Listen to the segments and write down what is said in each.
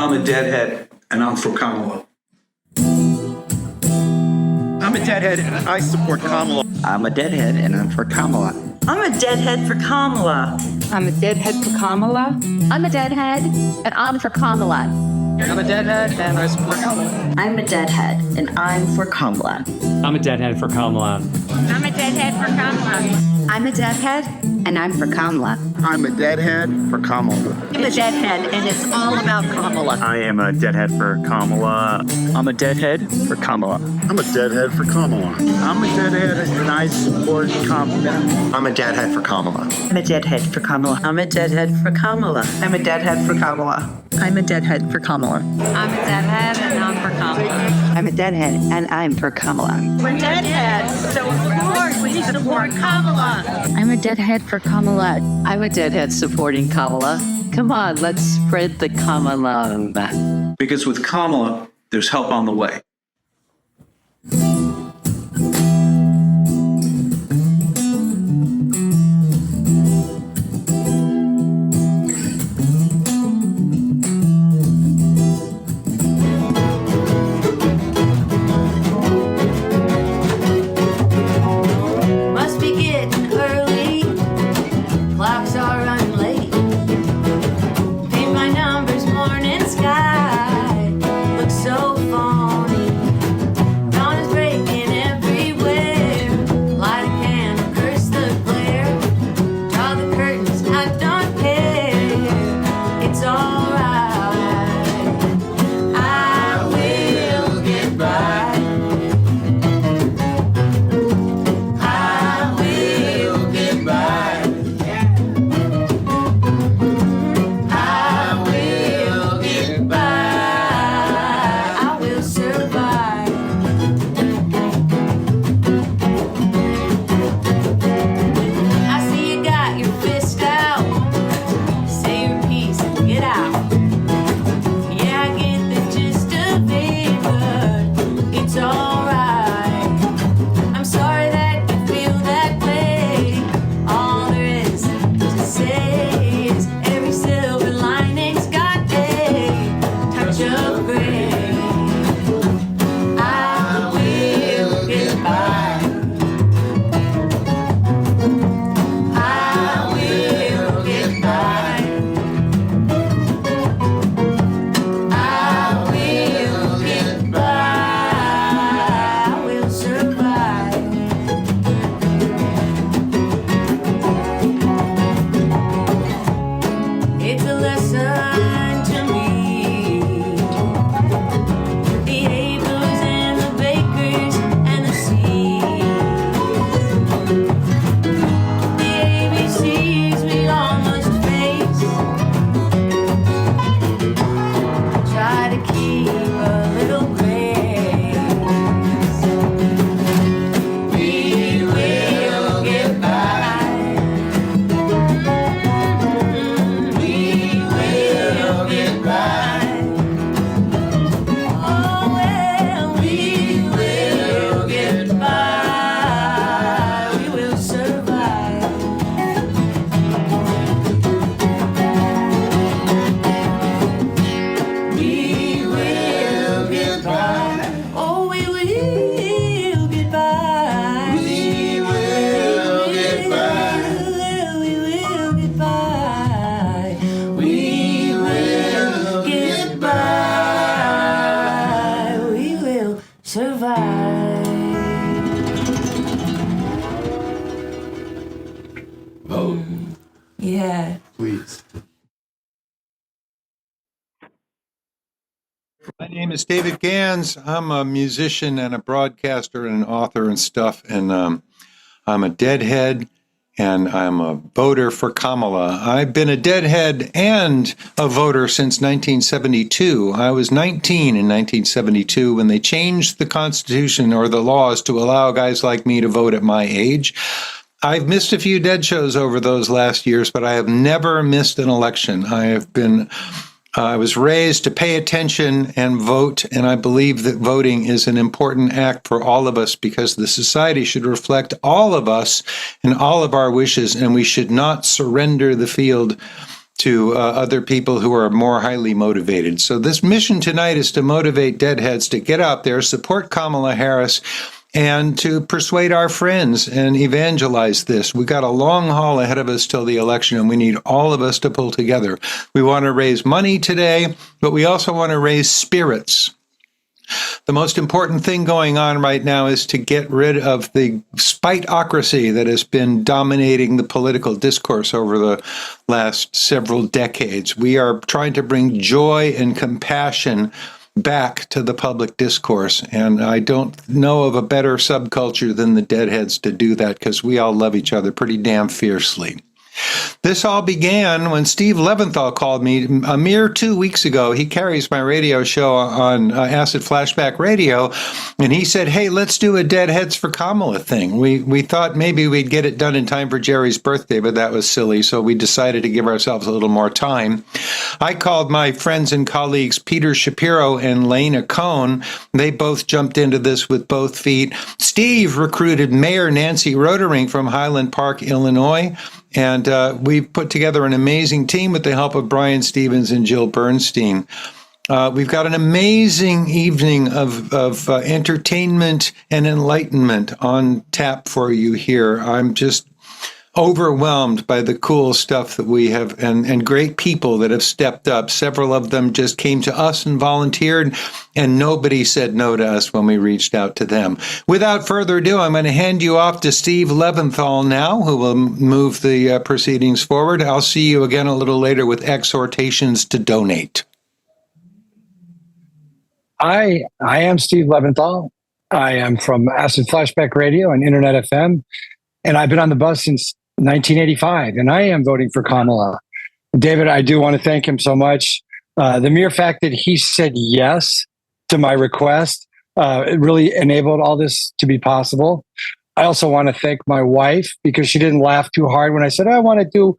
I'm a deadhead, and I'm for Kamala. I'm a deadhead and I support Kamala. I'm a deadhead and I'm for Kamala. I'm a deadhead for Kamala. I'm a deadhead for Kamala. I'm a deadhead and I'm for Kamala. I'm a deadhead and I support Kamala. I'm a deadhead, and I'm for Kamala. I'm a deadhead for Kamala. I'm a deadhead for Kamala. I'm a deadhead and I'm for Kamala. I'm a deadhead for Kamala. I'm a deadhead, and it's all about Kamala. I am a deadhead for Kamala. I'm a deadhead for Kamala. I'm a deadhead for Kamala. I'm a deadhead and I support Kamala. I'm a deadhead for Kamala. I'm a deadhead for Kamala. I'm a deadhead for Kamala. I'm a deadhead for Kamala. I'm a deadhead for Kamala. I'm a deadhead and I'm for Kamala. I'm a deadhead and I'm for Kamala. We're deadheads, so of course we support Kamala. I'm a deadhead for Kamala. I'm a deadhead supporting Kamala. Come on, let's spread the Kamala. Because with Kamala, there's help on the way. Must be getting early. Clocks are running late. Paint my numbers, morning sky. Looks so phony. Dawn is breaking everywhere. Light a candle, curse the glare. Draw the curtains, I don't care. It's alright. I will get by. I will get by. I will get by. I will survive. I see you got your fist out. Say your piece and get out. Yeah, I get the gist of it, but it's alright. I'm sorry that you feel that way. All there is to say is every silver lining's got a touch of gray. I will get by. I will get by. I will get by. I will survive. It's a lesson to me. The Abels and the Bakers and the C's. The ABCs we all must face. Try to keep a little grace. We will get by. We will get by. Oh well, we will get by. We will survive. We will get by. Oh, we will get by. We will get by. We will get by. We will get by. We will survive. Vote, Yeah. please. My name is David Gans. I'm a musician and a broadcaster and an author and stuff. And I'm a deadhead and I'm a voter for Kamala. I've been a deadhead and a voter since 1972. I was 19 in 1972 when they changed the Constitution or the laws to allow guys like me to vote at my age. I've missed a few dead shows over those last years, but I have never missed an election. I was raised to pay attention and vote, and I believe that voting is an important act for all of us because the society should reflect all of us and all of our wishes, and we should not surrender the field to other people who are more highly motivated. So this mission tonight is to motivate deadheads to get out there, support Kamala Harris, and to persuade our friends and evangelize this. We got a long haul ahead of us till the election, and we need all of us to pull together. We want to raise money today, but we also want to raise spirits. The most important thing going on right now is to get rid of the spiteocracy that has been dominating the political discourse over the last several decades. We are trying to bring joy and compassion back to the public discourse, and I don't know of a better subculture than the Deadheads to do that, because we all love each other pretty damn fiercely. This all began when Steve Leventhal called me a mere 2 weeks ago. He carries my radio show on Acid Flashback Radio, and he said, hey, let's do a Deadheads for Kamala thing. We thought maybe we'd get it done in time for Jerry's birthday, but that was silly, so we decided to give ourselves a little more time. I called my friends and colleagues Peter Shapiro and Lena Con. They both jumped into this with both feet. Steve recruited Mayor Nancy Rotering from Highland Park, Illinois, and we've put together an amazing team with the help of Brian Stevens and Jill Bernstein. We've got an amazing evening of entertainment and enlightenment on tap for you here. I'm just overwhelmed by the cool stuff that we have and great people that have stepped up. Several of them just came to us and volunteered, and nobody said no to us when we reached out to them. Without further ado, I'm going to hand you off to Steve Leventhal now, who will move the proceedings forward. I'll see you again a little later with exhortations to donate. I am Steve Leventhal. I am from Acid Flashback Radio and Internet FM, and I've been on the bus since 1985, and I am voting for Kamala. David, I do want to thank him so much. The mere fact that he said yes to my request, it really enabled all this to be possible. I also want to thank my wife, because she didn't laugh too hard when I said, I want to do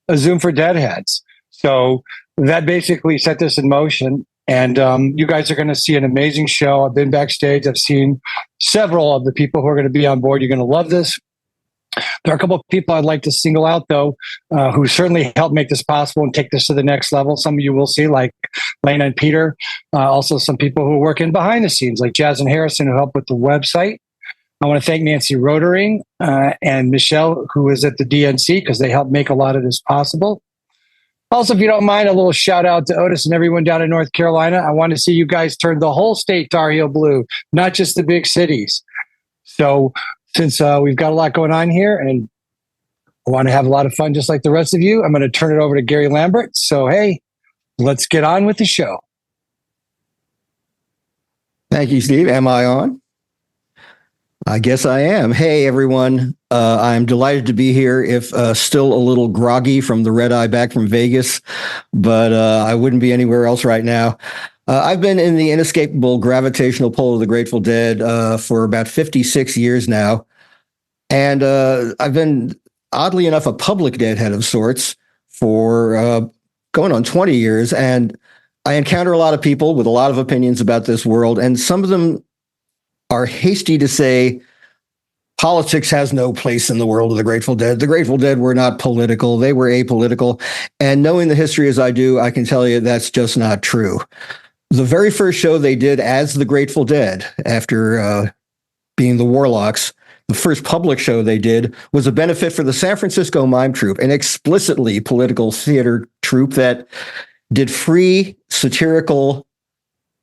a Zoom for Deadheads. So that basically set this in motion. And you guys are going to see an amazing show. I've been backstage. I've seen several of the people who are going to be on board. You're going to love this. There are a couple of people I'd like to single out, though, who certainly helped make this possible and take this to the next level. Some of you will see, like Lena and Peter. Also, some people who are working behind the scenes, like Jazz and Harrison, who helped with the website. I want to thank Nancy Rotering and Michelle, who is at the DNC, because they helped make a lot of this possible. Also, if you don't mind, a little shout out to Otis and everyone down in North Carolina. I want to see you guys turn the whole state Tar Heel blue, not just the big cities. So since we've got a lot going on here and I want to have a lot of fun just like the rest of you, I'm going to turn it over to Gary Lambert. So, hey, let's get on with the show. Thank you, Steve. Am I on? I guess I am. Hey, everyone. I'm delighted to be here, if still a little groggy from the red eye back from Vegas, but I wouldn't be anywhere else right now. I've been in the inescapable gravitational pull of the Grateful Dead for about 56 years now. And I've been, oddly enough, a public deadhead of sorts for going on 20 years. And I encounter a lot of people with a lot of opinions about this world, and some of them are hasty to say politics has no place in the world of the Grateful Dead. The Grateful Dead were not political. They were apolitical. And knowing the history as I do, I can tell you that's just not true. The very first show they did as the Grateful Dead, after being the Warlocks, the first public show they did was a benefit for the San Francisco Mime Troupe, an explicitly political theater troupe that did free satirical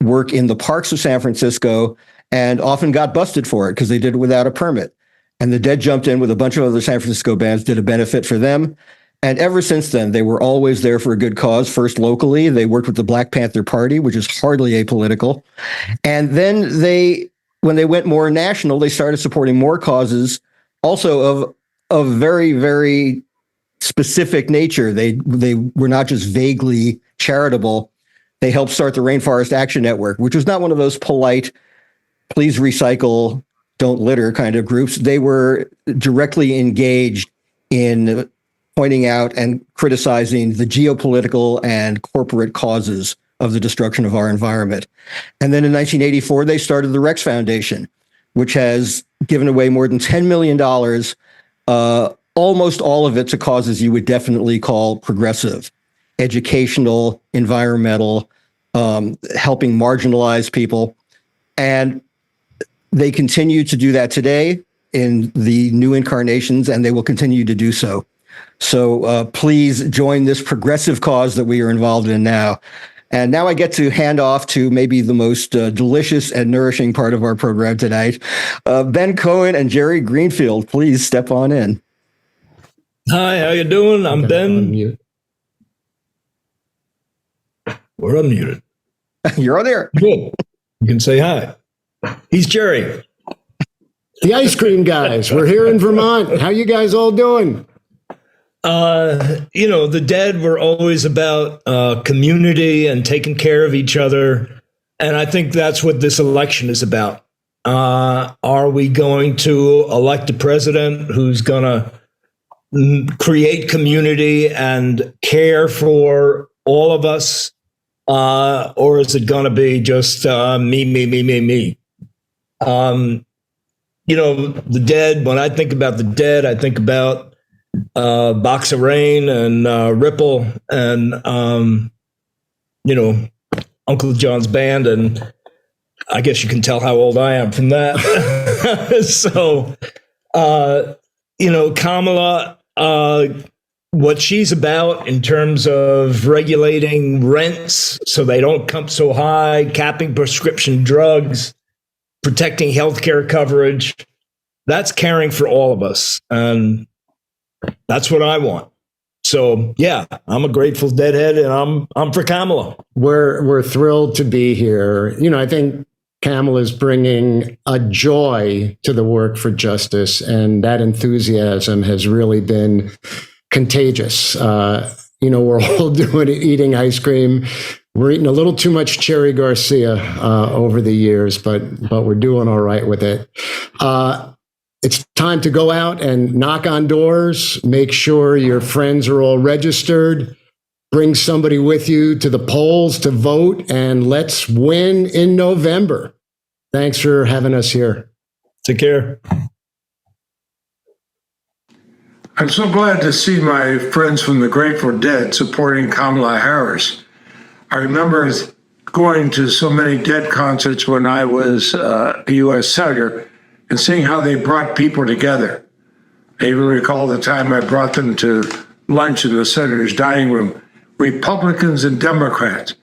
work in the parks of San Francisco and often got busted for it because they did it without a permit. And the Dead jumped in with a bunch of other San Francisco bands, did a benefit for them. And ever since then, they were always there for a good cause. First locally, they worked with the Black Panther Party, which is hardly apolitical. And then when they went more national, they started supporting more causes, also of very, very specific nature. They were not just vaguely charitable. They helped start the Rainforest Action Network, which was not one of those polite, please recycle, don't litter kind of groups. They were directly engaged in pointing out and criticizing the geopolitical and corporate causes of the destruction of our environment. And then in 1984, they started the Rex Foundation, which has given away more than $10 million, almost all of it to causes you would definitely call progressive. educational, environmental, helping marginalized people. And they continue to do that today in the new incarnations, and they will continue to do so. So please join this progressive cause that we are involved in now. And now I get to hand off to maybe the most delicious and nourishing part of our program tonight. Ben Cohen and Jerry Greenfield, please step on in. Hi, how you doing? I'm Ben. We're unmuted. You're on there. Good. You can say hi. He's Jerry. The ice cream guys. We're here in Vermont. How you guys all doing? The Dead were always about community and taking care of each other. And I think that's what this election is about. Are we going to elect a president who's going to create community and care for all of us? Or is it going to be just me? The Dead, when I think about the Dead, I think about Box of Rain and Ripple and, Uncle John's band. And I guess you can tell how old I am from that. So, Kamala, what she's about in terms of regulating rents so they don't come so high, capping prescription drugs, protecting healthcare coverage, that's caring for all of us. And that's what I want. So, yeah, I'm a Grateful Deadhead, and I'm for Kamala. We're thrilled to be here. I think Kamala's bringing a joy to the work for justice, and that enthusiasm has really been contagious. We're all eating ice cream. We're eating a little too much Cherry Garcia over the years, but we're doing all right with it. It's time to go out and knock on doors, make sure your friends are all registered, bring somebody with you to the polls to vote, and let's win in November. Thanks for having us here. Take care. I'm so glad to see my friends from the Grateful Dead supporting Kamala Harris. I remember going to so many Dead concerts when I was a U.S. Senator and seeing how they brought people together. I even recall the time I brought them to lunch in the Senator's dining room. Republicans and Democrats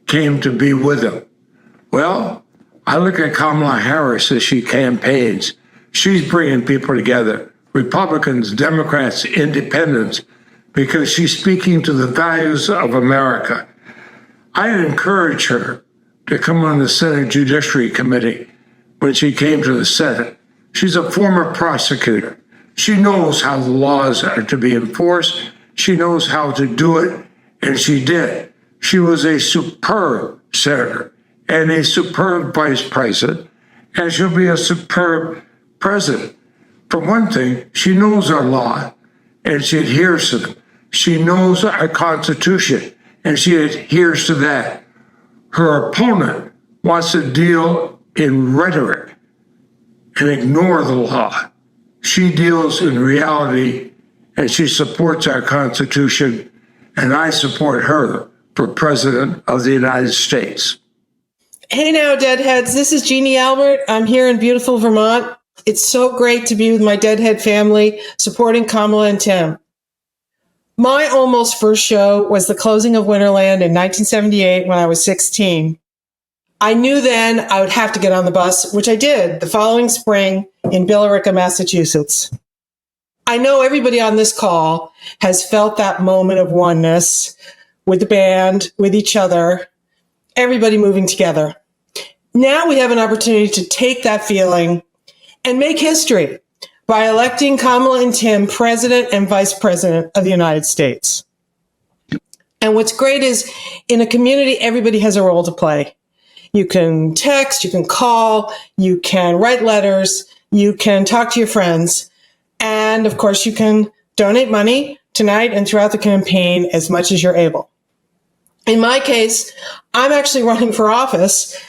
came to be with them. Well, I look at Kamala Harris as she campaigns. She's bringing people together, Republicans, Democrats, independents, because she's speaking to the values of America. I encourage her to come on the Senate Judiciary Committee when she came to the Senate. She's a former prosecutor. She knows how the laws are to be enforced. She knows how to do it, and she did. She was a superb senator and a superb vice president, and she'll be a superb president. For one thing, she knows our law, and she adheres to them. She knows our Constitution, and she adheres to that. Her opponent wants to deal in rhetoric and ignore the law. She deals in reality, and she supports our Constitution, and I support her for President of the United States. Hey now, Deadheads. This is Jeanne Albert. I'm here in beautiful Vermont. It's so great to be with my Deadhead family, supporting Kamala and Tim. My almost first show was the closing of Winterland in 1978 when I was 16. I knew then I would have to get on the bus, which I did the following spring in Billerica, Massachusetts. I know everybody on this call has felt that moment of oneness with the band, with each other, everybody moving together. Now we have an opportunity to take that feeling and make history by electing Kamala and Tim President and Vice President of the United States. And what's great is in a community, everybody has a role to play. You can text, you can call, you can write letters, you can talk to your friends, and of course you can donate money tonight and throughout the campaign as much as you're able. In my case, I'm actually running for office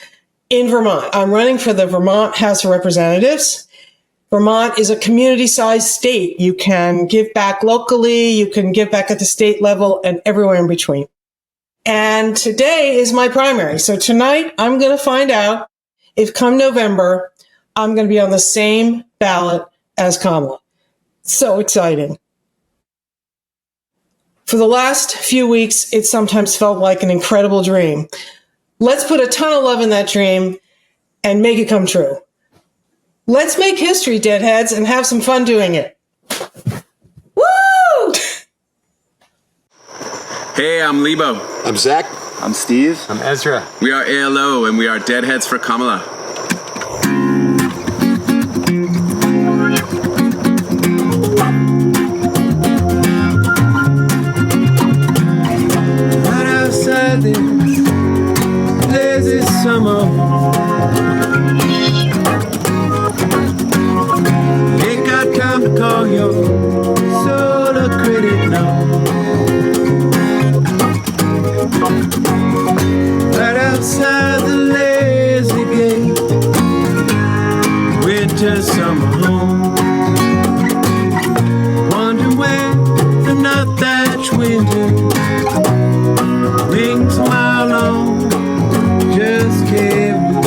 in Vermont. I'm running for the Vermont House of Representatives. Vermont is a community-sized state. You can give back locally, you can give back at the state level, and everywhere in between. And today is my primary. So tonight I'm going to find out if come November, I'm going to be on the same ballot as Kamala. So exciting. For the last few weeks, it sometimes felt like an incredible dream. Let's put a ton of love in that dream and make it come true. Let's make history, Deadheads, and have some fun doing it. Woo! Hey, I'm Lebo. I'm Zach. I'm Steve. I'm Ezra. We are ALO, and we are Deadheads for Kamala. Right outside this lazy summer, ain't got time to call your solar critic now. Right outside the lazy gate, winter summer home, wondering where the night thatch window, wings a mile long, just can't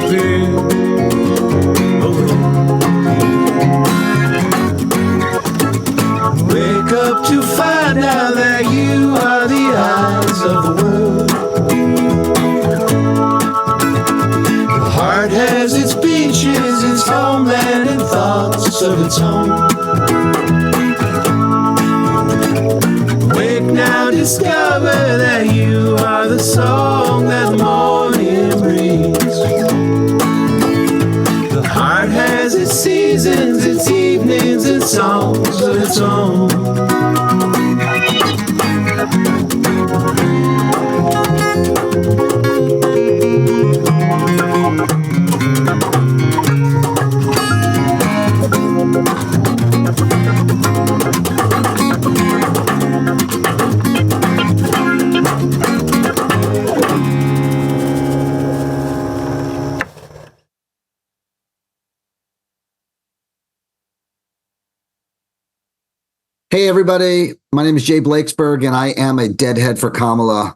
feel wake up to find out that you are the eyes of the world. The heart has its beaches, its homeland, and thoughts of its own. Wake now, discover that you are the song that the morning brings. The heart has its seasons, its evenings, its songs of its own. Hey, everybody. My name is Jay Blakesburg, and I am a deadhead for Kamala.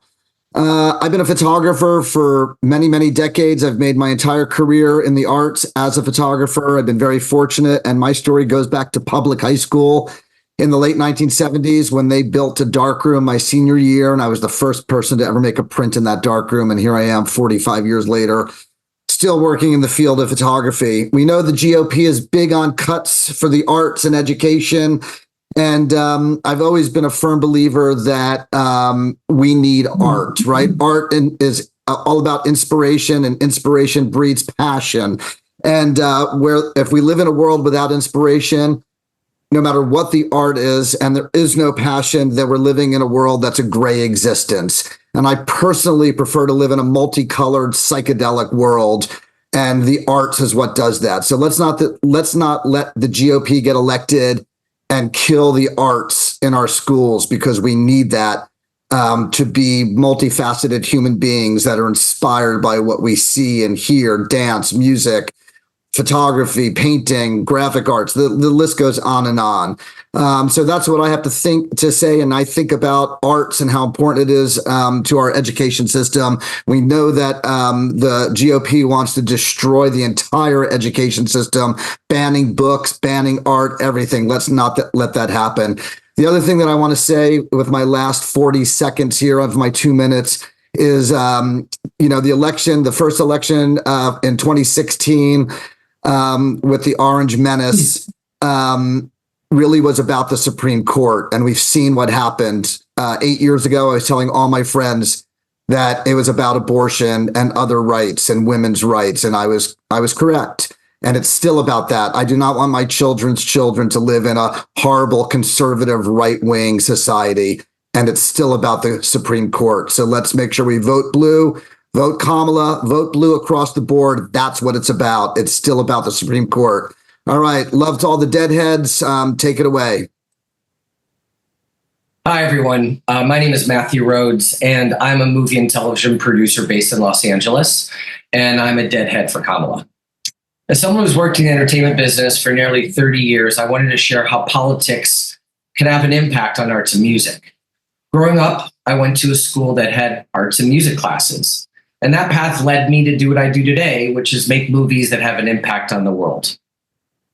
I've been a photographer for many, many decades. I've made my entire career in the arts as a photographer. I've been very fortunate, and my story goes back to public high school in the late 1970s when they built a darkroom my senior year, and I was the first person to ever make a print in that darkroom, and here I am 45 years later, still working in the field of photography. We know the GOP is big on cuts for the arts and education. And I've always been a firm believer that we need art, right? Art is all about inspiration, and inspiration breeds passion. And where if we live in a world without inspiration, no matter what the art is, and there is no passion, then we're living in a world that's a gray existence. And I personally prefer to live in a multicolored psychedelic world. And the arts is what does that. So let's not let the GOP get elected and kill the arts in our schools, because we need that to be multifaceted human beings that are inspired by what we see and hear, dance, music, photography, painting, graphic arts. The list goes on and on. So that's what I have to say. And I think about arts and how important it is to our education system. We know that the GOP wants to destroy the entire education system, banning books, banning art, everything. Let's not let that happen. The other thing that I want to say with my last 40 seconds here of my 2 minutes is, the election, the first election in 2016 with the Orange Menace, really was about the Supreme Court. And we've seen what happened. 8 years ago, I was telling all my friends that it was about abortion and other rights and women's rights. And I was correct. And it's still about that. I do not want my children's children to live in a horrible conservative right-wing society. And it's still about the Supreme Court. So let's make sure we vote blue, vote Kamala, vote blue across the board. That's what it's about. It's still about the Supreme Court. All right. Love to all the deadheads. Take it away. Hi, everyone. My name is Matthew Rhodes, and I'm a movie and television producer based in Los Angeles, and I'm a deadhead for Kamala. As someone who's worked in the entertainment business for nearly 30 years, I wanted to share how politics can have an impact on arts and music. Growing up, I went to a school that had arts and music classes. And that path led me to do what I do today, which is make movies that have an impact on the world.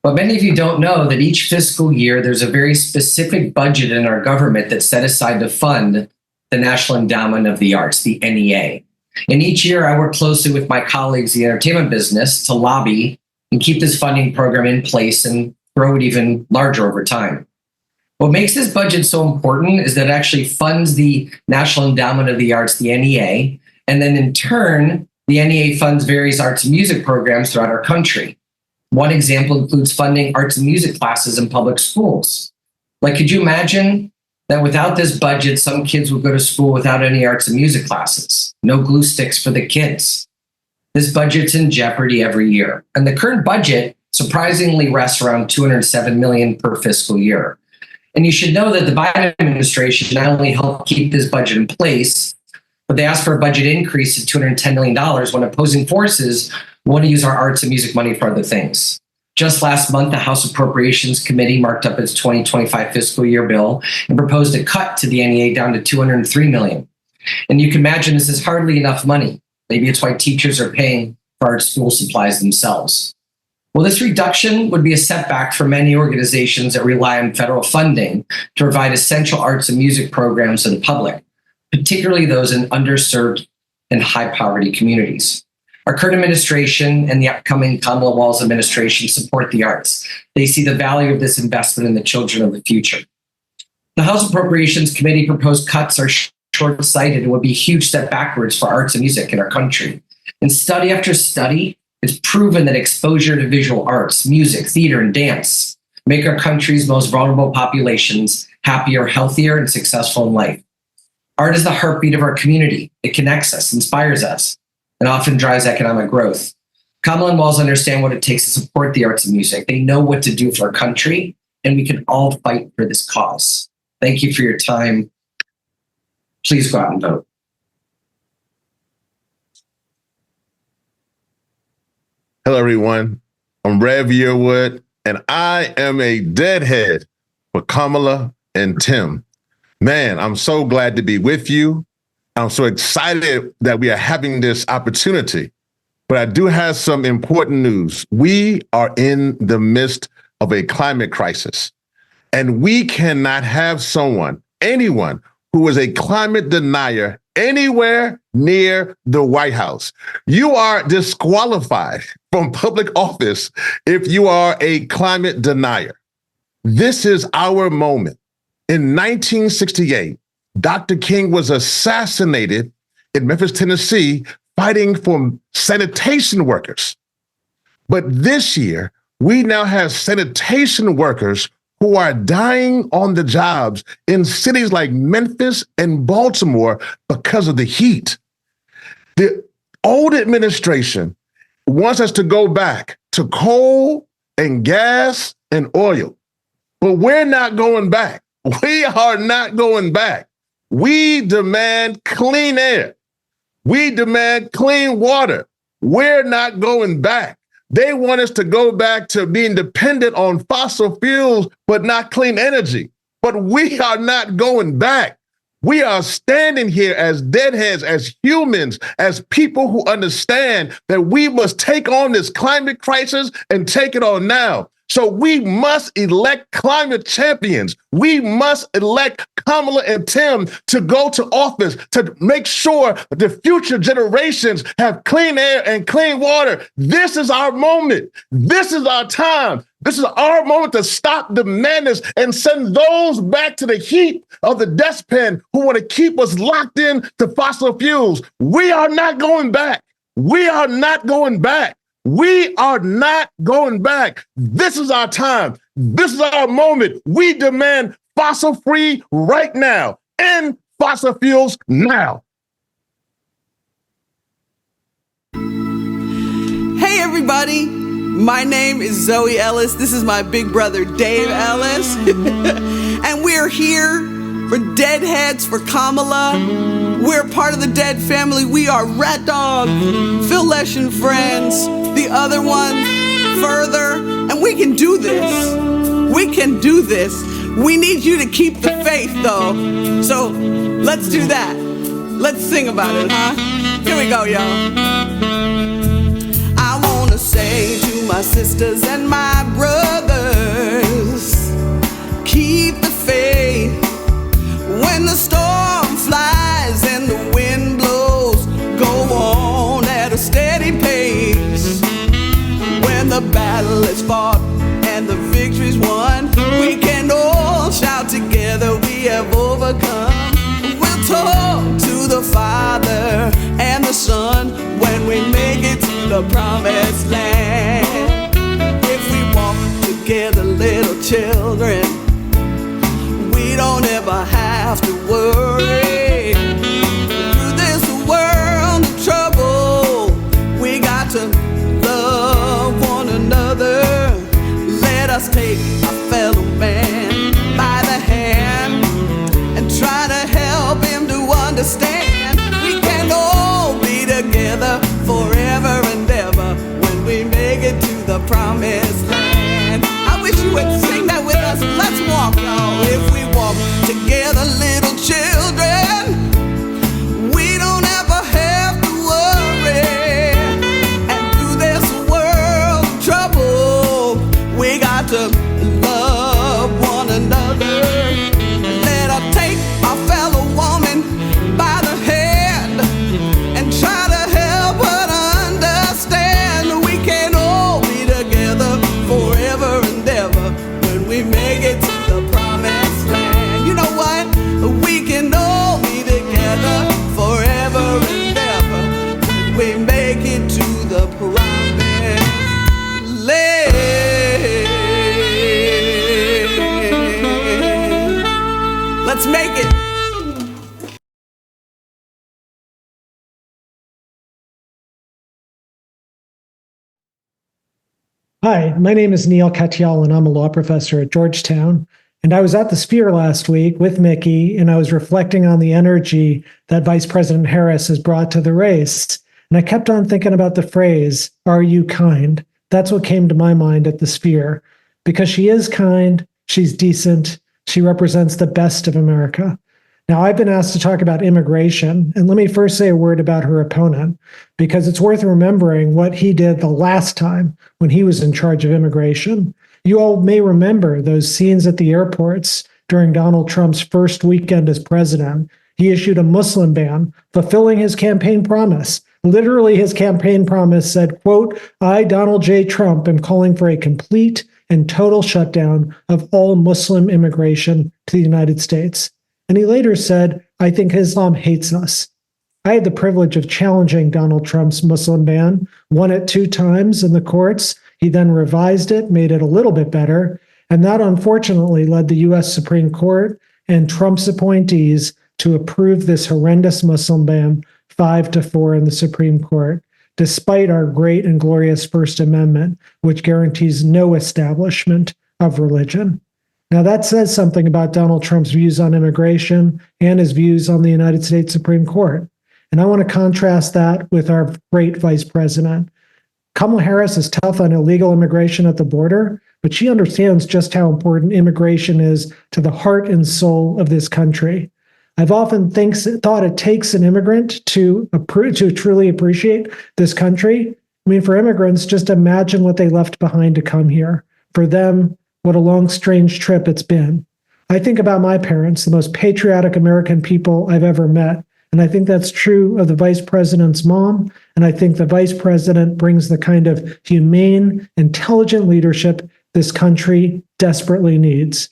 But many of you don't know that each fiscal year, there's a very specific budget in our government that's set aside to fund the National Endowment of the Arts, the NEA. And each year I work closely with my colleagues in the entertainment business to lobby and keep this funding program in place and grow it even larger over time. What makes this budget so important is that it actually funds the National Endowment of the Arts, the NEA, and then in turn, the NEA funds various arts and music programs throughout our country. One example includes funding arts and music classes in public schools. Like, could you imagine that without this budget, some kids would go to school without any arts and music classes? No glue sticks for the kids. This budget's in jeopardy every year. And the current budget surprisingly rests around $207 million per fiscal year. And you should know that the Biden administration not only helped keep this budget in place, but they asked for a budget increase of $210 million when opposing forces want to use our arts and music money for other things. Just last month, the House Appropriations Committee marked up its 2025 fiscal year bill and proposed a cut to the NEA down to $203 million. And you can imagine this is hardly enough money. Maybe it's why teachers are paying for art school supplies themselves. Well, this reduction would be a setback for many organizations that rely on federal funding to provide essential arts and music programs to the public, particularly those in underserved and high poverty communities. Our current administration and the upcoming Kamala Walz administration support the arts. They see the value of this investment in the children of the future. The House Appropriations Committee proposed cuts are short-sighted and would be a huge step backwards for arts and music in our country. And study after study, it's proven that exposure to visual arts, music, theater, and dance make our country's most vulnerable populations happier, healthier, and successful in life. Art is the heartbeat of our community. It connects us, inspires us, and often drives economic growth. Kamala and Walz understand what it takes to support the arts and music. They know what to do for our country, and we can all fight for this cause. Thank you for your time. Please go out and vote. Hello, everyone. I'm Rev Yearwood, and I am a deadhead for Kamala and Tim. Man, I'm so glad to be with you. I'm so excited that we are having this opportunity. But I do have some important news. We are in the midst of a climate crisis, and we cannot have anyone who is a climate denier anywhere near the White House. You are disqualified from public office if you are a climate denier. This is our moment. In 1968, Dr. King was assassinated in Memphis, Tennessee, fighting for sanitation workers. But this year, we now have sanitation workers who are dying on the jobs in cities like Memphis and Baltimore because of the heat. The old administration wants us to go back to coal and gas and oil, but we're not going back. We are not going back. We demand clean air. We demand clean water. We're not going back. They want us to go back to being dependent on fossil fuels, but not clean energy. But we are not going back. We are standing here as deadheads, as humans, as people who understand that we must take on this climate crisis and take it on now. So we must elect climate champions. We must elect Kamala and Tim to go to office to make sure the future generations have clean air and clean water. This is our moment. This is our time. This is our moment to stop the madness and send those back to the heat of the dustpan who want to keep us locked in to fossil fuels. We are not going back. We are not going back. We are not going back. This is our time. This is our moment. We demand fossil-free right now. End fossil fuels now. Hey, everybody. My name is Zoe Ellis. This is my big brother, Dave Ellis. And we're here for Deadheads for Kamala. We're part of the Dead family. We are Rat Dog, Phil Lesh and Friends, the other one, Further, and we can do this. We can do this. We need you to keep the faith, though. So Let's do that. Let's sing about it, huh? Here we go, y'all. I wanna say to my sisters and my brothers, keep the faith when the storm flies and the wind blows. Go on at a steady pace. When the battle is fought and the victory's won, we can all shout together, we have overcome. We'll talk to the Father and the Son when we make it to the promised land. If we walk together, little children, we don't ever have to worry. Through this world of trouble, we got to love one another. Let us take our fellow man by the hand and try to help him to understand. We can all be together forever and ever when we make it to the promised land. I wish you would sing that with us. Let's walk, y'all. If we walk together, little children, we don't ever have to worry. And through this world of trouble, we got to love one another. Let us take our fellow woman by the hand and try to help her to understand. We can all be together forever and ever when we make it to the promised land. You know what? We can all be together forever and ever when we make it to the promised land. Let's make it. Hi, my name is Neal Katyal, and I'm a law professor at Georgetown. And I was at the Sphere last week with Mickey, and I was reflecting on the energy that Vice President Harris has brought to the race. And I kept on thinking about the phrase, "Are you kind?" That's what came to my mind at the Sphere. Because she is kind, she's decent, she represents the best of America. Now, I've been asked to talk about immigration, and let me first say a word about her opponent, because it's worth remembering what he did the last time when he was in charge of immigration. You all may remember those scenes at the airports during Donald Trump's first weekend as president. He issued a Muslim ban, fulfilling his campaign promise. Literally, his campaign promise said, quote, "I, Donald J. Trump, am calling for a complete and total shutdown of all Muslim immigration to the United States." And he later said, "I think Islam hates us." I had the privilege of challenging Donald Trump's Muslim ban, won it 2 times in the courts. He then revised it, made it a little bit better. And that unfortunately led the US Supreme Court and Trump's appointees to approve this horrendous Muslim ban 5-4 in the Supreme Court, despite our great and glorious First Amendment, which guarantees no establishment of religion. Now, that says something about Donald Trump's views on immigration and his views on the United States Supreme Court. And I want to contrast that with our great vice president. Kamala Harris is tough on illegal immigration at the border, but she understands just how important immigration is to the heart and soul of this country. I've often thought it takes an immigrant to truly appreciate this country. I mean, for immigrants, just imagine what they left behind to come here. For them, what a long, strange trip it's been. I think about my parents, the most patriotic American people I've ever met. And I think that's true of the vice president's mom. And I think the vice president brings the kind of humane, intelligent leadership this country desperately needs.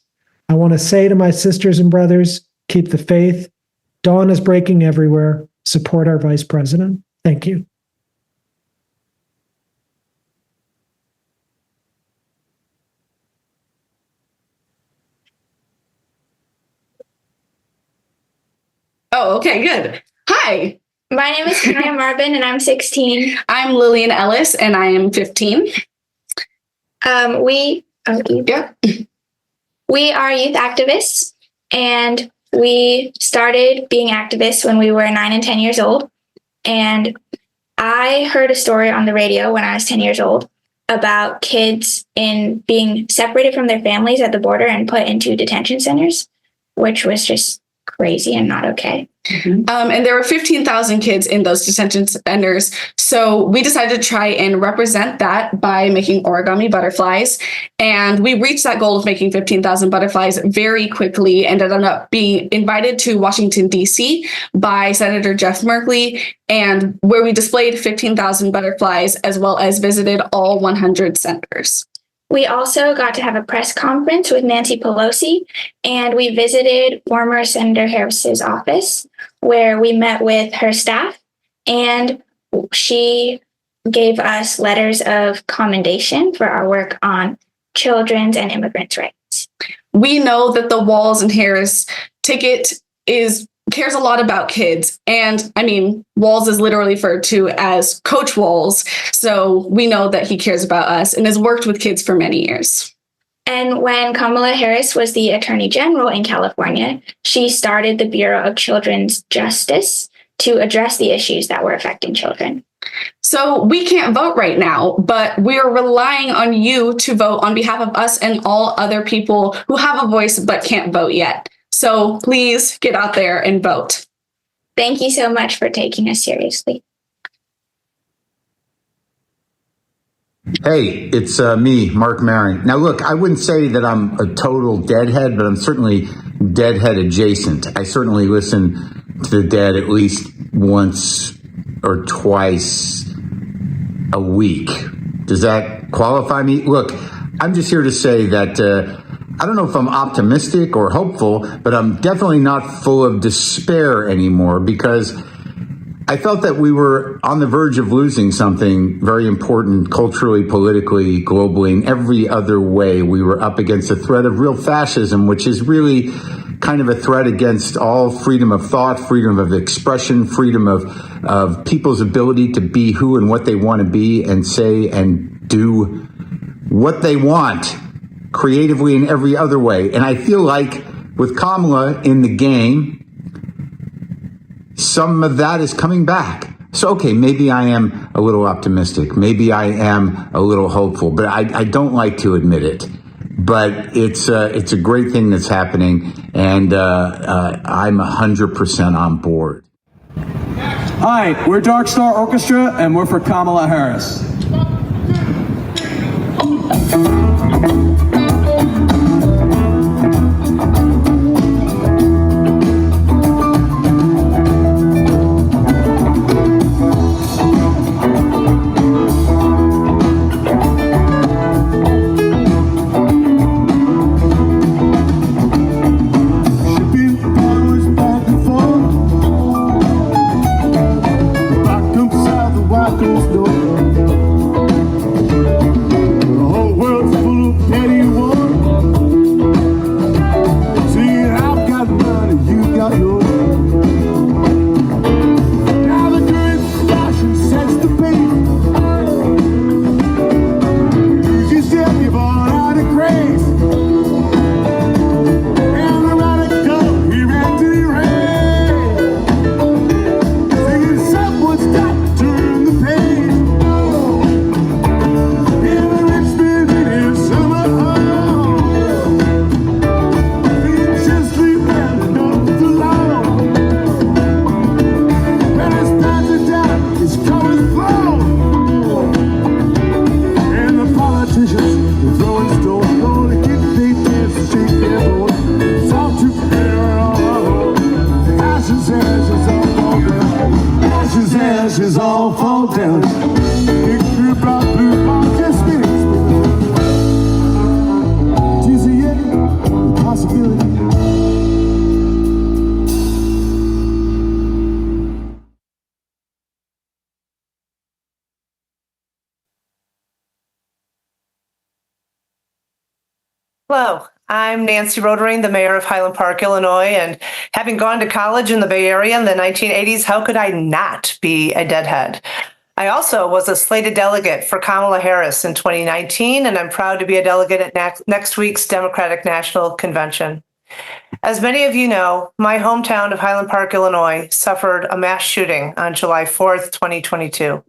I want to say to my sisters and brothers, keep the faith. Dawn is breaking everywhere. Support our vice president. Thank you. Oh, okay, good. Hi. My name is Kaya Marvin, and I'm 16. I'm Lillian Ellis, and I am 15. We are youth activists, and we started being activists when we were 9 and 10 years old. And I heard a story on the radio when I was 10 years old about kids being separated from their families at the border and put into detention centers, which was just crazy and not okay. And there were 15,000 kids in those detention centers. So we decided to try and represent that by making origami butterflies. And we reached that goal of making 15,000 butterflies very quickly and ended up being invited to Washington, D.C. by Senator Jeff Merkley, and where we displayed 15,000 butterflies as well as visited all 100 centers. We also got to have a press conference with Nancy Pelosi, and we visited former Senator Harris's office, where we met with her staff, and she gave us letters of commendation for our work on children's and immigrants' rights. We know that the Walls and Harris ticket cares a lot about kids. And I mean, Walls is literally referred to as Coach Walls. So we know that he cares about us and has worked with kids for many years. And when Kamala Harris was the Attorney General in California, she started the Bureau of Children's Justice to address the issues that were affecting children. So we can't vote right now, but we're relying on you to vote on behalf of us and all other people who have a voice but can't vote yet. So please get out there and vote. Thank you so much for taking us seriously. Hey, it's me, Marc Maron. Now, look, I wouldn't say that I'm a total deadhead, but I'm certainly deadhead adjacent. I certainly listen to the Dead at least once or twice a week. Does that qualify me? Look, I'm just here to say that I don't know if I'm optimistic or hopeful, but I'm definitely not full of despair anymore, because I felt that we were on the verge of losing something very important culturally, politically, globally, in every other way. We were up against a threat of real fascism, which is really kind of a threat against all freedom of thought, freedom of expression, freedom of people's ability to be who and what they want to be and say and do what they want creatively in every other way. And I feel like with Kamala in the game, some of that is coming back. So, okay, maybe I am a little optimistic. Maybe I am a little hopeful, but I don't like to admit it. But it's a great thing that's happening, and I'm 100% on board. Hi, we're Dark Star Orchestra, and we're for Kamala Harris. Hello, I'm Nancy Rotering, the mayor of Highland Park, Illinois, and having gone to college in the Bay Area in the 1980s, how could I not be a deadhead? I also was a slated delegate for Kamala Harris in 2019, and I'm proud to be a delegate at next week's Democratic National Convention. As many of you know, my hometown of Highland Park, Illinois, suffered a mass shooting on July 4th, 2022.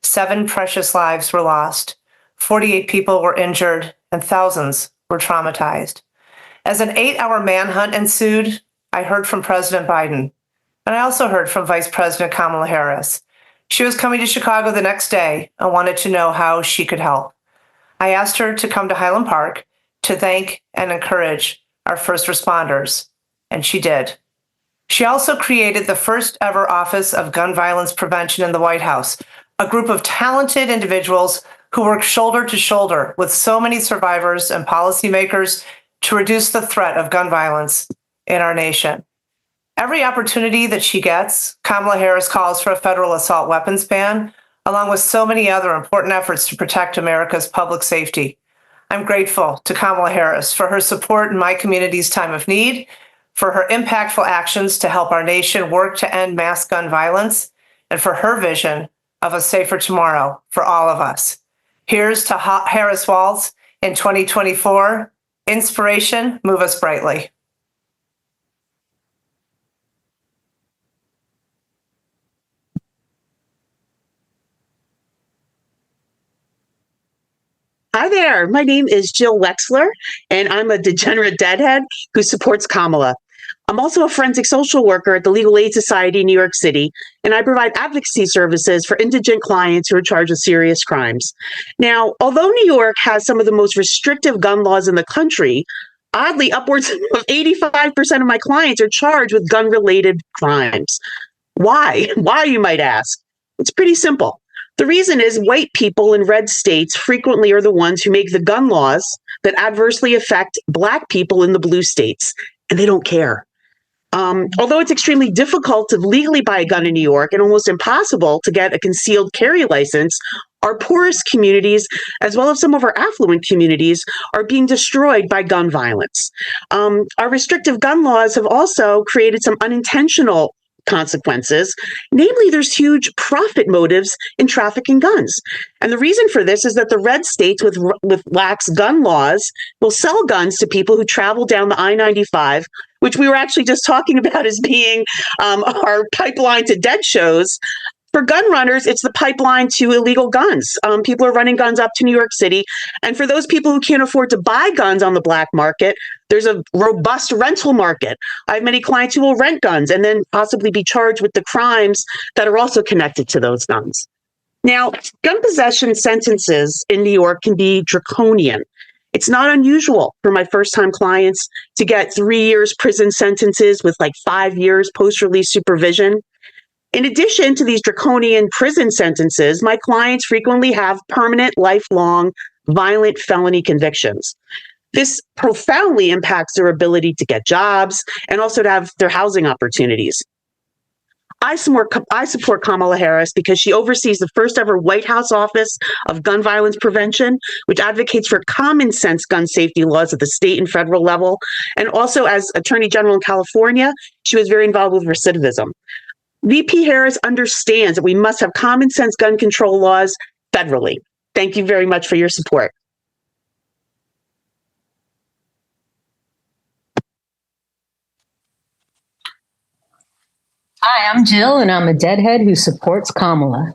7 precious lives were lost, 48 people were injured, and thousands were traumatized. As an 8-hour manhunt ensued, I heard from President Biden, and I also heard from Vice President Kamala Harris. She was coming to Chicago the next day and wanted to know how she could help. I asked her to come to Highland Park to thank and encourage our first responders, and she did. She also created the first ever Office of Gun Violence Prevention in the White House, a group of talented individuals who work shoulder to shoulder with so many survivors and policymakers to reduce the threat of gun violence in our nation. Every opportunity that she gets, Kamala Harris calls for a federal assault weapons ban, along with so many other important efforts to protect America's public safety. I'm grateful to Kamala Harris for her support in my community's time of need, for her impactful actions to help our nation work to end mass gun violence, and for her vision of a safer tomorrow for all of us. Here's to Harris Waltz in 2024. Inspiration, move us brightly. Hi there. My name is Jill Wechsler, and I'm a degenerate deadhead who supports Kamala. I'm also a forensic social worker at the Legal Aid Society in New York City, and I provide advocacy services for indigent clients who are charged with serious crimes. Now, although New York has some of the most restrictive gun laws in the country, oddly, upwards of 85% of my clients are charged with gun-related crimes. Why? Why, you might ask? It's pretty simple. The reason is white people in red states frequently are the ones who make the gun laws that adversely affect Black people in the blue states, and they don't care. Although it's extremely difficult to legally buy a gun in New York and almost impossible to get a concealed carry license, our poorest communities, as well as some of our affluent communities, are being destroyed by gun violence. Our restrictive gun laws have also created some unintentional consequences. Namely, there's huge profit motives in trafficking guns. And the reason for this is that the red states with lax gun laws will sell guns to people who travel down the I-95, which we were actually just talking about as being our pipeline to dead shows. For gun runners, it's the pipeline to illegal guns. People are running guns up to New York City. And for those people who can't afford to buy guns on the black market, there's a robust rental market. I have many clients who will rent guns and then possibly be charged with the crimes that are also connected to those guns. Now, gun possession sentences in New York can be draconian. It's not unusual for my first-time clients to get 3 years prison sentences with like 5 years post-release supervision. In addition to these draconian prison sentences, my clients frequently have permanent, lifelong, violent felony convictions. This profoundly impacts their ability to get jobs and also to have their housing opportunities. I support Kamala Harris because she oversees the first ever White House Office of Gun Violence Prevention, which advocates for common sense gun safety laws at the state and federal level. And also as Attorney General in California, she was very involved with recidivism. VP Harris understands that we must have common sense gun control laws federally. Thank you very much for your support. Hi, I'm Jill, and I'm a deadhead who supports Kamala.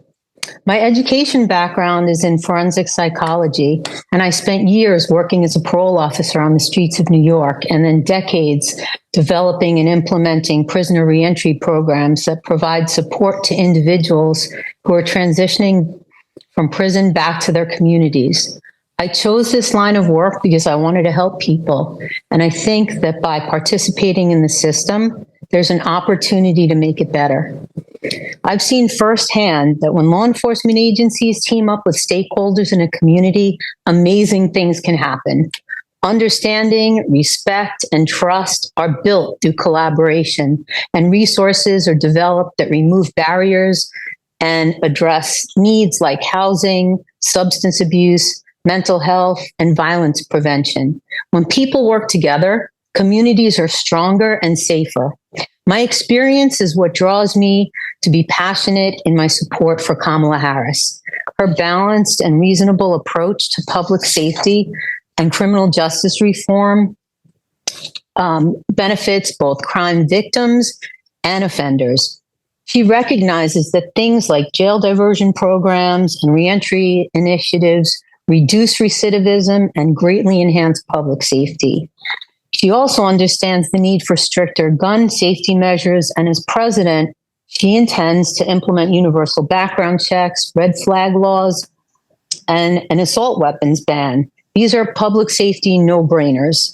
My education background is in forensic psychology, and I spent years working as a parole officer on the streets of New York, and then decades developing and implementing prisoner reentry programs that provide support to individuals who are transitioning from prison back to their communities. I chose this line of work because I wanted to help people, and I think that by participating in the system, there's an opportunity to make it better. I've seen firsthand that when law enforcement agencies team up with stakeholders in a community, amazing things can happen. Understanding, respect, and trust are built through collaboration, and resources are developed that remove barriers and address needs like housing, substance abuse, mental health, and violence prevention. When people work together, communities are stronger and safer. My experience is what draws me to be passionate in my support for Kamala Harris. Her balanced and reasonable approach to public safety and criminal justice reform benefits both crime victims and offenders. She recognizes that things like jail diversion programs and reentry initiatives reduce recidivism and greatly enhance public safety. She also understands the need for stricter gun safety measures, and as president, she intends to implement universal background checks, red flag laws, and an assault weapons ban. These are public safety no-brainers.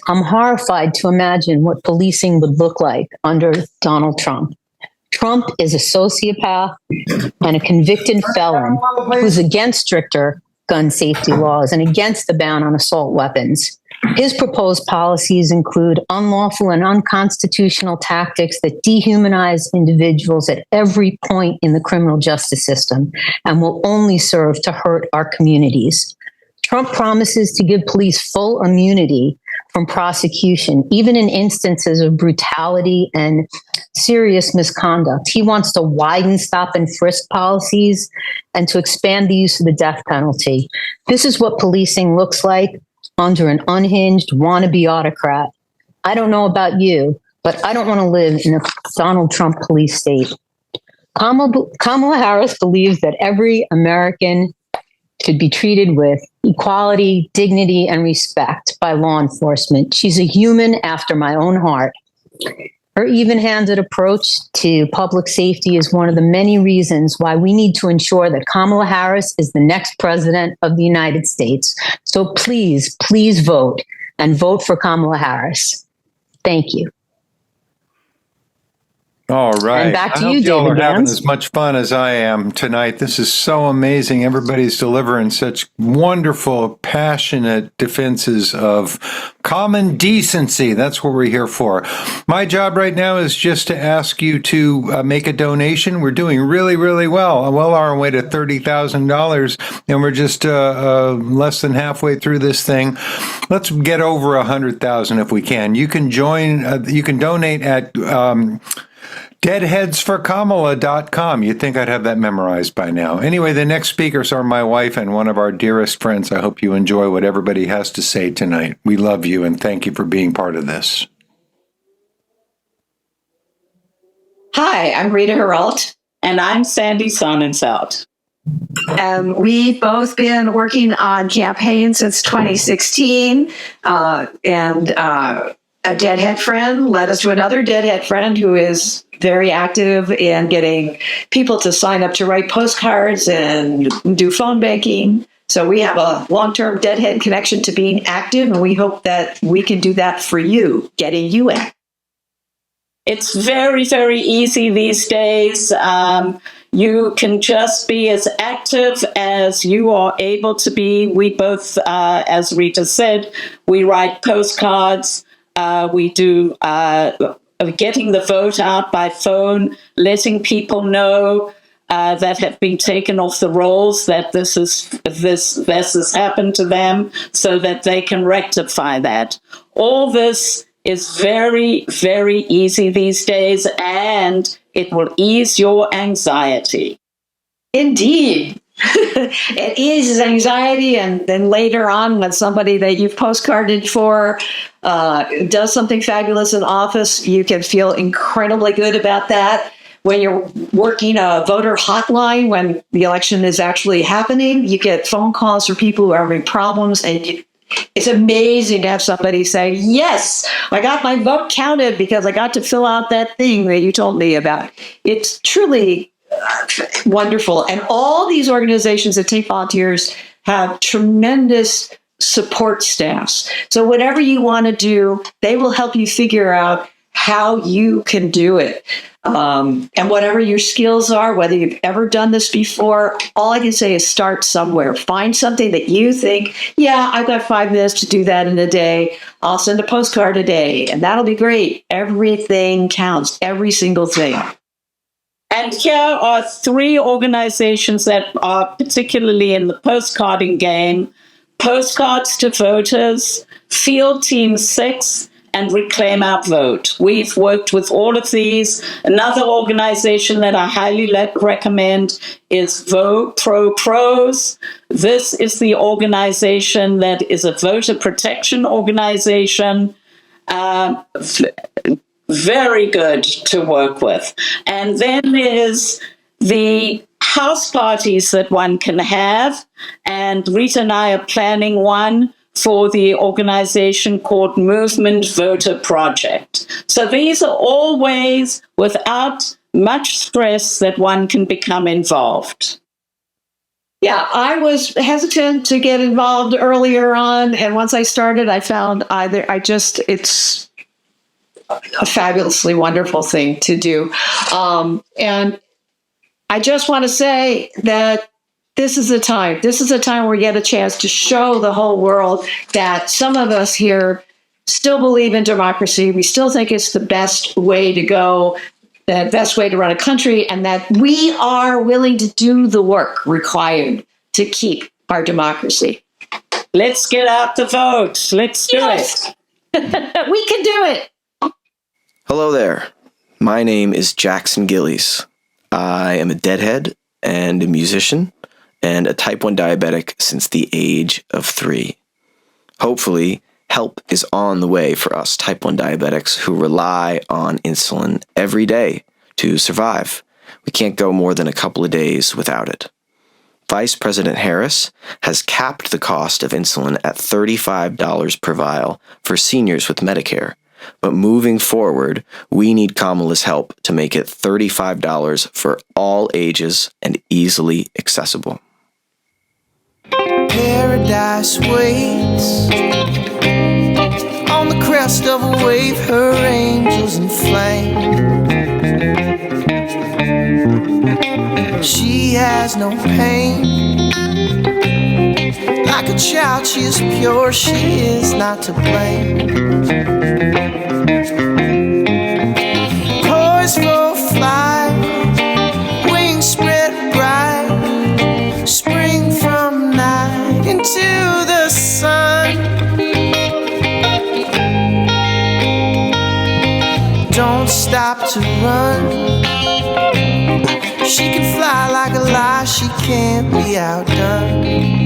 I'm horrified to imagine what policing would look like under Donald Trump. Trump is a sociopath and a convicted felon who's against stricter gun safety laws and against the ban on assault weapons. His proposed policies include unlawful and unconstitutional tactics that dehumanize individuals at every point in the criminal justice system and will only serve to hurt our communities. Trump promises to give police full immunity from prosecution, even in instances of brutality and serious misconduct. He wants to widen stop and frisk policies and to expand the use of the death penalty. This is what policing looks like under an unhinged wannabe autocrat. I don't know about you, but I don't want to live in a Donald Trump police state. Kamala Harris believes that every American should be treated with equality, dignity, and respect by law enforcement. She's a human after my own heart. Her even-handed approach to public safety is one of the many reasons why we need to ensure that Kamala Harris is the next president of the United States. So please, please vote, and vote for Kamala Harris. Thank you. All right. And back to I you, hope y'all David are having Gans. as much fun as I am tonight. This is so amazing. Everybody's delivering such wonderful, passionate defenses of common decency. That's what we're here for. My job right now is just to ask you to make a donation. We're doing really, really well. Well on our way to $30,000, and we're just less than halfway through this thing. Let's get over 100,000 if we can. You can join. You can donate at deadheadsforkamala.com. You'd think I'd have that memorized by now. Anyway, the next speakers are my wife and one of our dearest friends. I hope you enjoy what everybody has to say tonight. We love you and thank you for being part of this. Hi, I'm Rita Heralt. And I'm Sandy Sonnenfeld. We've both been working on campaigns since 2016. A deadhead friend led us to another deadhead friend who is very active in getting people to sign up to write postcards and do phone banking. So we have a long-term deadhead connection to being active, and we hope that we can do that for you, getting you active. It's very, very easy these days. You can just be as active as you are able to be. We both, as Rita said, we write postcards. We do getting the vote out by phone, letting people know that have been taken off the rolls that this has happened to them, so that they can rectify that. All this is very, very easy these days, and it will ease your anxiety. Indeed. It eases anxiety, and then later on, when somebody that you've postcarded for does something fabulous in office, you can feel incredibly good about that. When you're working a voter hotline, when the election is actually happening, you get phone calls from people who are having problems, and it's amazing to have somebody say, yes, I got my vote counted because I got to fill out that thing that you told me about. It's truly wonderful. And all these organizations that take volunteers have tremendous support staffs. So whatever you want to do, they will help you figure out how you can do it. And whatever your skills are, whether you've ever done this before, all I can say is start somewhere. Find something that you think, yeah, I've got 5 minutes to do that in a day. I'll send a postcard a day, and that'll be great. Everything counts, every single thing. And here are 3 organizations that are particularly in the postcarding game: Postcards to Voters, Field Team 6, and Reclaim Our Vote. We've worked with all of these. Another organization that I highly recommend is Vote Pro Pros. This is the organization that is a voter protection organization. Very good to work with. And then there's the house parties that one can have. And Rita and I are planning one for the organization called Movement Voter Project. So these are all ways without much stress that one can become involved. Yeah, I was hesitant to get involved earlier on, and once I started, I found it's a fabulously wonderful thing to do. And I just want to say that this is a time where we get a chance to show the whole world that some of us here still believe in democracy. We still think it's the best way to go, the best way to run a country, and that we are willing to do the work required to keep our democracy. Let's get out the votes. Let's do it. We can do it. Hello there. My name is Jackson Gillies. I am a deadhead and a musician and a type 1 diabetic since the age of 3. Hopefully, help is on the way for us type 1 diabetics who rely on insulin every day to survive. We can't go more than a couple of days without it. Vice President Harris has capped the cost of insulin at $35 per vial for seniors with Medicare. But moving forward, we need Kamala's help to make it $35 for all ages and easily accessible. Paradise waits on the crest of a wave, her angels in flame. She has no pain. Like a child, she is pure, she is not to blame. Poised for flight, wings spread bright, spring from night into the sun. Don't stop to run. She can fly like a lie, she can't be outdone.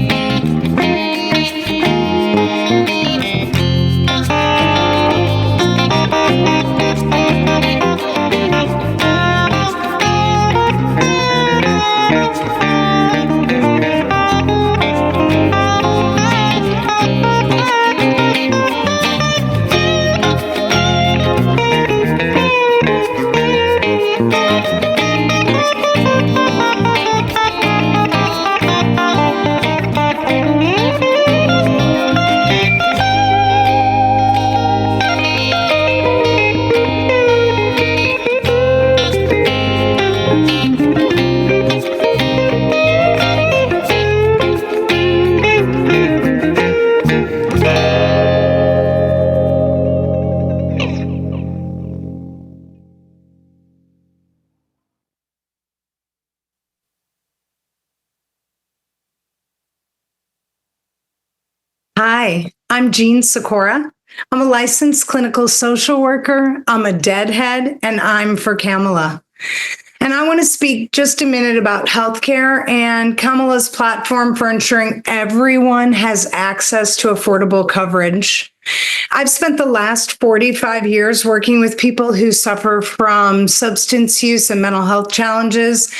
Hi, I'm Jeanne Sikora. I'm a licensed clinical social worker. I'm a deadhead, and I'm for Kamala. And I want to speak just a minute about healthcare and Kamala's platform for ensuring everyone has access to affordable coverage. I've spent the last 45 years working with people who suffer from substance use and mental health challenges.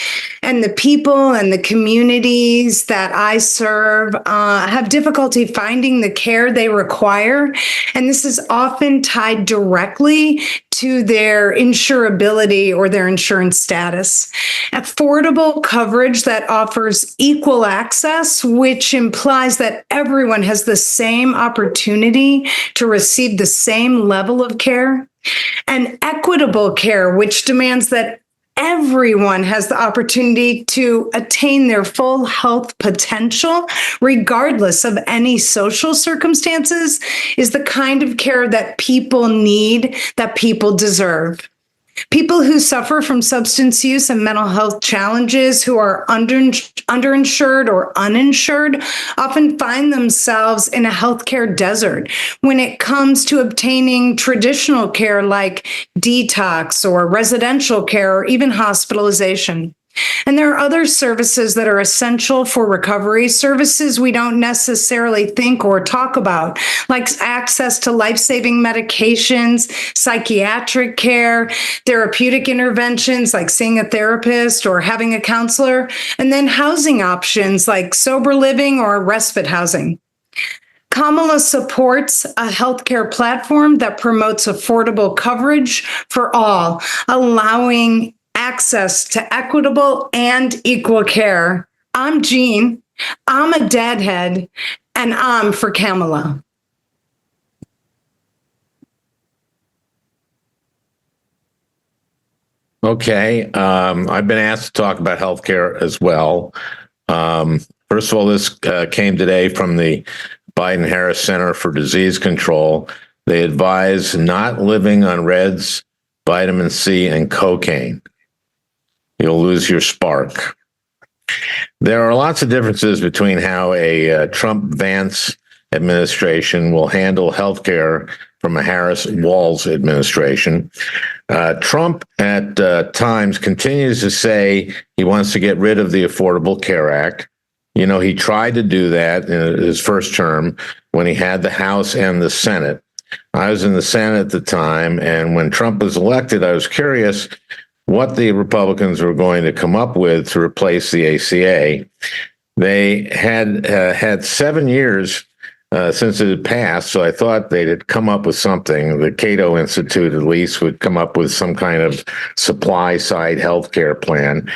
And the people and the communities that I serve have difficulty finding the care they require. And this is often tied directly to their insurability or their insurance status. Affordable coverage that offers equal access, which implies that everyone has the same opportunity to receive the same level of care, and equitable care, which demands that everyone has the opportunity to attain their full health potential, regardless of any social circumstances, is the kind of care that people need, that people deserve. People who suffer from substance use and mental health challenges, who are underinsured or uninsured, often find themselves in a healthcare desert when it comes to obtaining traditional care like detox or residential care or even hospitalization. And there are other services that are essential for recovery, services we don't necessarily think or talk about, like access to life-saving medications, psychiatric care, therapeutic interventions like seeing a therapist or having a counselor, and then housing options like sober living or respite housing. Kamala supports a healthcare platform that promotes affordable coverage for all, allowing access to equitable and equal care. I'm Jeanne. I'm a deadhead, and I'm for Kamala. Okay. I've been asked to talk about healthcare as well. First of all, this came today from the Biden-Harris Center for Disease Control. They advise not living on Reds, vitamin C, and cocaine. You'll lose your spark. There are lots of differences between how a Trump-Vance administration will handle healthcare from a Harris-Walz administration. Trump at times continues to say he wants to get rid of the Affordable Care Act. You know, he tried to do that in his first term when he had the House and the Senate. I was in the Senate at the time, and when Trump was elected, I was curious what the Republicans were going to come up with to replace the ACA. They had 7 years since it had passed, so I thought they'd come up with something. The Cato Institute, at least, would come up with some kind of supply-side healthcare plan.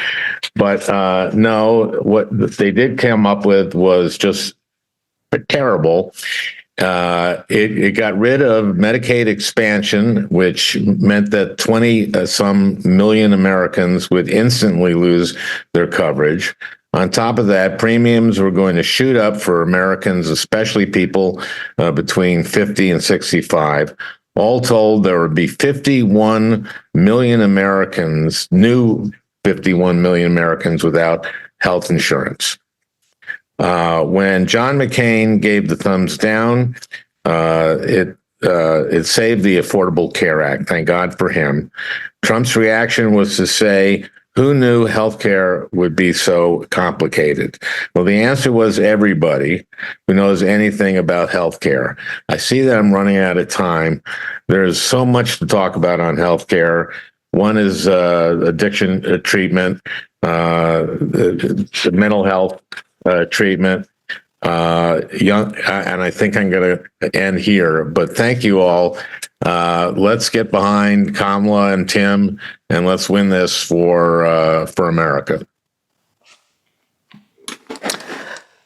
But no, what they did come up with was just terrible. It got rid of Medicaid expansion, which meant that 20-some million Americans would instantly lose their coverage. On top of that, premiums were going to shoot up for Americans, especially people between 50 and 65. All told, there would be 51 million Americans, new 51 million Americans without health insurance. When John McCain gave the thumbs down, it saved the Affordable Care Act. Thank God for him. Trump's reaction was to say, who knew healthcare would be so complicated? Well, the answer was everybody who knows anything about healthcare. I see that I'm running out of time. There's so much to talk about on healthcare. One is addiction treatment, mental health treatment, and I think I'm going to end here. But thank you all. Let's get behind Kamala and Tim, and let's win this for America.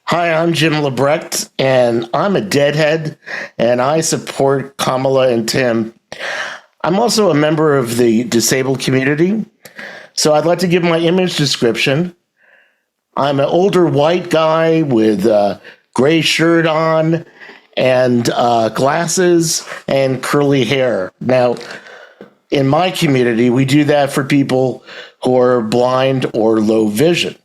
Hi, I'm Jim Lebrecht, and I'm a deadhead, and I support Kamala and Tim. I'm also a member of the disabled community, so I'd like to give my image description. I'm an older white guy with a gray shirt on and glasses and curly hair. Now, in my community, we do that for people who are blind or low vision.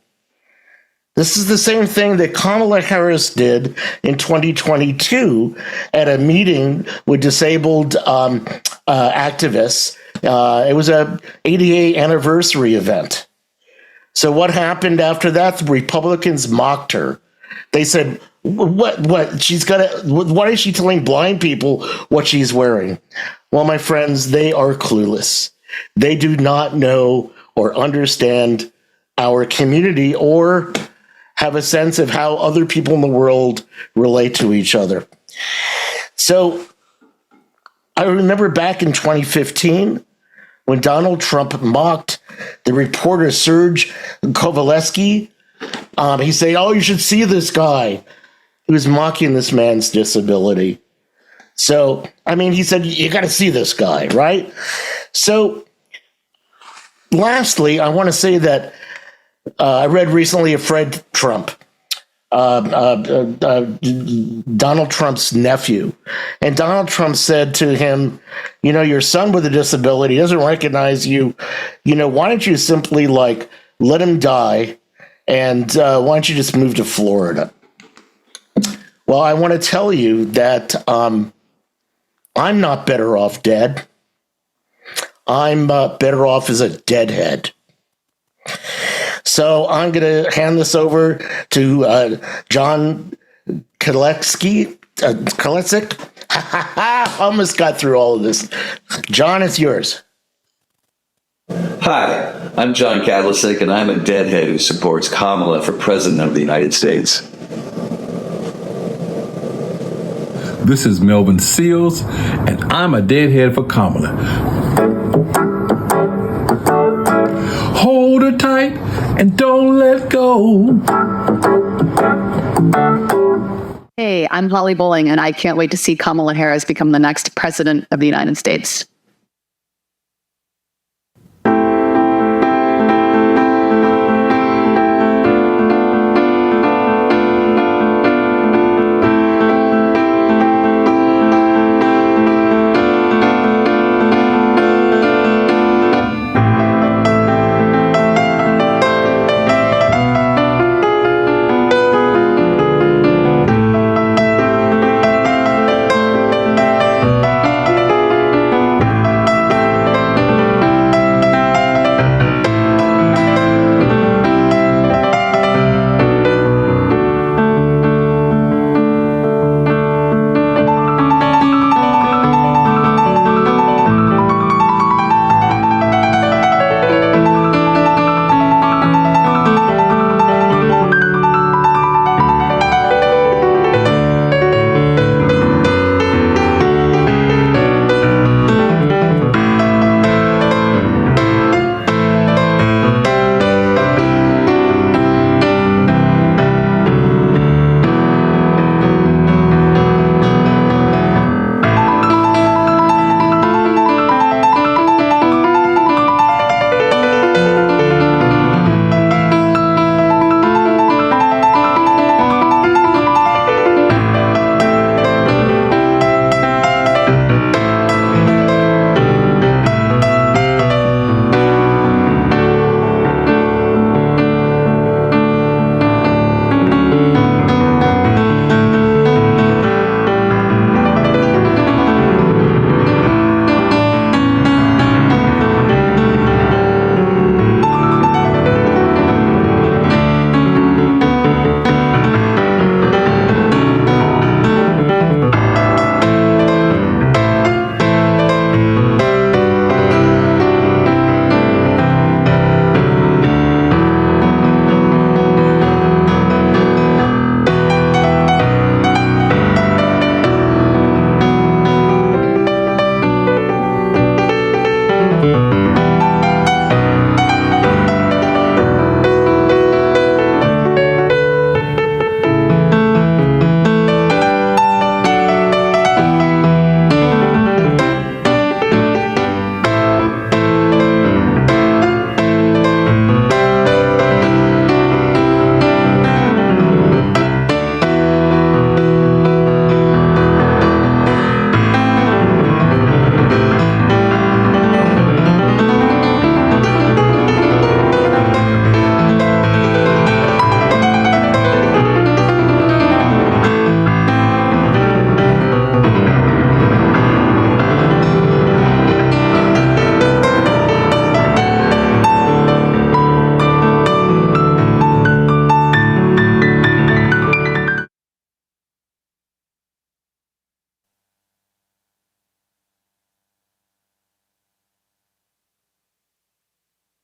This is the same thing that Kamala Harris did in 2022 at a meeting with disabled activists. It was a ADA anniversary event. So what happened after that? The Republicans mocked her. They said, what? She's got to, why is she telling blind people what she's wearing? Well, my friends, they are clueless. They do not know or understand our community or have a sense of how other people in the world relate to each other. So I remember back in 2015 when Donald Trump mocked the reporter Serge Kowalski. He said, oh, you should see this guy. He was mocking this man's disability. So, I mean, he said, you got to see this guy, right? So, lastly, I want to say that I read recently of Fred Trump, Donald Trump's nephew. And Donald Trump said to him, you know, your son with a disability doesn't recognize you. You know, why don't you simply, like, let him die? And why don't you just move to Florida? Well, I want to tell you that I'm not better off dead. I'm better off as a deadhead. So I'm going to hand this over to John Kaletsky. Almost got through all of this. John, it's yours. Hi, I'm John Kadlecik, and I'm a deadhead who supports Kamala for President of the United States. This is Melvin Seals, and I'm a deadhead for Kamala. Hold her tight and don't let go. Hey, I'm Holly Bowling, and I can't wait to see Kamala Harris become the next president of the United States.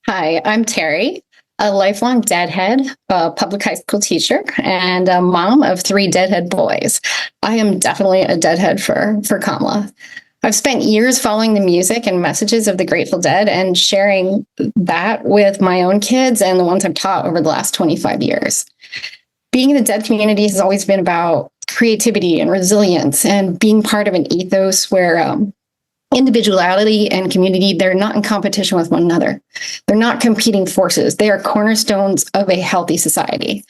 Hi, I'm Terry, a lifelong deadhead, a public high school teacher, and a mom of 3 deadhead boys. I am definitely a deadhead for Kamala. I've spent years following the music and messages of the Grateful Dead and sharing that with my own kids and the ones I've taught over the last 25 years. Being in the Dead community has always been about creativity and resilience and being part of an ethos where individuality and community, they're not in competition with one another. They're not competing forces. They are cornerstones of a healthy society.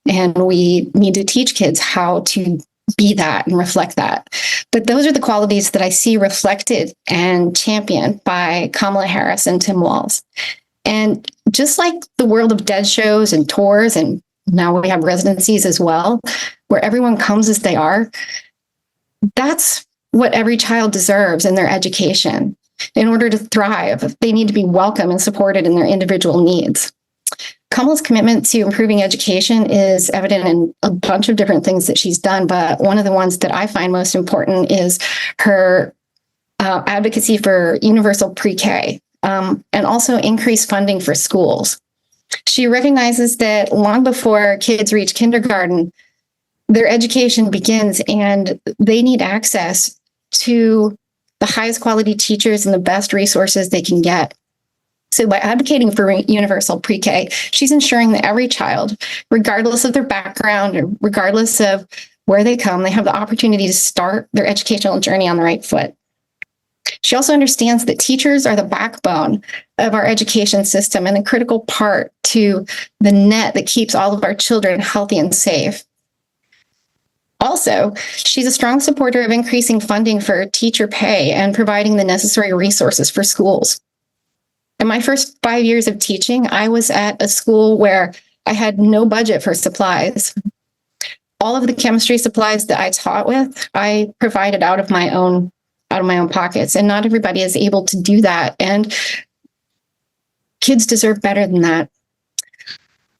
And we need to teach kids how to be that and reflect that. But those are the qualities that I see reflected and championed by Kamala Harris and Tim Walz. And just like the world of Dead shows and tours, and now we have residencies as well, where everyone comes as they are, that's what every child deserves in their education. In order to thrive, they need to be welcome and supported in their individual needs. Kamala's commitment to improving education is evident in a bunch of different things that she's done, but one of the ones that I find most important is her advocacy for universal pre-K and also increased funding for schools. She recognizes that long before kids reach kindergarten, their education begins, and they need access to the highest quality teachers and the best resources they can get. So by advocating for universal pre-K, she's ensuring that every child, regardless of their background or regardless of where they come, they have the opportunity to start their educational journey on the right foot. She also understands that teachers are the backbone of our education system and a critical part to the net that keeps all of our children healthy and safe. Also, she's a strong supporter of increasing funding for teacher pay and providing the necessary resources for schools. In my first 5 years of teaching, I was at a school where I had no budget for supplies. All of the chemistry supplies that I taught with, I provided out of my own pockets, and not everybody is able to do that. And kids deserve better than that.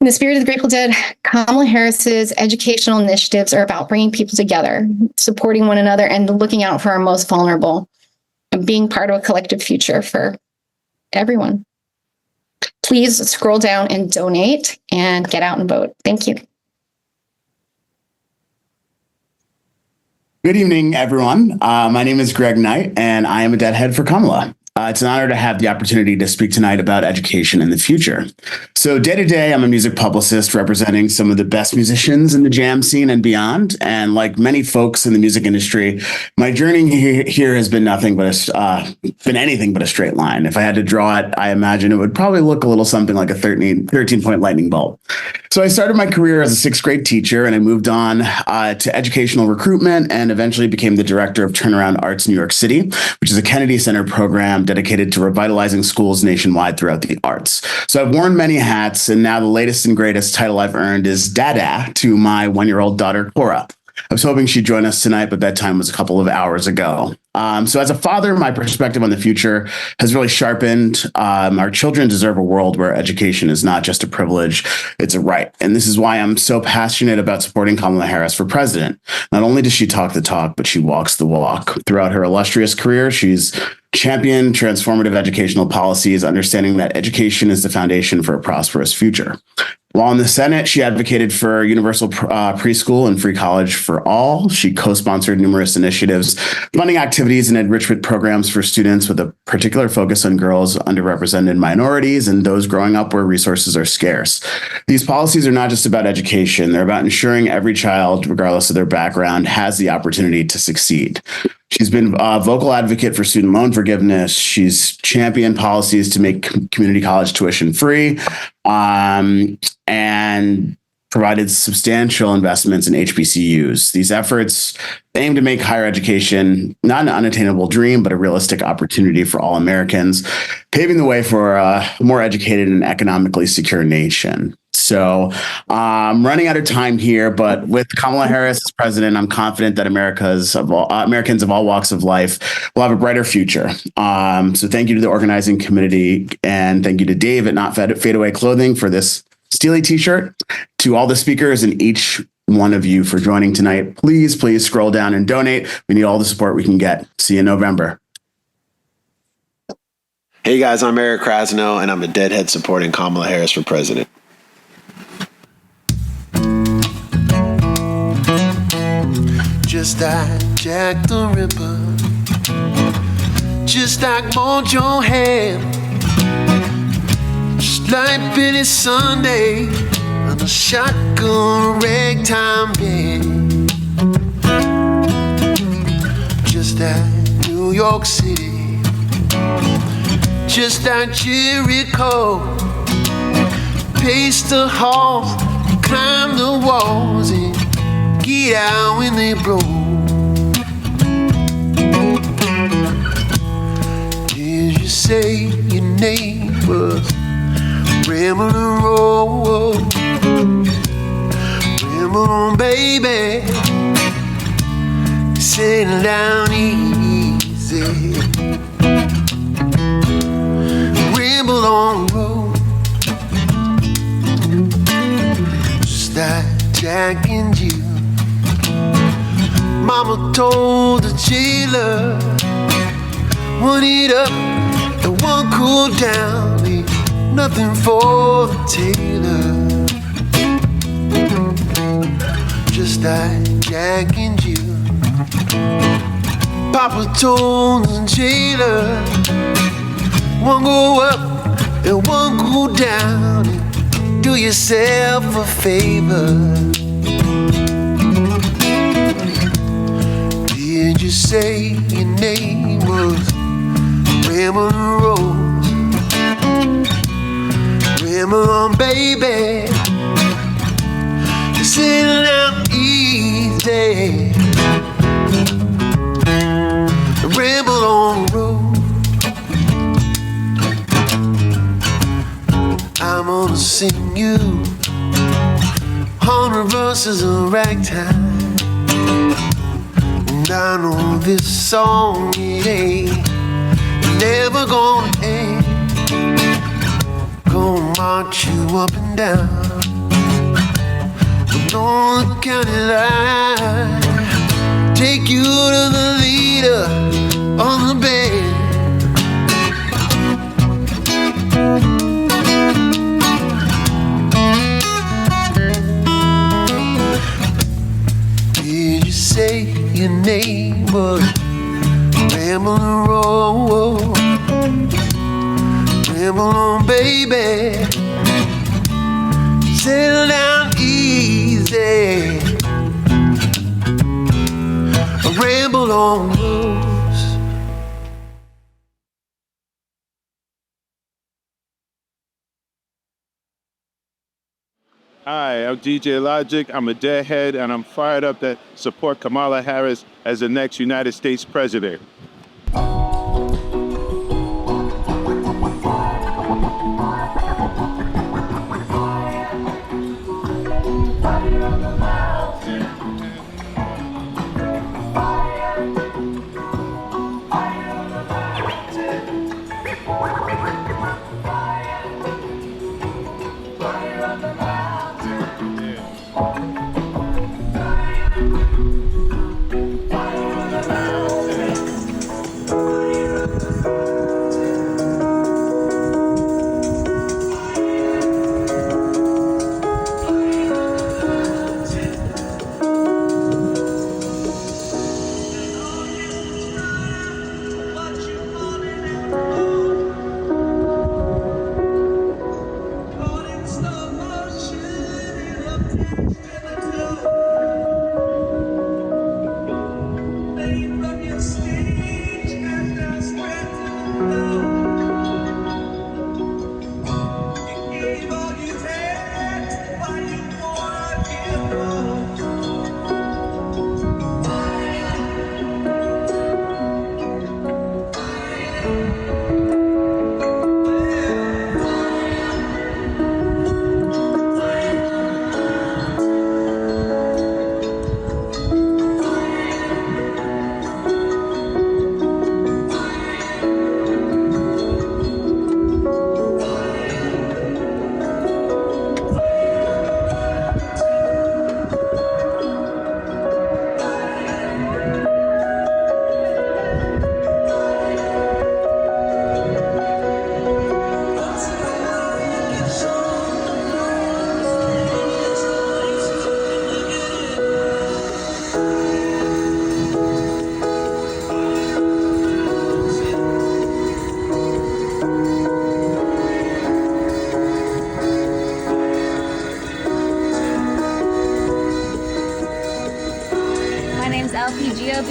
In the spirit of the Grateful Dead, Kamala Harris's educational initiatives are about bringing people together, supporting one another, and looking out for our most vulnerable, and being part of a collective future for everyone. Please scroll down and donate and get out and vote. Thank you. Good evening, everyone. My name is Greg Knight, and I am a Deadhead for Kamala. It's an honor to have the opportunity to speak tonight about education in the future. So day to day, I'm a music publicist representing some of the best musicians in the jam scene and beyond. And like many folks in the music industry, my journey here has been anything but a straight line. If I had to draw it, I imagine it would probably look a little something like a 13-point lightning bolt. So I started my career as a sixth grade teacher, and I moved on to educational recruitment and eventually became the director of Turnaround Arts New York City, which is a Kennedy Center program dedicated to revitalizing schools nationwide throughout the arts. So I've worn many hats, and now the latest and greatest title I've earned is Dada to my 1-year-old daughter, Cora. I was hoping she'd join us tonight, but that time was a couple of hours ago. So as a father, my perspective on the future has really sharpened. Our children deserve a world where education is not just a privilege, it's a right. And this is why I'm so passionate about supporting Kamala Harris for president. Not only does she talk the talk, but she walks the walk. Throughout her illustrious career, she's championed transformative educational policies, understanding that education is the foundation for a prosperous future. While in the Senate, she advocated for universal preschool and free college for all. She co-sponsored numerous initiatives, funding activities and enrichment programs for students with a particular focus on girls, underrepresented minorities, and those growing up where resources are scarce. These policies are not just about education. They're about ensuring every child, regardless of their background, has the opportunity to succeed. She's been a vocal advocate for student loan forgiveness. She's championed policies to make community college tuition free, and provided substantial investments in HBCUs. These efforts aim to make higher education not an unattainable dream, but a realistic opportunity for all Americans, paving the way for a more educated and economically secure nation. So I'm running out of time here, but with Kamala Harris as president, I'm confident that Americans of all walks of life will have a brighter future. So thank you to the organizing committee, and thank you to Dave at Not Fade Away Clothing for this Steely t-shirt. To all the speakers and each one of you for joining tonight, please scroll down and donate. We need all the support we can get. See you in November. Hey guys, I'm Eric Krasno, and I'm a Deadhead supporting Kamala Harris for president. Just like Jack the Ripper, just like Mojo Ham, just like Billy Sunday on a shotgun ragtime band, just like New York City, just like Jericho, pace the halls, climb the walls, and get out when they blow. Did you say your name was Ramble and Roll? Ramble on, baby, settle down easy. Ramble on, roll, just like Jack and Jill. Mama told the jailer, one eat up and one cool down, leave nothing for the tailor. Just just like Jack and Jill. Papa Tones and Jailer, one go up and one go down. Do yourself a favor. Did you say your name was Ramon Rose? Ramon, baby, you're sitting down easy. Ramble on the road. I'm gonna sing you 100 verses of ragtime. And I know this song, it ain't never gonna end. Gonna march you up and down on the county line. Take you to the leader on the bed. Did you say your name was Ramblin' Road? Ramble on, baby. Settle down easy. Ramble on Rose. Hi, I'm DJ Logic. I'm a deadhead, and I'm fired up to support Kamala Harris as the next United States president.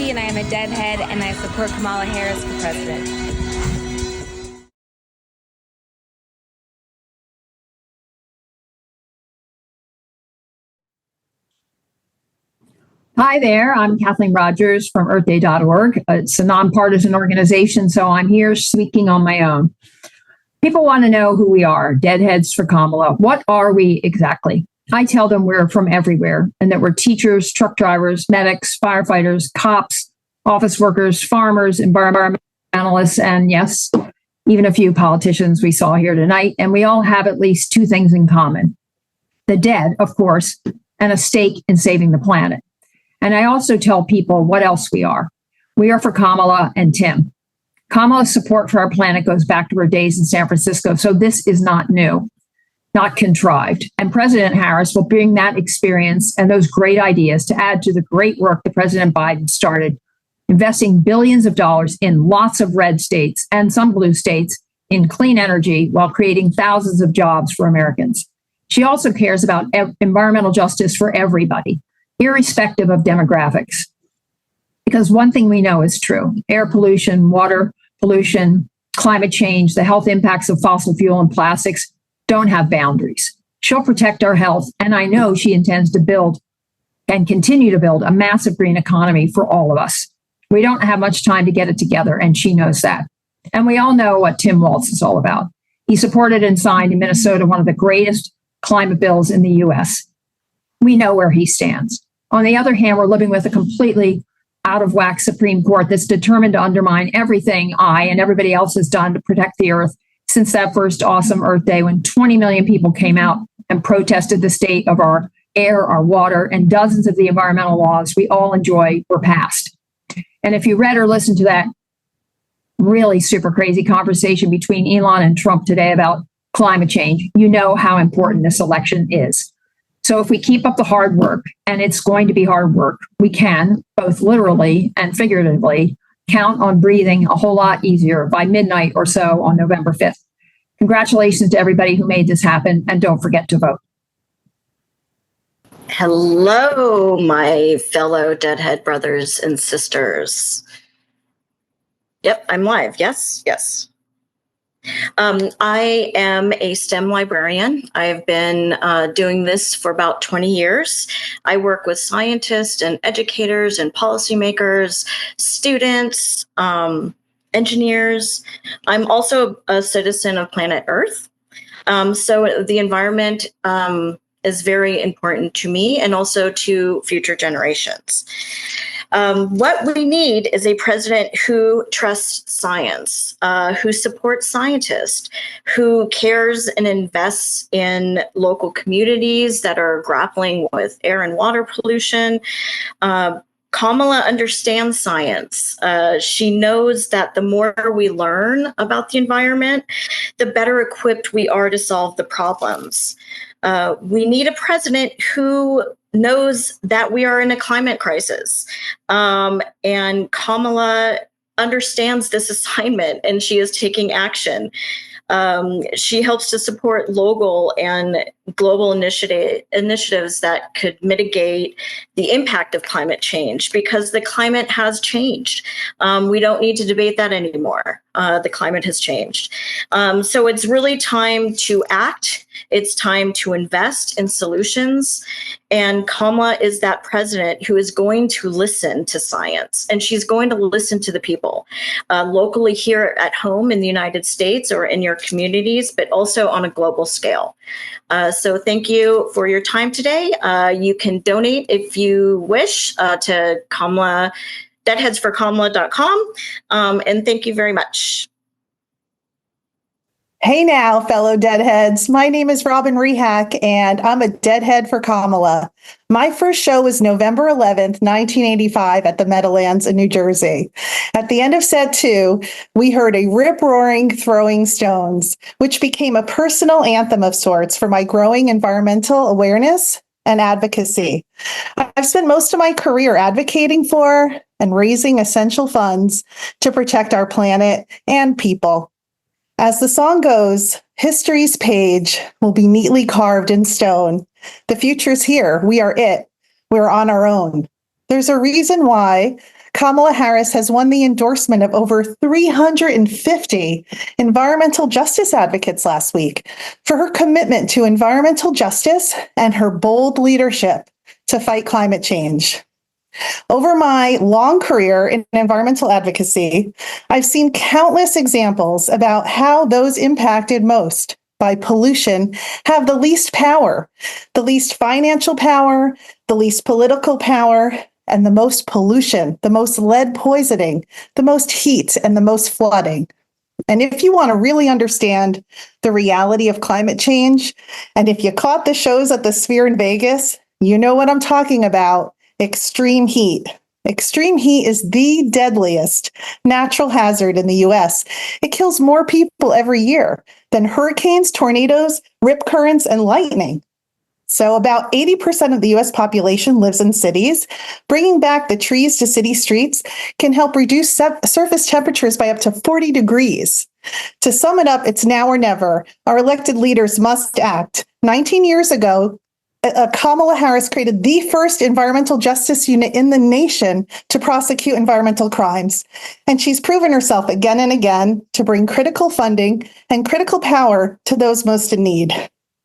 And I am a deadhead, and I support Kamala Harris for president. Hi there, I'm Kathleen Rogers from earthday.org. It's a nonpartisan organization, so I'm here speaking on my own. People want to know who we are, Deadheads for Kamala. What are we exactly? I tell them we're from everywhere and that we're teachers, truck drivers, medics, firefighters, cops, office workers, farmers, environmentalists, and yes, even a few politicians we saw here tonight. And we all have at least two things in common. The dead, of course, and a stake in saving the planet. And I also tell people what else we are. We are for Kamala and Tim. Kamala's support for our planet goes back to her days in San Francisco, so this is not new. not contrived. And President Harris will bring that experience and those great ideas to add to the great work that President Biden started, investing billions of dollars in lots of red states and some blue states in clean energy while creating thousands of jobs for Americans. She also cares about environmental justice for everybody, irrespective of demographics. Because one thing we know is true: air pollution, water pollution, climate change, the health impacts of fossil fuel and plastics don't have boundaries. She'll protect our health, and I know she intends to build and continue to build a massive green economy for all of us. We don't have much time to get it together, and she knows that. And we all know what Tim Walz is all about. He supported and signed in Minnesota one of the greatest climate bills in the U.S. We know where he stands. On the other hand, we're living with a completely out of whack Supreme Court that's determined to undermine everything I and everybody else has done to protect the earth since that first awesome Earth Day when 20 million people came out and protested the state of our air, our water, and dozens of the environmental laws we all enjoy were passed. And if you read or listened to that really super crazy conversation between Elon and Trump today about climate change, you know how important this election is. So if we keep up the hard work, and it's going to be hard work, we can, both literally and figuratively, count on breathing a whole lot easier by midnight or so on November 5th. Congratulations to everybody who made this happen, and don't forget to vote. Hello, my fellow Deadhead brothers and sisters. Yep, I'm live. Yes, yes. I am a STEM librarian. I've been doing this for about 20 years. I work with scientists and educators and policymakers, students, engineers. I'm also a citizen of planet Earth. So the environment is very important to me and also to future generations. What we need is a president who trusts science, who supports scientists, who cares and invests in local communities that are grappling with air and water pollution. Kamala understands science. She knows that the more we learn about the environment, the better equipped we are to solve the problems. We need a president who knows that we are in a climate crisis. And Kamala understands this assignment and she is taking action. She helps to support local and global initiatives that could mitigate the impact of climate change because the climate has changed. We don't need to debate that anymore. The climate has changed. So it's really time to act. It's time to invest in solutions. And Kamala is that president who is going to listen to science, and she's going to listen to the people locally here at home in the United States or in your communities, but also on a global scale. So thank you for your time today. You can donate if you wish to Kamala, deadheadsforkamala.com. And thank you very much. Hey now, fellow Deadheads. My name is Robin Rehak, and I'm a Deadhead for Kamala. My first show was November 11th, 1985 at the Meadowlands in New Jersey. At the end of set 2, we heard a rip-roaring Throwing Stones, which became a personal anthem of sorts for my growing environmental awareness and advocacy. I've spent most of my career advocating for and raising essential funds to protect our planet and people. As the song goes, history's page will be neatly carved in stone. The future's here. We are it. We're on our own. There's a reason why Kamala Harris has won the endorsement of over 350 environmental justice advocates last week for her commitment to environmental justice and her bold leadership to fight climate change. Over my long career in environmental advocacy, I've seen countless examples about how those impacted most by pollution have the least power, the least financial power, the least political power, and the most pollution, the most lead poisoning, the most heat, and the most flooding. And if you want to really understand the reality of climate change, and if you caught the shows at the Sphere in Vegas, you know what I'm talking about. Extreme heat, Extreme heat is the deadliest natural hazard in the U.S. It kills more people every year than hurricanes, tornadoes, rip currents, and lightning. So about 80% of the U.S. population lives in cities. Bringing back the trees to city streets can help reduce surface temperatures by up to 40 degrees. To sum it up, it's now or never. Our elected leaders must act. 19 years ago, Kamala Harris created the first environmental justice unit in the nation to prosecute environmental crimes. And she's proven herself again and again to bring critical funding and critical power to those most in need.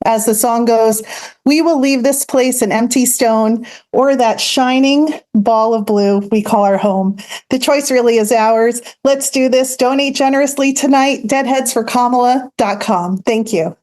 As the song goes, we will leave this place an empty stone or that shining ball of blue we call our home. The choice really is ours. Let's do this. Donate generously tonight. Deadheadsforkamala.com. Thank you.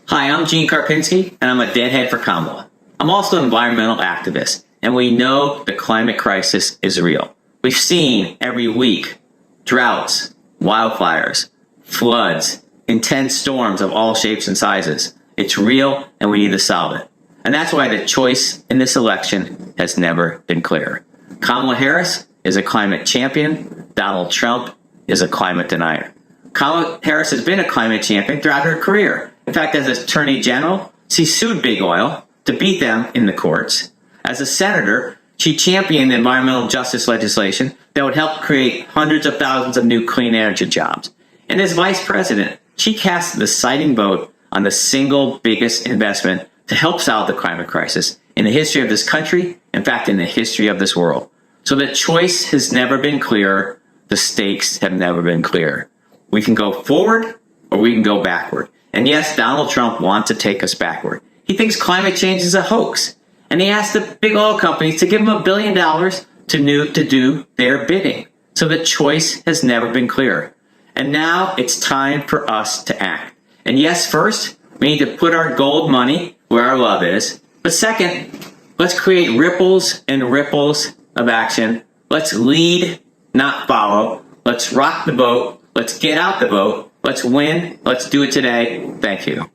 Hi, I'm Gene Karpinski, and I'm a deadhead for Kamala. I'm also an environmental activist, and we know the climate crisis is real. We've seen every week droughts, wildfires, floods, intense storms of all shapes and sizes. It's real, and we need to solve it. And that's why the choice in this election has never been clearer. Kamala Harris is a climate champion. Donald Trump is a climate denier. Kamala Harris has been a climate champion throughout her career. In fact, as Attorney General, she sued Big Oil to beat them in the courts. As a senator, she championed environmental justice legislation that would help create hundreds of thousands of new clean energy jobs. And as vice president, she cast the deciding vote on the single biggest investment to help solve the climate crisis in the history of this country, in fact, in the history of this world. So the choice has never been clearer. The stakes have never been clearer. We can go forward or we can go backward. And yes, Donald Trump wants to take us backward. He thinks climate change is a hoax. And he asked the big oil companies to give him $1 billion to do their bidding. So the choice has never been clearer. And now it's time for us to act. And yes, first, we need to put our gold money where our love is. But second, let's create ripples and ripples of action. Let's lead, not follow. Let's rock the boat. Let's get out the boat. Let's win. Let's do it today. Thank you.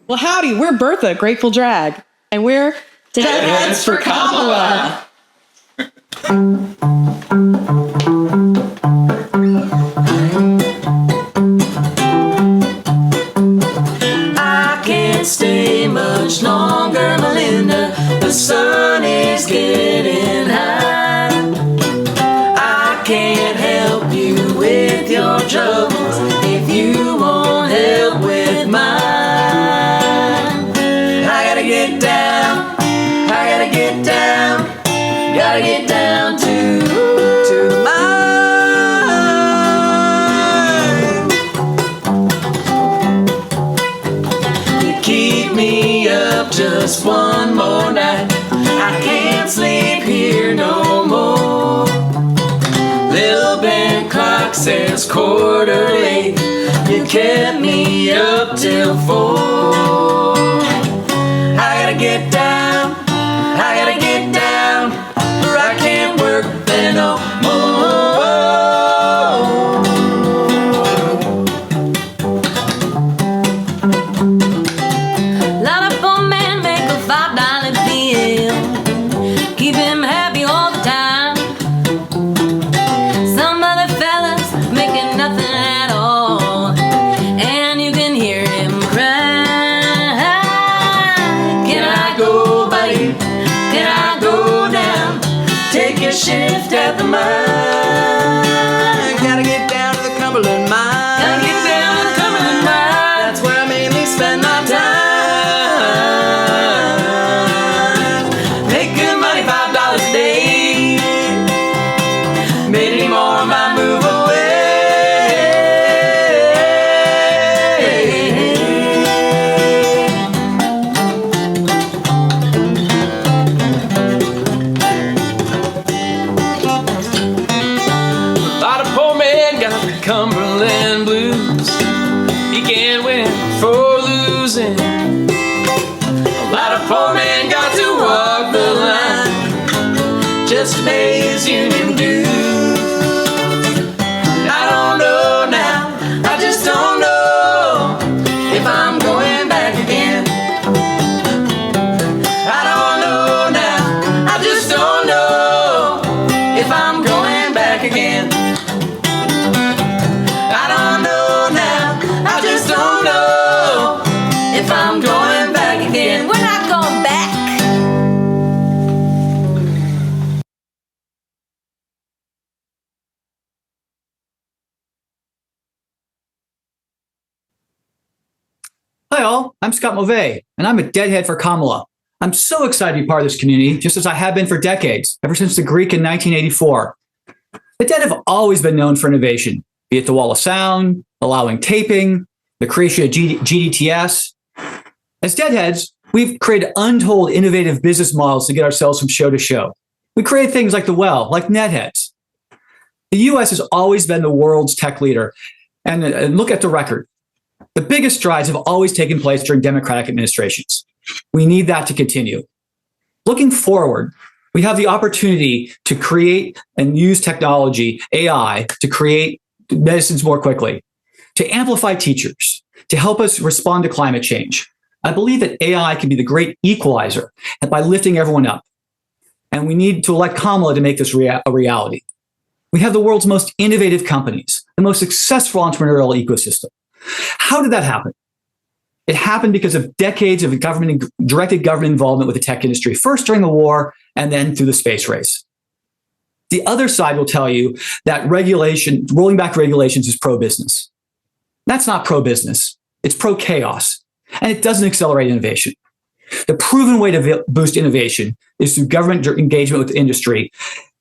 Well, howdy. We're Bertha, Grateful Drag, and we're Deadheads for Kamala. I can't stay much longer, Melinda. The sun is getting high. I can't help you with your troubles if you won't help with mine. I gotta get down, gotta get down to mine. You keep me up just one more night. I can't sleep here no more. Little Ben clock says 8:45. You kept me up till 4. I gotta get down, or I can't work there no more. Lot of poor men make a $5 deal, keep him happy all the time. Some other fellas making nothing at all, and you can hear him cry. Can I go, buddy? Can I go down? Take a shift at the mine. Gotta get down to the Cumberland mine. Gotta get down to the Cumberland mine. That's where I mainly spend my time. Make good money, $5 a day. Made any more, I might move away. A lot of poor men got the Cumberland blues. He can't win for losing. A lot of poor men got to walk the line just to pay his union dues. I don't know now, I just don't know if I'm going back again. Hi all, I'm Scott Mauvais, and I'm a deadhead for Kamala. I'm so excited to be part of this community, just as I have been for decades, ever since the Greek in 1984. The Dead have always been known for innovation, be it the wall of sound, allowing taping, the creation of GDTS. As deadheads, we've created untold innovative business models to get ourselves from show to show. We created things like The Well, like Netheads. The US has always been the world's tech leader, and look at the record. The biggest strides have always taken place during Democratic administrations. We need that to continue. Looking forward, we have the opportunity to create and use technology, AI, to create medicines more quickly, to amplify teachers, to help us respond to climate change. I believe that AI can be the great equalizer by lifting everyone up. And we need to elect Kamala to make this a reality. We have the world's most innovative companies, the most successful entrepreneurial ecosystem. How did that happen? It happened because of decades of directed government involvement with the tech industry, first during the war and then through the space race. The other side will tell you that rolling back regulations is pro-business. That's not pro-business. It's pro-chaos, and it doesn't accelerate innovation. The proven way to boost innovation is through government engagement with the industry,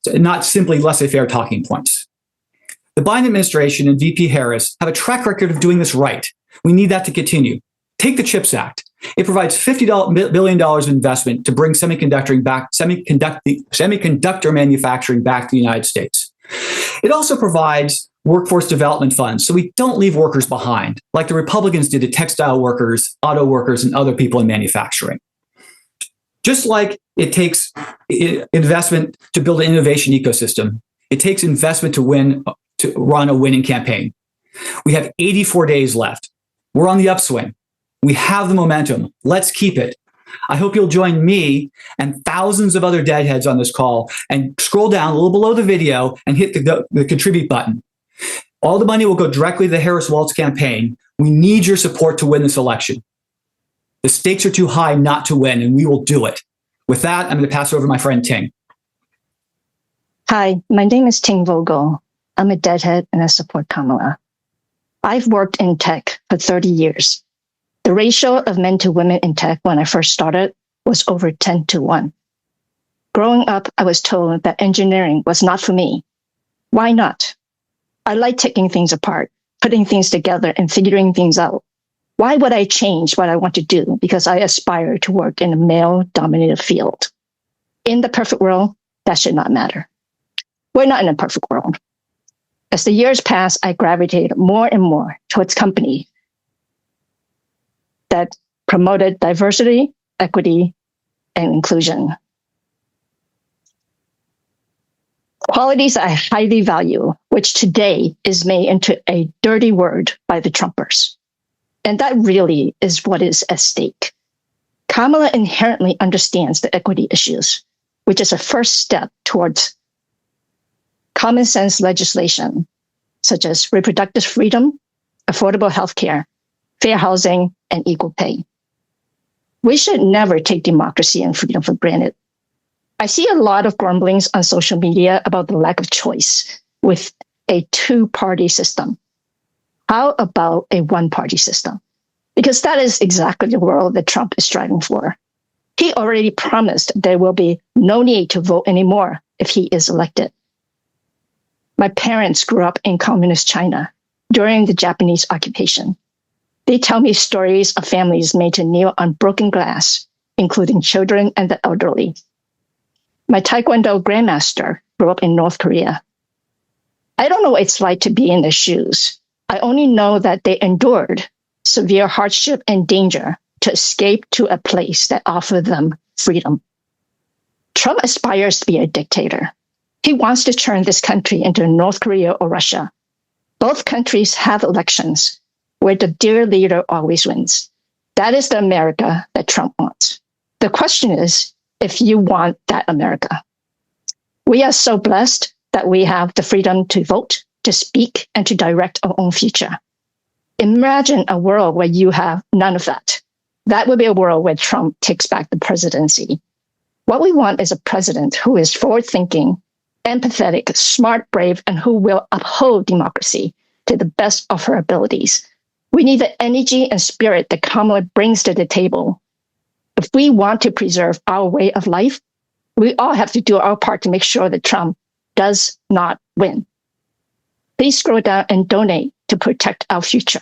not simply laissez-faire talking points. The Biden administration and VP Harris have a track record of doing this right. We need that to continue. Take the CHIPS Act. It provides $50 billion of investment to bring semiconductor manufacturing back to the United States. It also provides workforce development funds so we don't leave workers behind, like the Republicans did to textile workers, auto workers, and other people in manufacturing. Just like it takes investment to build an innovation ecosystem, it takes investment to run a winning campaign. We have 84 days left. We're on the upswing. We have the momentum. Let's keep it. I hope you'll join me and thousands of other deadheads on this call and scroll down a little below the video and hit the contribute button. All the money will go directly to the Harris-Walz campaign. We need your support to win this election. The stakes are too high not to win, and we will do it. With that, I'm going to pass it over to my friend Ting. Hi, my name is Ting Vogel. I'm a deadhead and I support Kamala. I've worked in tech for 30 years. The ratio of men to women in tech when I first started was over 10-1. Growing up, I was told that engineering was not for me. Why not? I like taking things apart, putting things together, and figuring things out. Why would I change what I want to do because I aspire to work in a male-dominated field? In the perfect world, that should not matter. We're not in a perfect world. As the years passed, I gravitated more and more towards companies that promoted diversity, equity, and inclusion. Qualities I highly value, which today is made into a dirty word by the Trumpers. And that really is what is at stake. Kamala inherently understands the equity issues, which is a first step towards common sense legislation, such as reproductive freedom, affordable health care, fair housing, and equal pay. We should never take democracy and freedom for granted. I see a lot of grumblings on social media about the lack of choice with a two-party system. How about a one-party system? Because that is exactly the world that Trump is striving for. He already promised there will be no need to vote anymore if he is elected. My parents grew up in communist China during the Japanese occupation. They tell me stories of families made to kneel on broken glass, including children and the elderly. My Taekwondo grandmaster grew up in North Korea. I don't know what it's like to be in their shoes. I only know that they endured severe hardship and danger to escape to a place that offered them freedom. Trump aspires to be a dictator. He wants to turn this country into North Korea or Russia. Both countries have elections where the dear leader always wins. That is the America that Trump wants. The question is if you want that America. We are so blessed that we have the freedom to vote, to speak, and to direct our own future. Imagine a world where you have none of that. That would be a world where Trump takes back the presidency. What we want is a president who is forward-thinking, empathetic, smart, brave, and who will uphold democracy to the best of her abilities. We need the energy and spirit that Kamala brings to the table. If we want to preserve our way of life, we all have to do our part to make sure that Trump does not win. Please scroll down and donate to protect our future.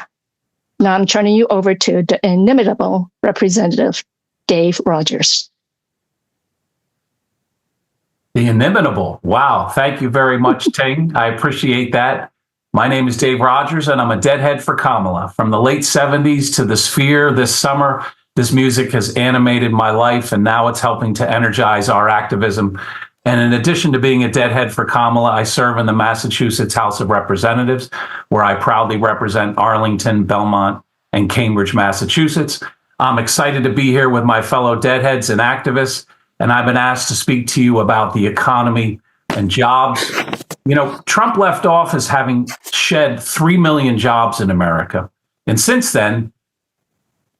Now I'm turning you over to the inimitable Representative Dave Rogers. The inimitable. Wow. Thank you very much, Ting. I appreciate that. My name is Dave Rogers, and I'm a deadhead for Kamala. From the late 70s to the Sphere this summer, this music has animated my life, and now it's helping to energize our activism. And in addition to being a deadhead for Kamala, I serve in the Massachusetts House of Representatives, where I proudly represent Arlington, Belmont, and Cambridge, Massachusetts. I'm excited to be here with my fellow deadheads and activists, and I've been asked to speak to you about the economy and jobs. You know, Trump left office having shed 3 million jobs in America. And since then,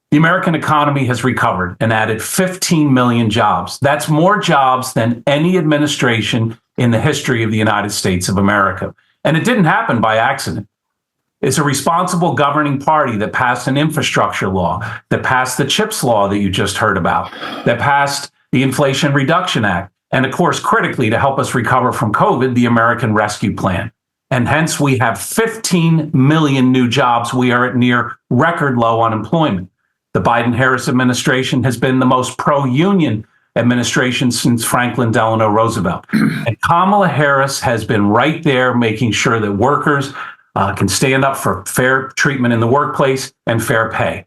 the American economy has recovered and added 15 million jobs. That's more jobs than any administration in the history of the United States of America. And it didn't happen by accident. It's a responsible governing party that passed an infrastructure law, that passed the CHIPS law that you just heard about, that passed the Inflation Reduction Act, and of course, critically, to help us recover from COVID, the American Rescue Plan. And hence, we have 15 million new jobs. We are at near record low unemployment. The Biden-Harris administration has been the most pro-union administration since Franklin Delano Roosevelt. And Kamala Harris has been right there making sure that workers can stand up for fair treatment in the workplace and fair pay.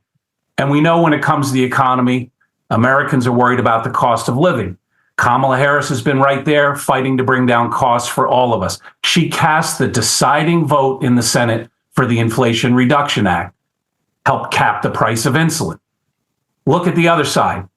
And we know when it comes to the economy, Americans are worried about the cost of living. Kamala Harris has been right there fighting to bring down costs for all of us. She cast the deciding vote in the Senate for the Inflation Reduction Act, helped cap the price of insulin. Look at the other side.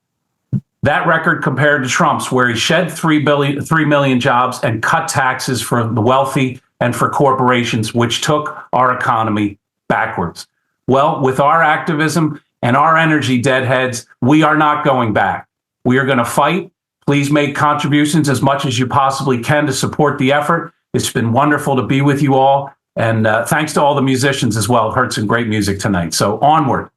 That record compared to Trump's, where he shed 3 million jobs and cut taxes for the wealthy and for corporations, which took our economy backwards. Well, with our activism and our energy, deadheads, we are not going back. We are going to fight. Please make contributions as much as you possibly can to support the effort. It's been wonderful to be with you all. And thanks to all the musicians as well. I've heard some great music tonight. So onward.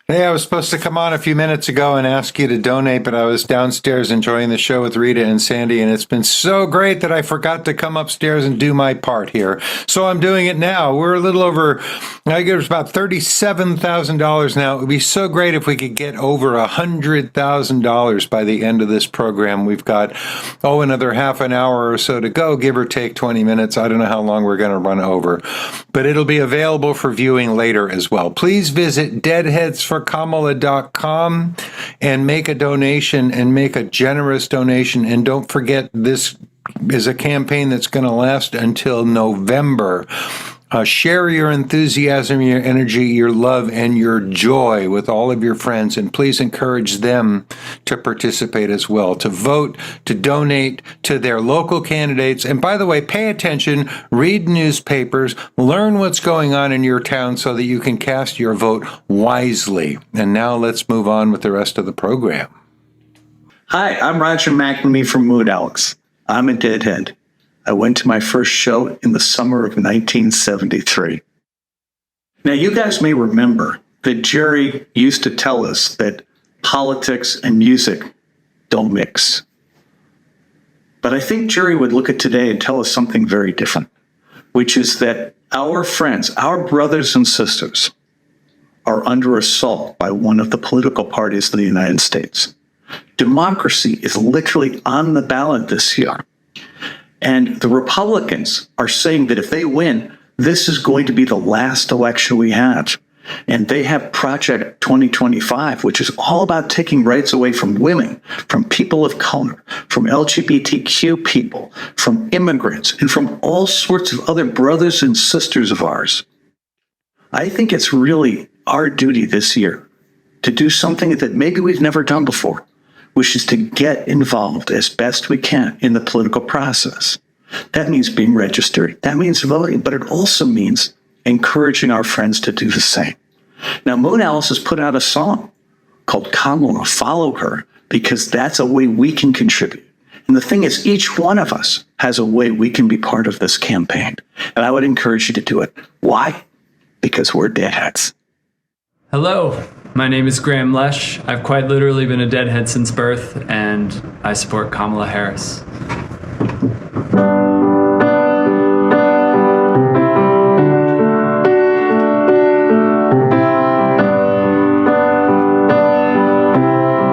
Hey, I was supposed to come on a few minutes ago and ask you to donate, but I was downstairs enjoying the show with Rita and Sandy, and it's been so great that I forgot to come upstairs and do my part here. So I'm doing it now. We're a little over, I guess about $37,000 now. It would be so great if we could get over $100,000 by the end of this program. We've got, another half an hour or so to go, give or take 20 minutes. I don't know how long we're going to run over, but it'll be available for viewing later as well. Please visit deadheadsforkamala.com and make a donation, and make a generous donation. And don't forget, this is a campaign that's going to last until November. Share your enthusiasm, your energy, your love, and your joy with all of your friends, and please encourage them to participate as well, to vote, to donate to their local candidates. And by the way, pay attention, read newspapers, learn what's going on in your town so that you can cast your vote wisely. And now let's move on with the rest of the program. Hi, I'm Roger McNally from Mood Alex. I'm a deadhead. I went to my first show in the summer of 1973. Now, you guys may remember that Jerry used to tell us that politics and music don't mix. But I think Jerry would look at today and tell us something very different, which is that our friends, our brothers and sisters, are under assault by one of the political parties of the United States. Democracy is literally on the ballot this year. And the Republicans are saying that if they win, this is going to be the last election we have. And they have Project 2025, which is all about taking rights away from women, from people of color, from LGBTQ people, from immigrants, and from all sorts of other brothers and sisters of ours. I think it's really our duty this year to do something that maybe we've never done before, which is to get involved as best we can in the political process. That means being registered. That means voting, but it also means encouraging our friends to do the same. Now, Moon Alice has put out a song called Kamala, Follow Her, because that's a way we can contribute. And the thing is, each one of us has a way we can be part of this campaign. And I would encourage you to do it. Why? Because we're deadheads. Hello, my name is Graham Lesh. I've quite literally been a deadhead since birth, and I support Kamala Harris.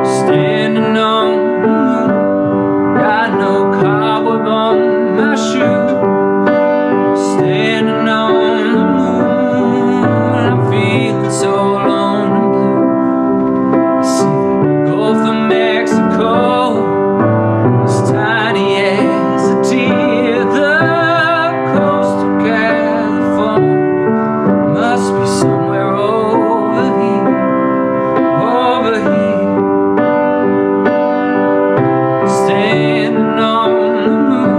Standing on the moon, got no cobweb on my shoe. Standing on the moon, I'm feeling so alone and blue. I see the Gulf of Mexico, as tiny as a tear. The coast of California must be somewhere over here, over here. Standing on the moon,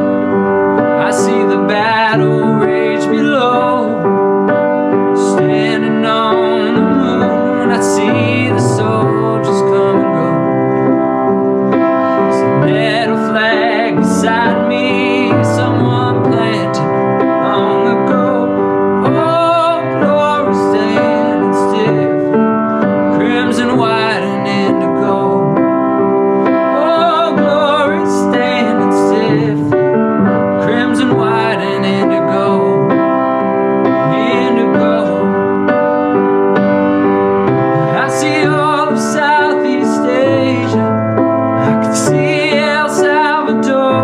I see the battle rage below. Standing on the moon, I see the soldiers come and go. There's a metal flag beside me, someone planted long ago. Oh, glory standing stiff, crimson, white, and indigo. Oh, glory standing stiff, crimson, white, and indigo. Indigo. I see all of Southeast Asia. I can see El Salvador.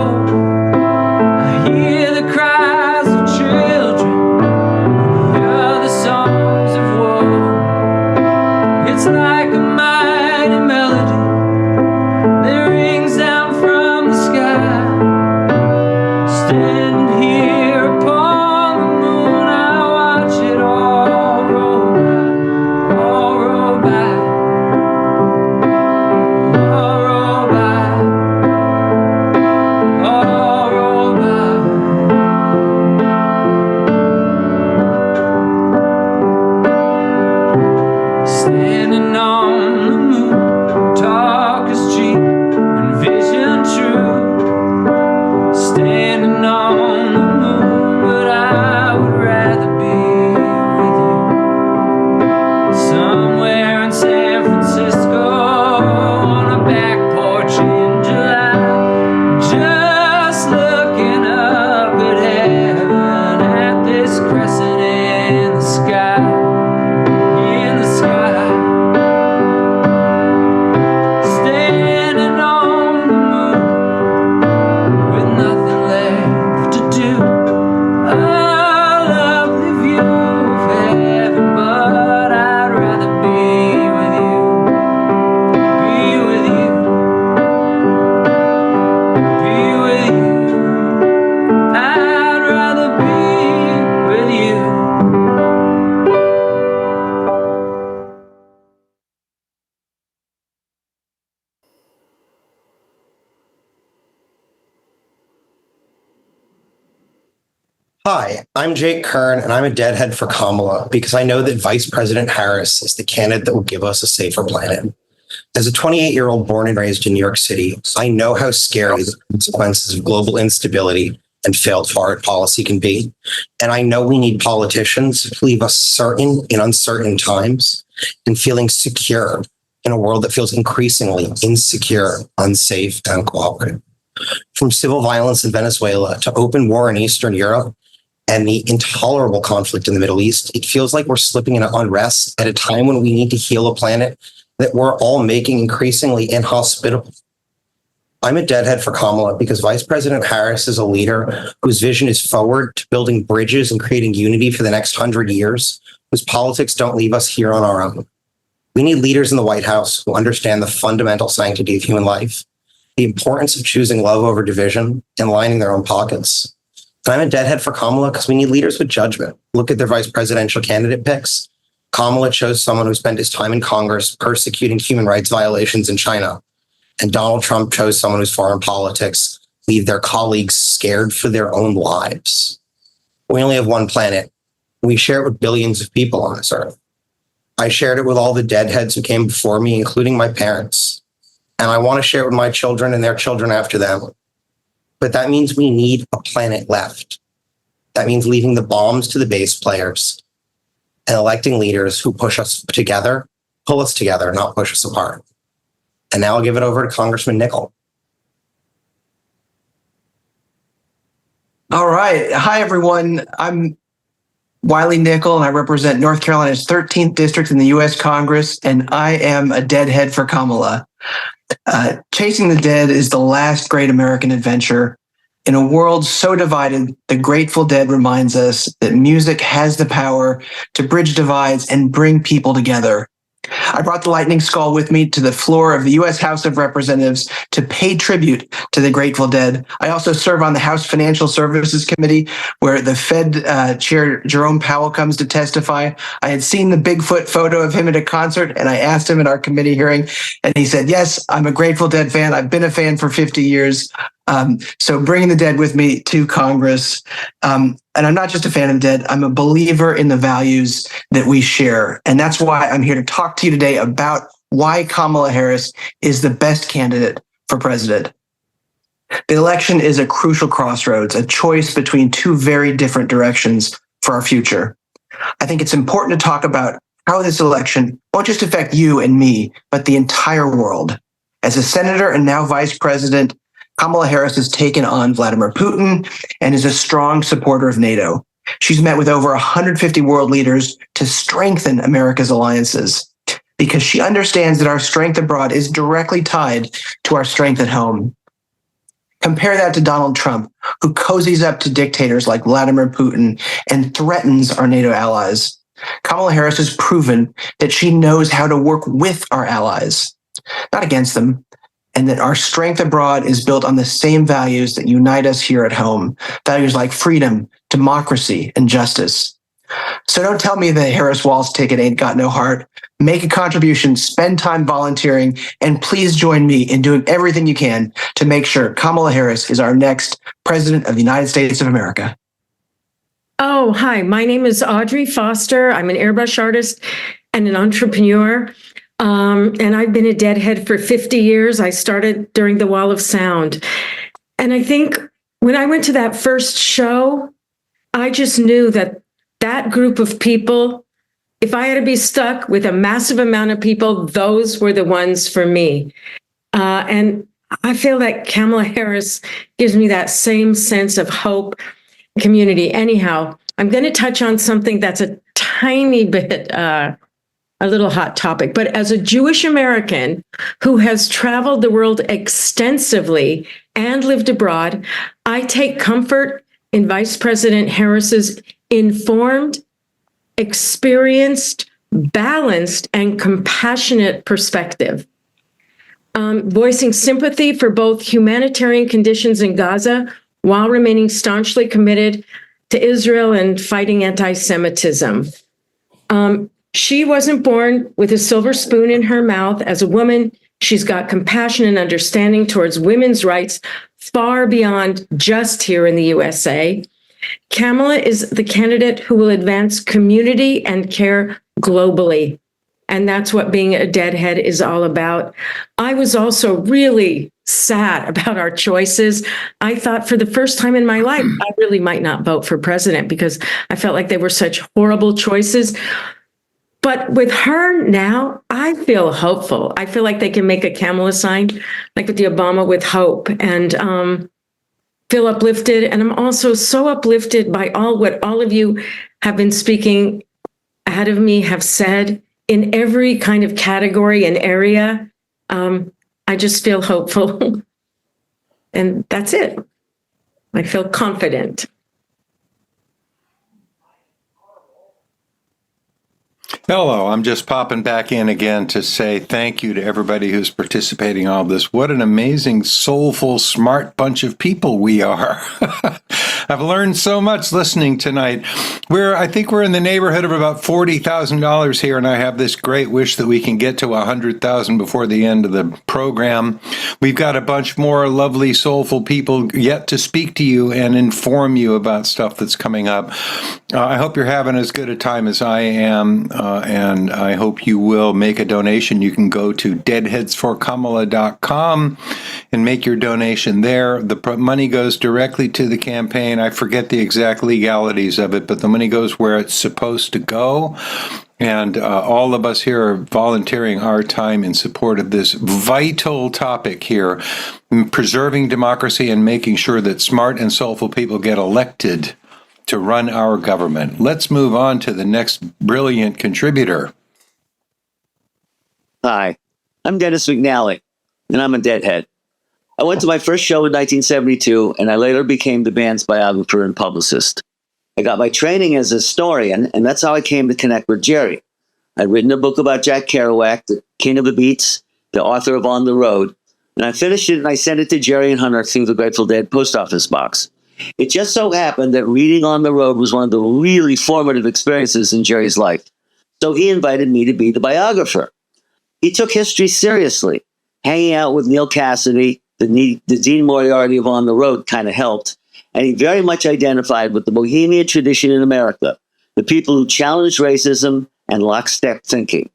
I hear the cries of children, hear the songs of war. It's like a mighty melody that rings down from the sky. Standing here upon the moon, I watch it all roll by, all roll by, all roll by, all roll by. Standing on the moon, talk is cheap and vision true. Standing on the moon, but I would rather be with you. Somewhere in San Francisco, on a back porch in July, just looking up at heaven, at this crescent in the sky, in the sky. Standing on the moon, with nothing left to do. A lovely view of heaven, but I'd rather be with you. Be with you. Be with you. I'd rather be with you. Hi, I'm Jake Kern, and I'm a deadhead for Kamala because I know that Vice President Harris is the candidate that will give us a safer planet. As a 28-year-old born and raised in New York City, I know how scary the consequences of global instability and failed foreign policy can be. And I know we need politicians to leave us certain in uncertain times and feeling secure in a world that feels increasingly insecure, unsafe, and uncooperative. From civil violence in Venezuela to open war in Eastern Europe and the intolerable conflict in the Middle East, it feels like we're slipping into unrest at a time when we need to heal a planet that we're all making increasingly inhospitable. I'm a deadhead for Kamala because Vice President Harris is a leader whose vision is forward to building bridges and creating unity for the next 100 years, whose politics don't leave us here on our own. We need leaders in the White House who understand the fundamental sanctity of human life, the importance of choosing love over division, and lining their own pockets. And I'm a deadhead for Kamala because we need leaders with judgment. Look at their vice presidential candidate picks. Kamala chose someone who spent his time in Congress persecuting human rights violations in China. And Donald Trump chose someone whose foreign politics leave their colleagues scared for their own lives. We only have one planet. We share it with billions of people on this earth. I shared it with all the deadheads who came before me, including my parents. And I want to share it with my children and their children after them. but that means we need a planet left. That means leaving the bombs to the bass players and electing leaders who pull us together, not push us apart. And now I'll give it over to Congressman Nickel. All right. Hi, everyone. I'm Wily Nickel, and I represent North Carolina's 13th district in the U.S. Congress, and I am a deadhead for Kamala. Chasing the Dead is the last great American adventure. In a world so divided, the Grateful Dead reminds us that music has the power to bridge divides and bring people together. I brought the Lightning Skull with me to the floor of the U.S. House of Representatives to pay tribute to the Grateful Dead. I also serve on the House Financial Services Committee, where the Fed Chair Jerome Powell comes to testify. I had seen the Bigfoot photo of him at a concert, and I asked him at our committee hearing, and he said, yes, I'm a Grateful Dead fan. I've been a fan for 50 years. So bringing the Dead with me to Congress. And I'm not just a fan of the Dead, I'm a believer in the values that we share. And that's why I'm here to talk to you today about why Kamala Harris is the best candidate for president. The election is a crucial crossroads, a choice between two very different directions for our future. I think it's important to talk about how this election won't just affect you and me, but the entire world. As a senator and now vice president, Kamala Harris has taken on Vladimir Putin and is a strong supporter of NATO. She's met with over 150 world leaders to strengthen America's alliances because she understands that our strength abroad is directly tied to our strength at home. Compare that to Donald Trump, who cozies up to dictators like Vladimir Putin and threatens our NATO allies. Kamala Harris has proven that she knows how to work with our allies, not against them, and that our strength abroad is built on the same values that unite us here at home, values like freedom, democracy, and justice. So don't tell me the Harris Walz ticket ain't got no heart. Make a contribution, spend time volunteering, and please join me in doing everything you can to make sure Kamala Harris is our next president of the United States of America. Oh, hi, my name is Audrey Foster. I'm an airbrush artist and an entrepreneur. And I've been a deadhead for 50 years. I started during the Wall of Sound. And I think when I went to that first show, I just knew that that group of people, if I had to be stuck with a massive amount of people, those were the ones for me. And I feel that Kamala Harris gives me that same sense of hope, community. Anyhow, I'm going to touch on something that's a tiny bit a little hot topic, but as a Jewish American who has traveled the world extensively and lived abroad, I take comfort in Vice President Harris's informed, experienced, balanced, and compassionate perspective. Voicing sympathy for both humanitarian conditions in Gaza while remaining staunchly committed to Israel and fighting anti-Semitism. She wasn't born with a silver spoon in her mouth. As a woman, she's got compassion and understanding towards women's rights far beyond just here in the USA. Kamala is the candidate who will advance community and care globally. And that's what being a deadhead is all about. I was also really sad about our choices. I thought for the first time in my life, I really might not vote for president because I felt like they were such horrible choices. But with her now, I feel hopeful. I feel like they can make a Kamala sign, like with the Obama with hope, and feel uplifted. And I'm also so uplifted by what all of you have been speaking ahead of me have said in every kind of category and area. I just feel hopeful. And that's it. I feel confident. Hello, I'm just popping back in again to say thank you to everybody who's participating in all this. What an amazing, soulful, smart bunch of people we are. I've learned so much listening tonight. I think we're in the neighborhood of about $40,000 here, and I have this great wish that we can get to 100,000 before the end of the program. We've got a bunch more lovely, soulful people yet to speak to you and inform you about stuff that's coming up. I hope you're having as good a time as I am. and I hope you will make a donation. You can go to deadheadsforkamala.com and make your donation there. The money goes directly to the campaign. I forget the exact legalities of it, but the money goes where it's supposed to go. And all of us here are volunteering our time in support of this vital topic here, preserving democracy and making sure that smart and soulful people get elected to run our government. Let's move on to the next brilliant contributor. Hi, I'm Dennis McNally, and I'm a Deadhead. I went to my first show in 1972, and I later became the band's biographer and publicist. I got my training as a historian, and that's how I came to connect with Jerry. I'd written a book about Jack Kerouac, the king of the beats, the author of On the Road, and I finished it and I sent it to Jerry and Hunter through the Grateful Dead post office box. It just so happened that reading On the Road was one of the really formative experiences in Jerry's life, so he invited me to be the biographer. He took history seriously. Hanging out with Neal Cassady, the Dean Moriarty of On the Road, kind of helped. And he very much identified with the Bohemian tradition in America, the people who challenged racism and lockstep thinking.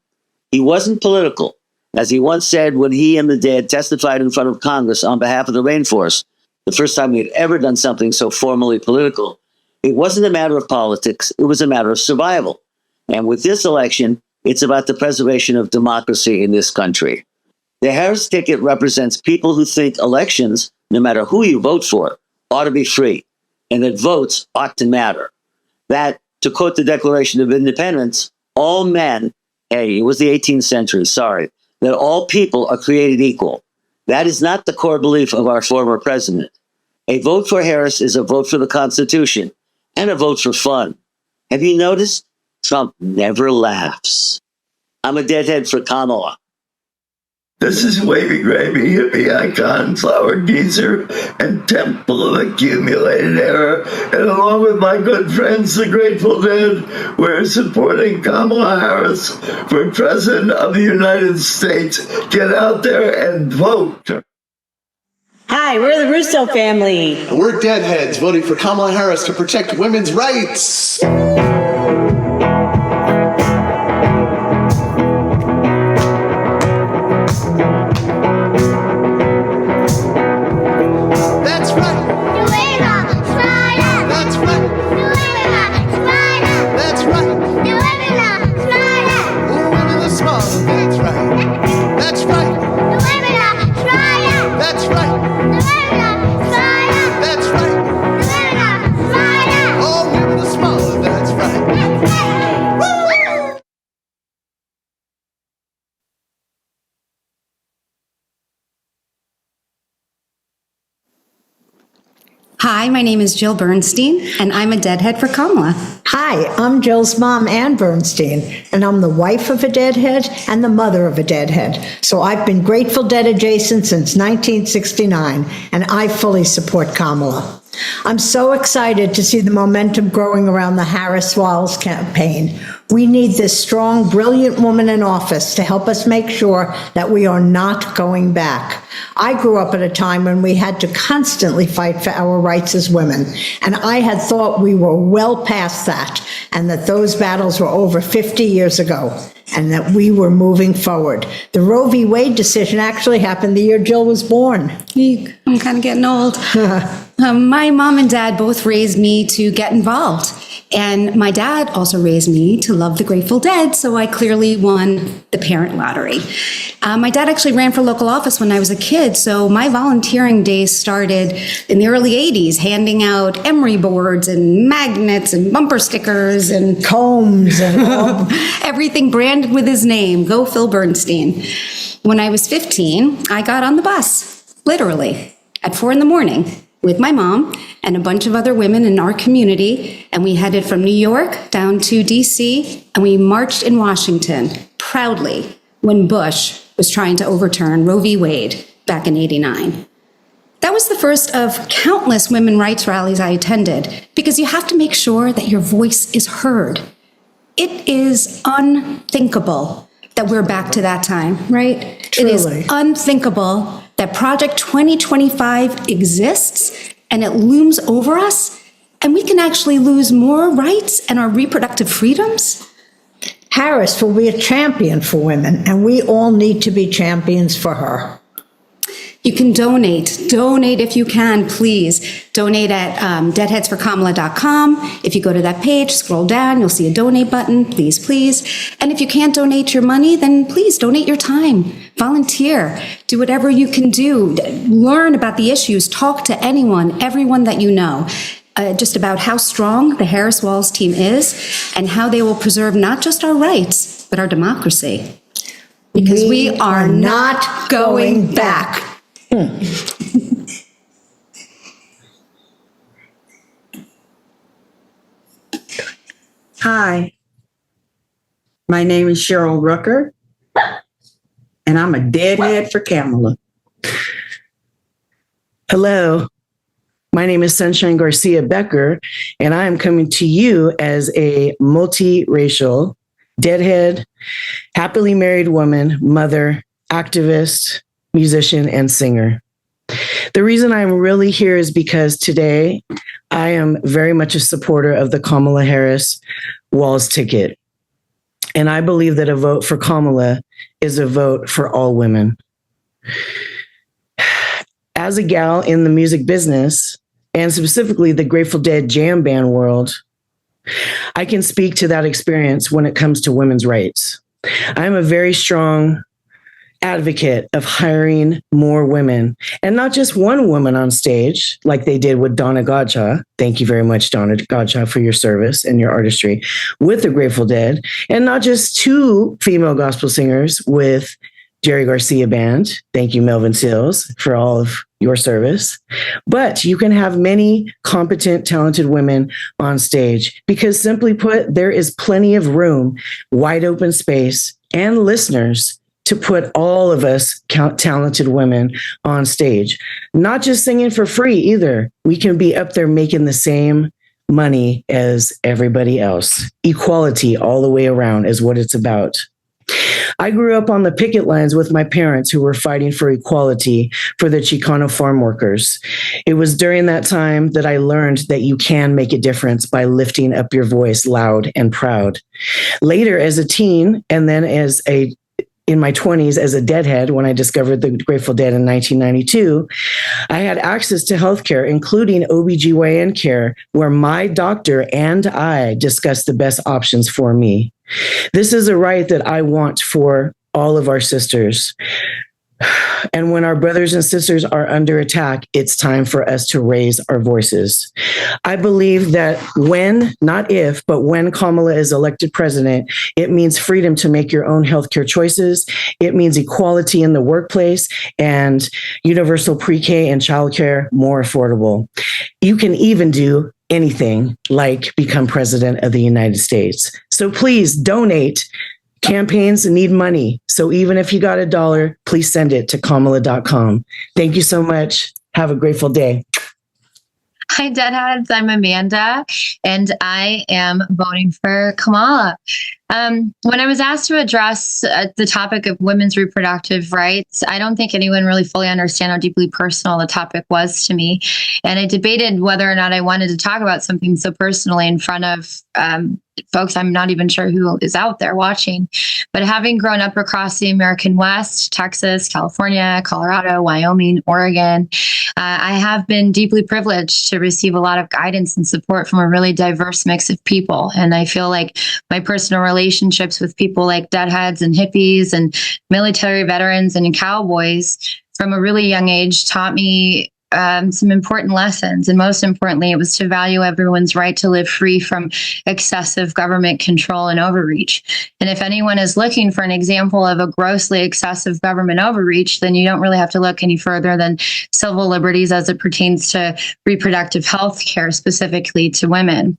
He wasn't political. As he once said when he and the Dead testified in front of Congress on behalf of the rainforest, the first time he had ever done something so formally political, it wasn't a matter of politics, it was a matter of survival. And with this election, it's about the preservation of democracy in this country. The Harris ticket represents people who think elections, no matter who you vote for, ought to be free, and that votes ought to matter. That, to quote the Declaration of Independence, all men, hey, it was the 18th century, sorry, that all people are created equal. That is not the core belief of our former president. A vote for Harris is a vote for the Constitution and a vote for fun. Have you noticed? Trump never laughs. I'm a Deadhead for Kamala. This is Wavy Gravy, hippie icon, flower geezer, and temple of accumulated error. And along with my good friends, the Grateful Dead, we're supporting Kamala Harris for President of the United States. Get out there and vote. Hi, we're the Russo family. And we're Deadheads voting for Kamala Harris to protect women's rights. Hi, my name is Jill Bernstein, and I'm a Deadhead for Kamala. Hi, I'm Jill's mom, Ann Bernstein, and I'm the wife of a Deadhead and the mother of a Deadhead. So I've been Grateful Dead adjacent since 1969, and I fully support Kamala. I'm so excited to see the momentum growing around the Harris-Walz campaign. We need this strong, brilliant woman in office to help us make sure that we are not going back. I grew up at a time when we had to constantly fight for our rights as women, and I had thought we were well past that, and that those battles were over 50 years ago, and that we were moving forward. The Roe v. Wade decision actually happened the year Jill was born. I'm kind of getting old. My mom and dad both raised me to get involved. And my dad also raised me to love the Grateful Dead, so I clearly won the parent lottery. My dad actually ran for local office when I was a kid, so my volunteering days started in the early 80s, handing out emery boards and magnets and bumper stickers and combs and everything branded with his name, Go Phil Bernstein. When I was 15, I got on the bus, literally, at 4 a.m, with my mom and a bunch of other women in our community, and we headed from New York down to DC, and we marched in Washington proudly when Bush was trying to overturn Roe v. Wade back in '89. That was the first of countless women's rights rallies I attended, because you have to make sure that your voice is heard. It is unthinkable that we're back to that time, right? Truly. It is unthinkable that Project 2025 exists and it looms over us, and we can actually lose more rights and our reproductive freedoms. Harris will be a champion for women, and we all need to be champions for her. You can donate. Donate if you can, please. Donate at deadheadsforkamala.com. If you go to that page, scroll down, you'll see a donate button. Please, please. And if you can't donate your money, then please donate your time. Volunteer. Do whatever you can do. Learn about the issues. Talk to anyone, everyone that you know. Just about how strong the Harris Walls team is and how they will preserve not just our rights, but our democracy. Because we are not going back. Hi, my name is Cheryl Rucker, and I'm a deadhead for Kamala. Hello, my name is Sunshine Garcia Becker, and I am coming to you as a multiracial, deadhead, happily married woman, mother, activist, musician, and singer. The reason I'm really here is because today I am very much a supporter of the Kamala Harris Walls ticket. And I believe that a vote for Kamala is a vote for all women. As a gal in the music business, and specifically the Grateful Dead jam band world, I can speak to that experience when it comes to women's rights. I'm a very strong advocate of hiring more women, and not just one woman on stage like they did with Donna Godcha. Thank you very much, Donna Godcha, for your service and your artistry with the Grateful Dead, and not just two female gospel singers with Jerry Garcia Band. Thank you, Melvin Sills, for all of your service. But you can have many competent, talented women on stage because, simply put, there is plenty of room, wide open space, and listeners to put all of us talented women on stage. Not just singing for free either. We can be up there making the same money as everybody else. Equality all the way around is what it's about. I grew up on the picket lines with my parents who were fighting for equality for the Chicano farm workers. It was during that time that I learned that you can make a difference by lifting up your voice loud and proud. Later, as a teen, and then in my 20s as a deadhead, when I discovered the Grateful Dead in 1992, I had access to healthcare, including OBGYN care, where my doctor and I discussed the best options for me. This is a right that I want for all of our sisters. And when our brothers and sisters are under attack, it's time for us to raise our voices. I believe that when, not if, but when Kamala is elected president, it means freedom to make your own healthcare choices. It means equality in the workplace and universal pre-K and childcare more affordable. You can even do anything like become president of the United States. So please donate. Campaigns need money. So even if you got $1, please send it to Kamala.com. Thank you so much. Have a grateful day. Hi, Deadheads. I'm Amanda, and I am voting for Kamala. When I was asked to address the topic of women's reproductive rights, I don't think anyone really fully understood how deeply personal the topic was to me. And I debated whether or not I wanted to talk about something so personally in front of folks I'm not even sure who is out there watching. But having grown up across the American West, Texas, California, Colorado, Wyoming, Oregon, I have been deeply privileged to receive a lot of guidance and support from a really diverse mix of people. And I feel like my personal relationships with people like deadheads and hippies and military veterans and cowboys from a really young age taught me some important lessons. And most importantly, it was to value everyone's right to live free from excessive government control and overreach. And if anyone is looking for an example of a grossly excessive government overreach, then you don't really have to look any further than civil liberties as it pertains to reproductive health care, specifically to women.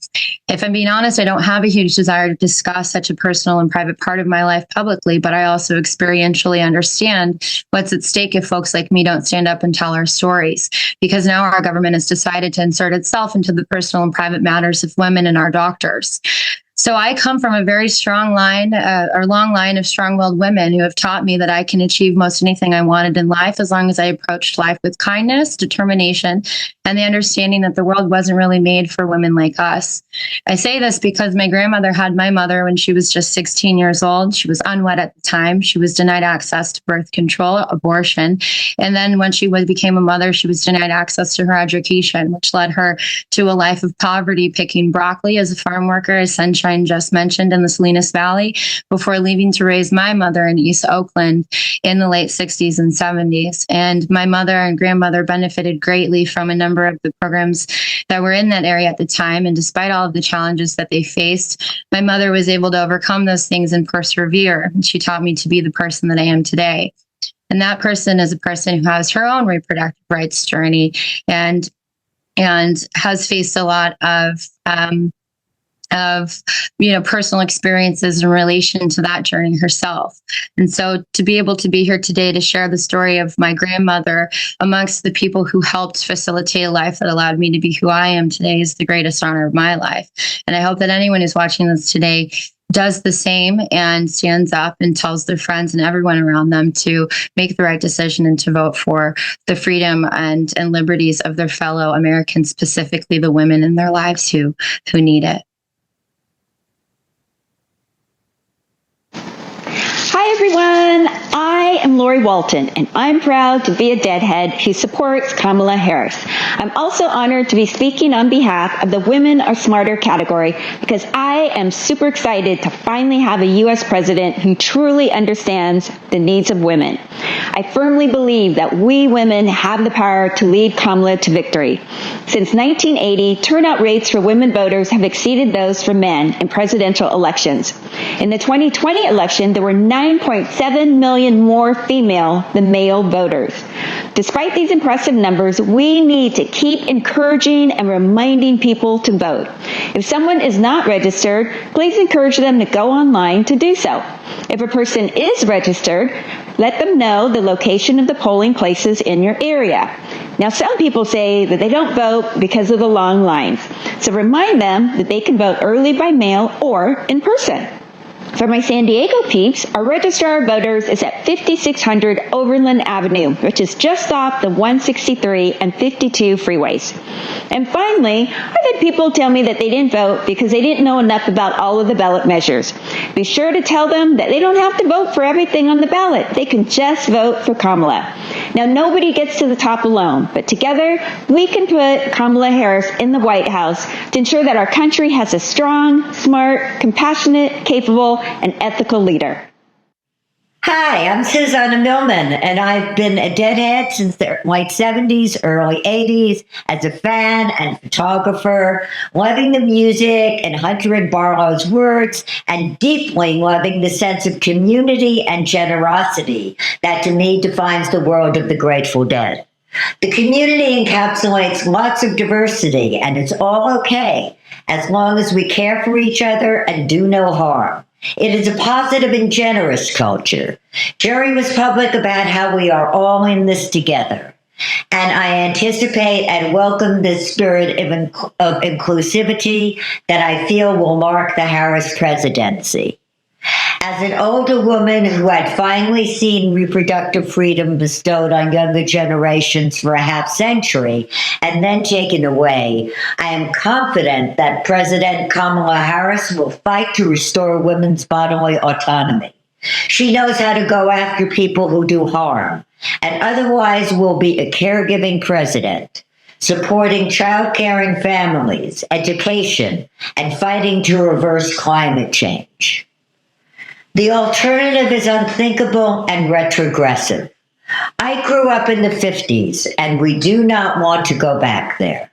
If I'm being honest, I don't have a huge desire to discuss such a personal and private part of my life publicly, but I also experientially understand what's at stake if folks like me don't stand up and tell our stories. Because now our government has decided to insert itself into the personal and private matters of women and our doctors. So I come from a very strong line, or long line of strong-willed women who have taught me that I can achieve most anything I wanted in life as long as I approached life with kindness, determination, and the understanding that the world wasn't really made for women like us. I say this because my grandmother had my mother when she was just 16 years old. She was unwed at the time. She was denied access to birth control, abortion. And then when she became a mother, she was denied access to her education, which led her to a life of poverty, picking broccoli as a farm worker, as Sunshine just mentioned, in the Salinas Valley, before leaving to raise my mother in East Oakland in the late 60s and 70s. And my mother and grandmother benefited greatly from a number of the programs that were in that area at the time. And despite all of the challenges that they faced, my mother was able to overcome those things and persevere. And she taught me to be the person that I am today. And that person is a person who has her own reproductive rights journey and has faced a lot of personal experiences in relation to that journey herself. And so to be able to be here today to share the story of my grandmother amongst the people who helped facilitate a life that allowed me to be who I am today is the greatest honor of my life. And I hope that anyone who's watching this today does the same and stands up and tells their friends and everyone around them to make the right decision and to vote for the freedom and liberties of their fellow Americans, specifically the women in their lives who need it. Hi, everyone. I am Lori Walton, and I'm proud to be a deadhead who supports Kamala Harris. I'm also honored to be speaking on behalf of the Women Are Smarter category because I am super excited to finally have a U.S. president who truly understands the needs of women. I firmly believe that we women have the power to lead Kamala to victory. Since 1980, turnout rates for women voters have exceeded those for men in presidential elections. In the 2020 election, there were 9.7 million more female than male voters. Despite these impressive numbers, we need to keep encouraging and reminding people to vote. If someone is not registered, please encourage them to go online to do so. If a person is registered, let them know the location of the polling places in your area. Now, some people say that they don't vote because of the long lines. So remind them that they can vote early by mail or in person. For my San Diego peeps, our registrar of voters is at 5600 Overland Avenue, which is just off the 163 and 52 freeways. And finally, I've had people tell me that they didn't vote because they didn't know enough about all of the ballot measures. Be sure to tell them that they don't have to vote for everything on the ballot. They can just vote for Kamala. Now, nobody gets to the top alone, but together we can put Kamala Harris in the White House to ensure that our country has a strong, smart, compassionate, capable, and ethical leader. Hi, I'm Suzanna Milman, and I've been a deadhead since the late 70s, early 80s, as a fan and photographer, loving the music and Hunter and Barlow's words, and deeply loving the sense of community and generosity that to me defines the world of the Grateful Dead. The community encapsulates lots of diversity, and it's all okay as long as we care for each other and do no harm. It is a positive and generous culture. Jerry was public about how we are all in this together. And I anticipate and welcome the spirit of inclusivity that I feel will mark the Harris presidency. As an older woman who had finally seen reproductive freedom bestowed on younger generations for a half century and then taken away, I am confident that President Kamala Harris will fight to restore women's bodily autonomy. She knows how to go after people who do harm, and otherwise will be a caregiving president, supporting childcare and families, education, and fighting to reverse climate change. The alternative is unthinkable and retrogressive. I grew up in the 50s, and we do not want to go back there.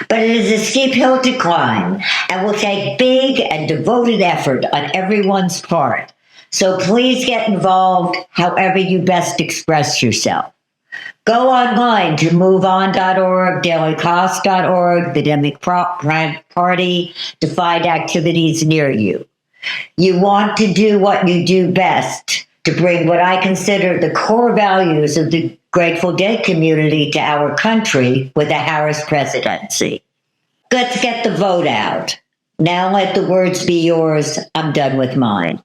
But it is a steep hill to climb and will take big and devoted effort on everyone's part. So please get involved however you best express yourself. Go online to moveon.org, dailycost.org, the Democratic Party to find activities near you. You want to do what you do best to bring what I consider the core values of the Grateful Dead community to our country with the Harris presidency. Let's get the vote out. Now let the words be yours. I'm done with mine.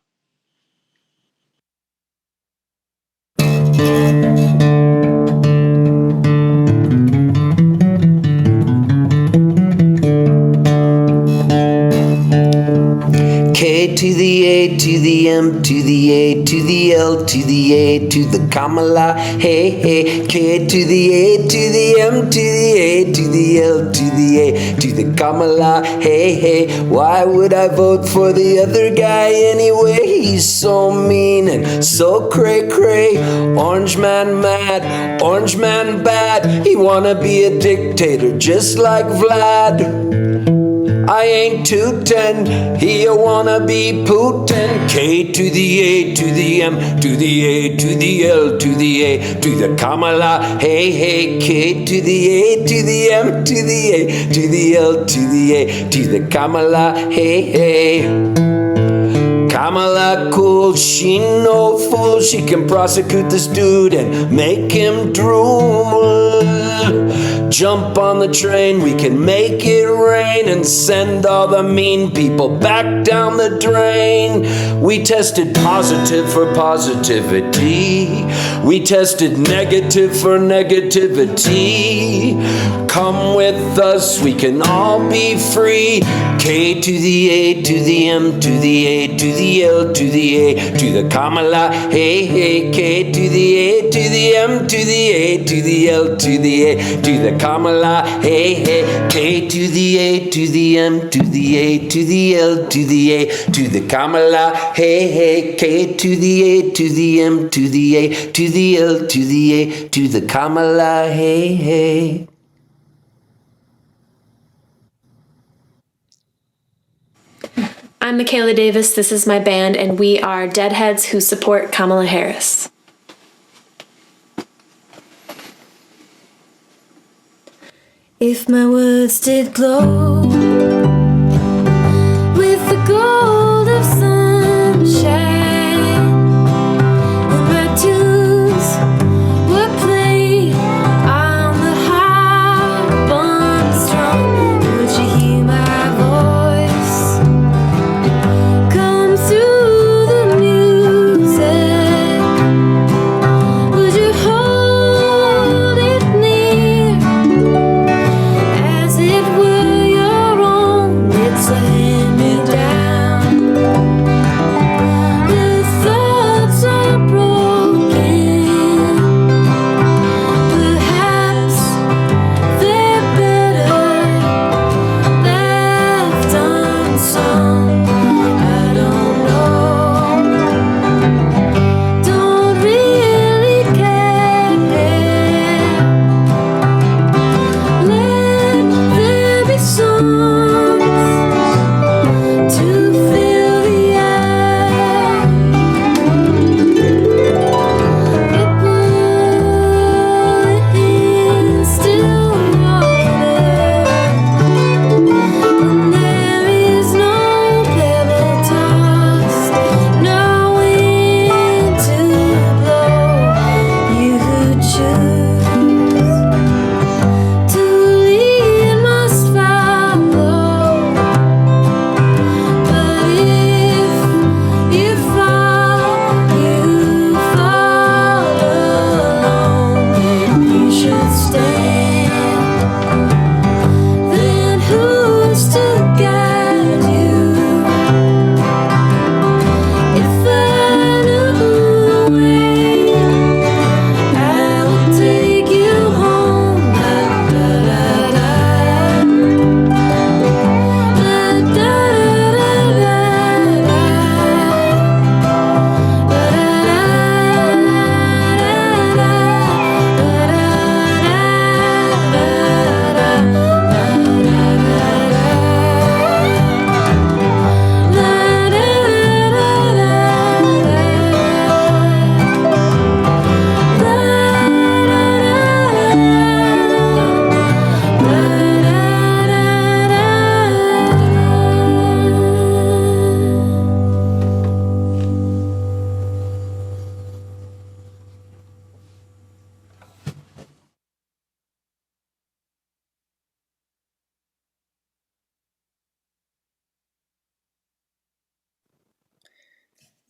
to the A to the M to the A to the L to the A to the Kamala, hey, hey. K to the A to the M to the A to the L to the A to the Kamala, hey, hey. Why would I vote for the other guy anyway? He's so mean and so cray-cray. Orange man mad, orange man bad. He wanna be a dictator just like Vlad. I ain't 210, he wanna be Putin. K to the A to the M to the A to the L to the A to the Kamala, hey, hey. K to the A to the M to the A to the L to the A to the Kamala, hey, hey. Kamala cool, she no fool. She can prosecute this dude and make him drool. Jump on the train, we can make it rain and send all the mean people back down the drain. We tested positive for positivity. We tested negative for negativity. Come with us, we can all be free. K to the A to the M to the A to the L to the A to the Kamala, hey, hey. K to the A to the M to the A to the L to the A to the Kamala, hey, hey. K to the A to the M to the A to the L to the A to the Kamala, hey, hey. K to the A to the M to the A to the L to the A to the Kamala, hey, hey. I'm Michaela Davis, this is my band, and we are Deadheads who support Kamala Harris. If my words did glow with the gold of sunshine, and my tunes were played on the harp unstrung, would you hear my voice come through the music? Would you hold it near as it were your own? It's a hand-me-down. The thoughts are broken. Perhaps they're better left unsung. I don't know. Don't really care. Let there be songs to fill the air. In still water, and there is no pebble tossed, no wind to blow. You who choose to lead must follow. But if you fall alone. You should stand. Then who's to guide you? If I knew the way, I would take you home. La da da da, la da da da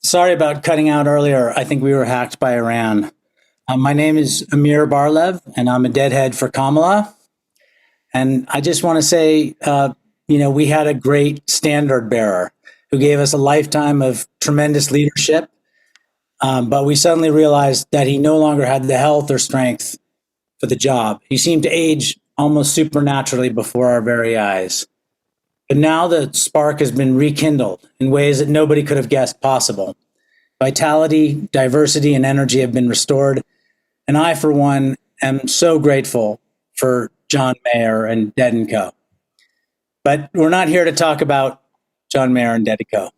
Sorry about cutting out earlier. I think we were hacked by Iran. My name is Amir Barlev, and I'm a deadhead for Kamala. And I just want to say, we had a great standard bearer. who gave us a lifetime of tremendous leadership. But we suddenly realized that he no longer had the health or strength for the job. He seemed to age almost supernaturally before our very eyes. But now the spark has been rekindled in ways that nobody could have guessed possible. Vitality, diversity, and energy have been restored. And I, for one, am so grateful for John Mayer and Dead & Co. But we're not here to talk about John Mayer and Dead & Co.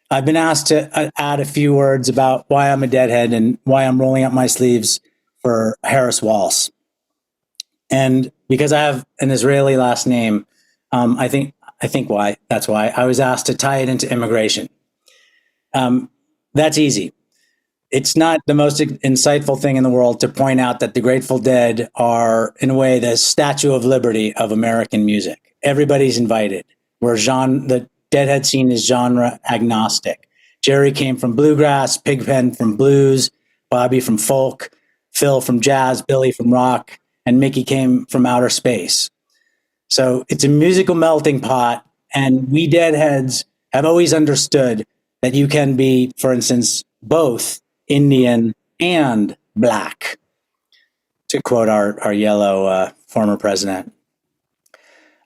I've been asked to add a few words about why I'm a deadhead and why I'm rolling up my sleeves for Harris Waltz. And because I have an Israeli last name, I think why, that's why I was asked to tie it into immigration. That's easy. It's not the most insightful thing in the world to point out that the Grateful Dead are, in a way, the Statue of Liberty of American music. Everybody's invited. The Deadhead scene is genre agnostic. Jerry came from bluegrass, Pigpen from blues, Bobby from folk, Phil from jazz, Billy from rock, and Mickey came from outer space. So it's a musical melting pot, and we Deadheads have always understood that you can be, for instance, both Indian and Black, to quote our yellow former president.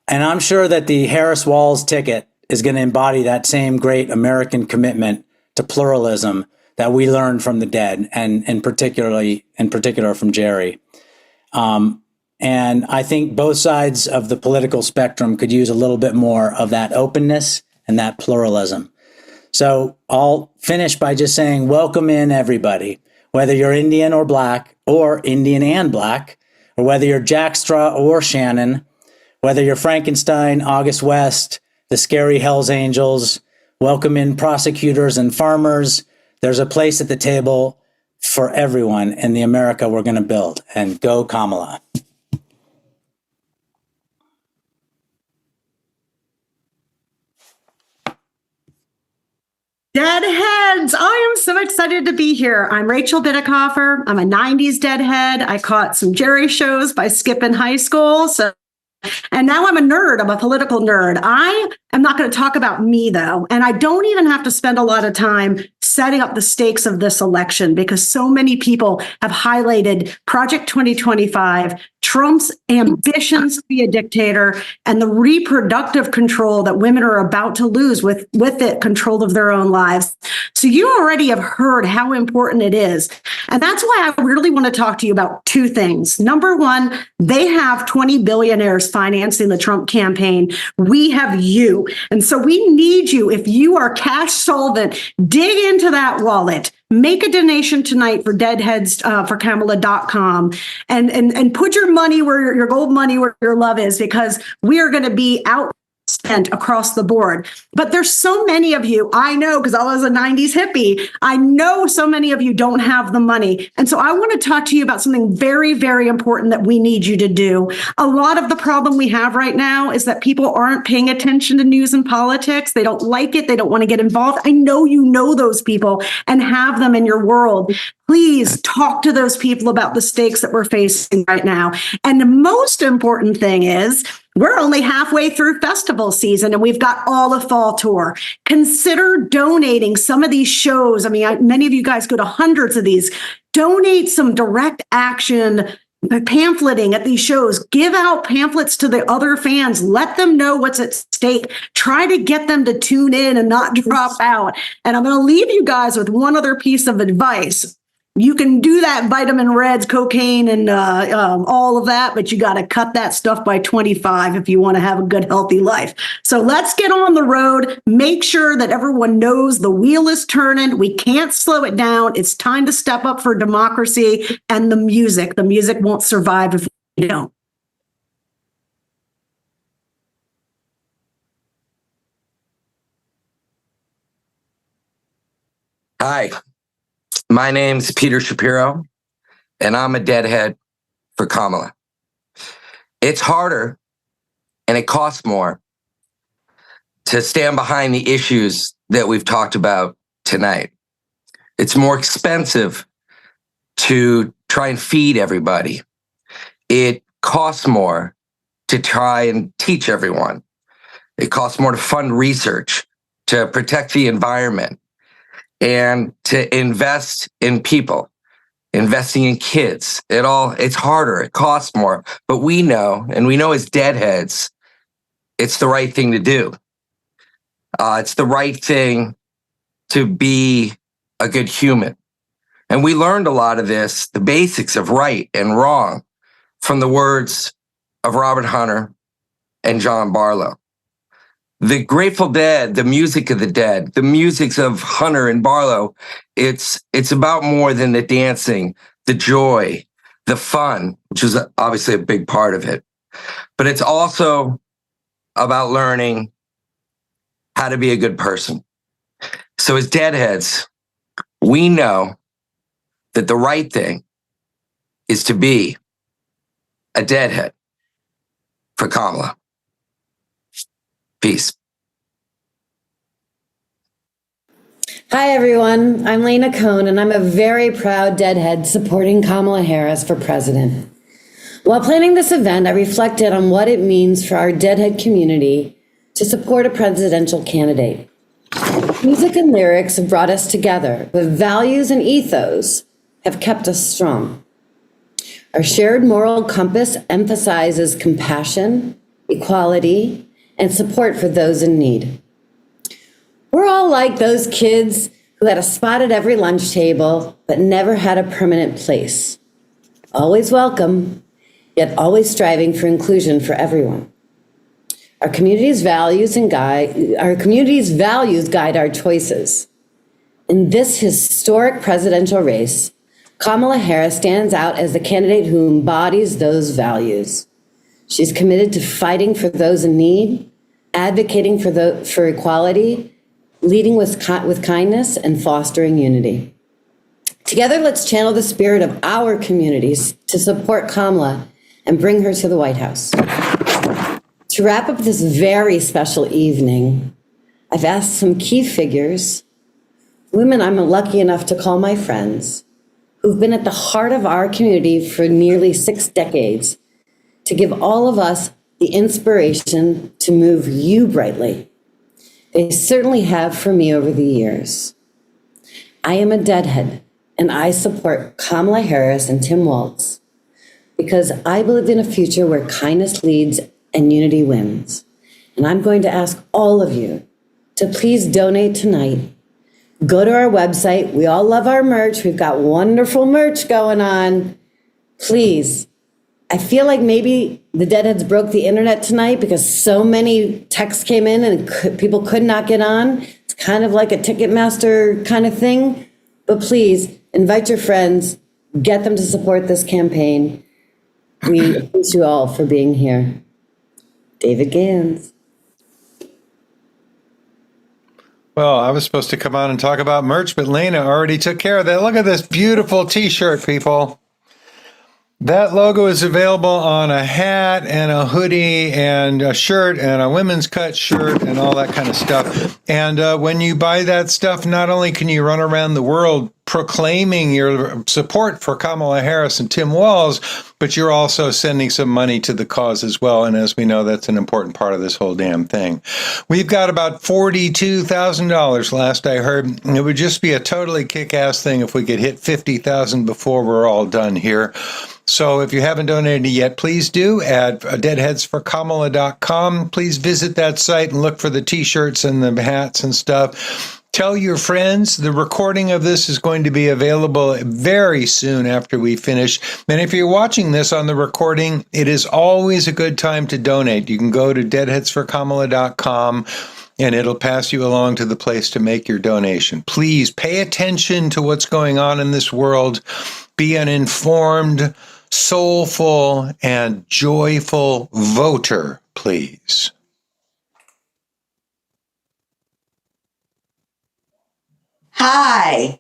And I'm sure that the Harris Waltz ticket is going to embody that same great American commitment to pluralism that we learned from the Dead, and in particular from Jerry. And I think both sides of the political spectrum could use a little bit more of that openness and that pluralism. So I'll finish by just saying, welcome in everybody, whether you're Indian or Black, or Indian and Black, or whether you're Jack Straw or Shannon, whether you're Frankenstein, August West, the scary Hells Angels, welcome in prosecutors and farmers. There's a place at the table for everyone in the America we're going to build. And go Kamala. Deadheads! I am so excited to be here. I'm Rachel Bidicoffer. I'm a 90s Deadhead. I caught some Jerry shows by skipping high school. And now I'm a nerd. I'm a political nerd. I am not going to talk about me, though. And I don't even have to spend a lot of time setting up the stakes of this election, because so many people have highlighted Project 2025, Trump's ambitions to be a dictator, and the reproductive control that women are about to lose with it, control of their own lives. So you already have heard how important it is. And that's why I really want to talk to you about two things. Number one, they have 20 billionaires financing the Trump campaign. We have you. And so we need you. If you are cash solvent, dig into that wallet. Make a donation tonight for Deadheads for Kamala.com and put your money where your gold money where your love is, because we are going to be outspent across the board. But there's so many of you, I know, because I was a 90s hippie, I know so many of you don't have the money. And so I want to talk to you about something very, very important that we need you to do. A lot of the problem we have right now is that people aren't paying attention to news and politics. They don't like it. They don't want to get involved. I know you know those people and have them in your world. Please talk to those people about the stakes that we're facing right now. And the most important thing is, we're only halfway through festival season and we've got all the fall tour. Consider donating some of these shows. I mean, many of you guys go to hundreds of these. Donate some direct action pamphleting at these shows. Give out pamphlets to the other fans. Let them know what's at stake. Try to get them to tune in and not drop out. And I'm going to leave you guys with one other piece of advice. You can do that vitamin reds, cocaine, and all of that, but you got to cut that stuff by 25 if you want to have a good, healthy life. So let's get on the road. Make sure that everyone knows the wheel is turning. We can't slow it down. It's time to step up for democracy and the music. The music won't survive if we don't. Hi. My name's Peter Shapiro, and I'm a deadhead for Kamala. It's harder and it costs more to stand behind the issues that we've talked about tonight. It's more expensive to try and feed everybody. It costs more to try and teach everyone. It costs more to fund research to protect the environment, and to invest in people, investing in kids. It's harder, it costs more, but we know as deadheads, it's the right thing to do. It's the right thing to be a good human. And we learned a lot of this, the basics of right and wrong, from the words of Robert Hunter and John Barlow. The Grateful Dead, the music of the Dead, the musics of Hunter and Barlow, it's about more than the dancing, the joy, the fun, which is obviously a big part of it. But it's also about learning how to be a good person. So as deadheads, we know that the right thing is to be a deadhead for Kamala. Peace. Hi, everyone. I'm Lena Con, and I'm a very proud deadhead supporting Kamala Harris for president. While planning this event, I reflected on what it means for our deadhead community to support a presidential candidate. Music and lyrics have brought us together, but values and ethos have kept us strong. Our shared moral compass emphasizes compassion, equality, and support for those in need. We're all like those kids who had a spot at every lunch table, but never had a permanent place. Always welcome, yet always striving for inclusion for everyone. Our community's values guide our choices. In this historic presidential race, Kamala Harris stands out as the candidate who embodies those values. She's committed to fighting for those in need, advocating for equality, leading with kindness, and fostering unity. Together, let's channel the spirit of our communities to support Kamala and bring her to the White House. To wrap up this very special evening, I've asked some key figures, women I'm lucky enough to call my friends, who've been at the heart of our community for nearly 6 decades, to give all of us the inspiration to move you brightly. They certainly have for me over the years. I am a deadhead, and I support Kamala Harris and Tim Walz because I believe in a future where kindness leads and unity wins. And I'm going to ask all of you to please donate tonight. Go to our website. We all love our merch. We've got wonderful merch going on. Please. I feel like maybe the deadheads broke the internet tonight because so many texts came in and people could not get on. It's kind of like a Ticketmaster kind of thing. But please invite your friends, get them to support this campaign. We appreciate you all for being here. David Gans. Well, I was supposed to come on and talk about merch, but Lena already took care of that. Look at this beautiful t-shirt, people. That logo is available on a hat and a hoodie and a shirt and a women's cut shirt and all that kind of stuff. And when you buy that stuff, not only can you run around the world proclaiming your support for Kamala Harris and Tim Walz, but you're also sending some money to the cause as well. And as we know, that's an important part of this whole damn thing. We've got about $42,000 last I heard. It would just be a totally kick-ass thing if we could hit 50,000 before we're all done here. So if you haven't donated yet, please do at deadheadsforkamala.com. Please visit that site and look for the t-shirts and the hats and stuff. Tell your friends. The recording of this is going to be available very soon after we finish. And if you're watching this on the recording, it is always a good time to donate. You can go to deadheadsforkamala.com and it'll pass you along to the place to make your donation. Please pay attention to what's going on in this world. Be an informed, soulful, and joyful voter, please. Hi,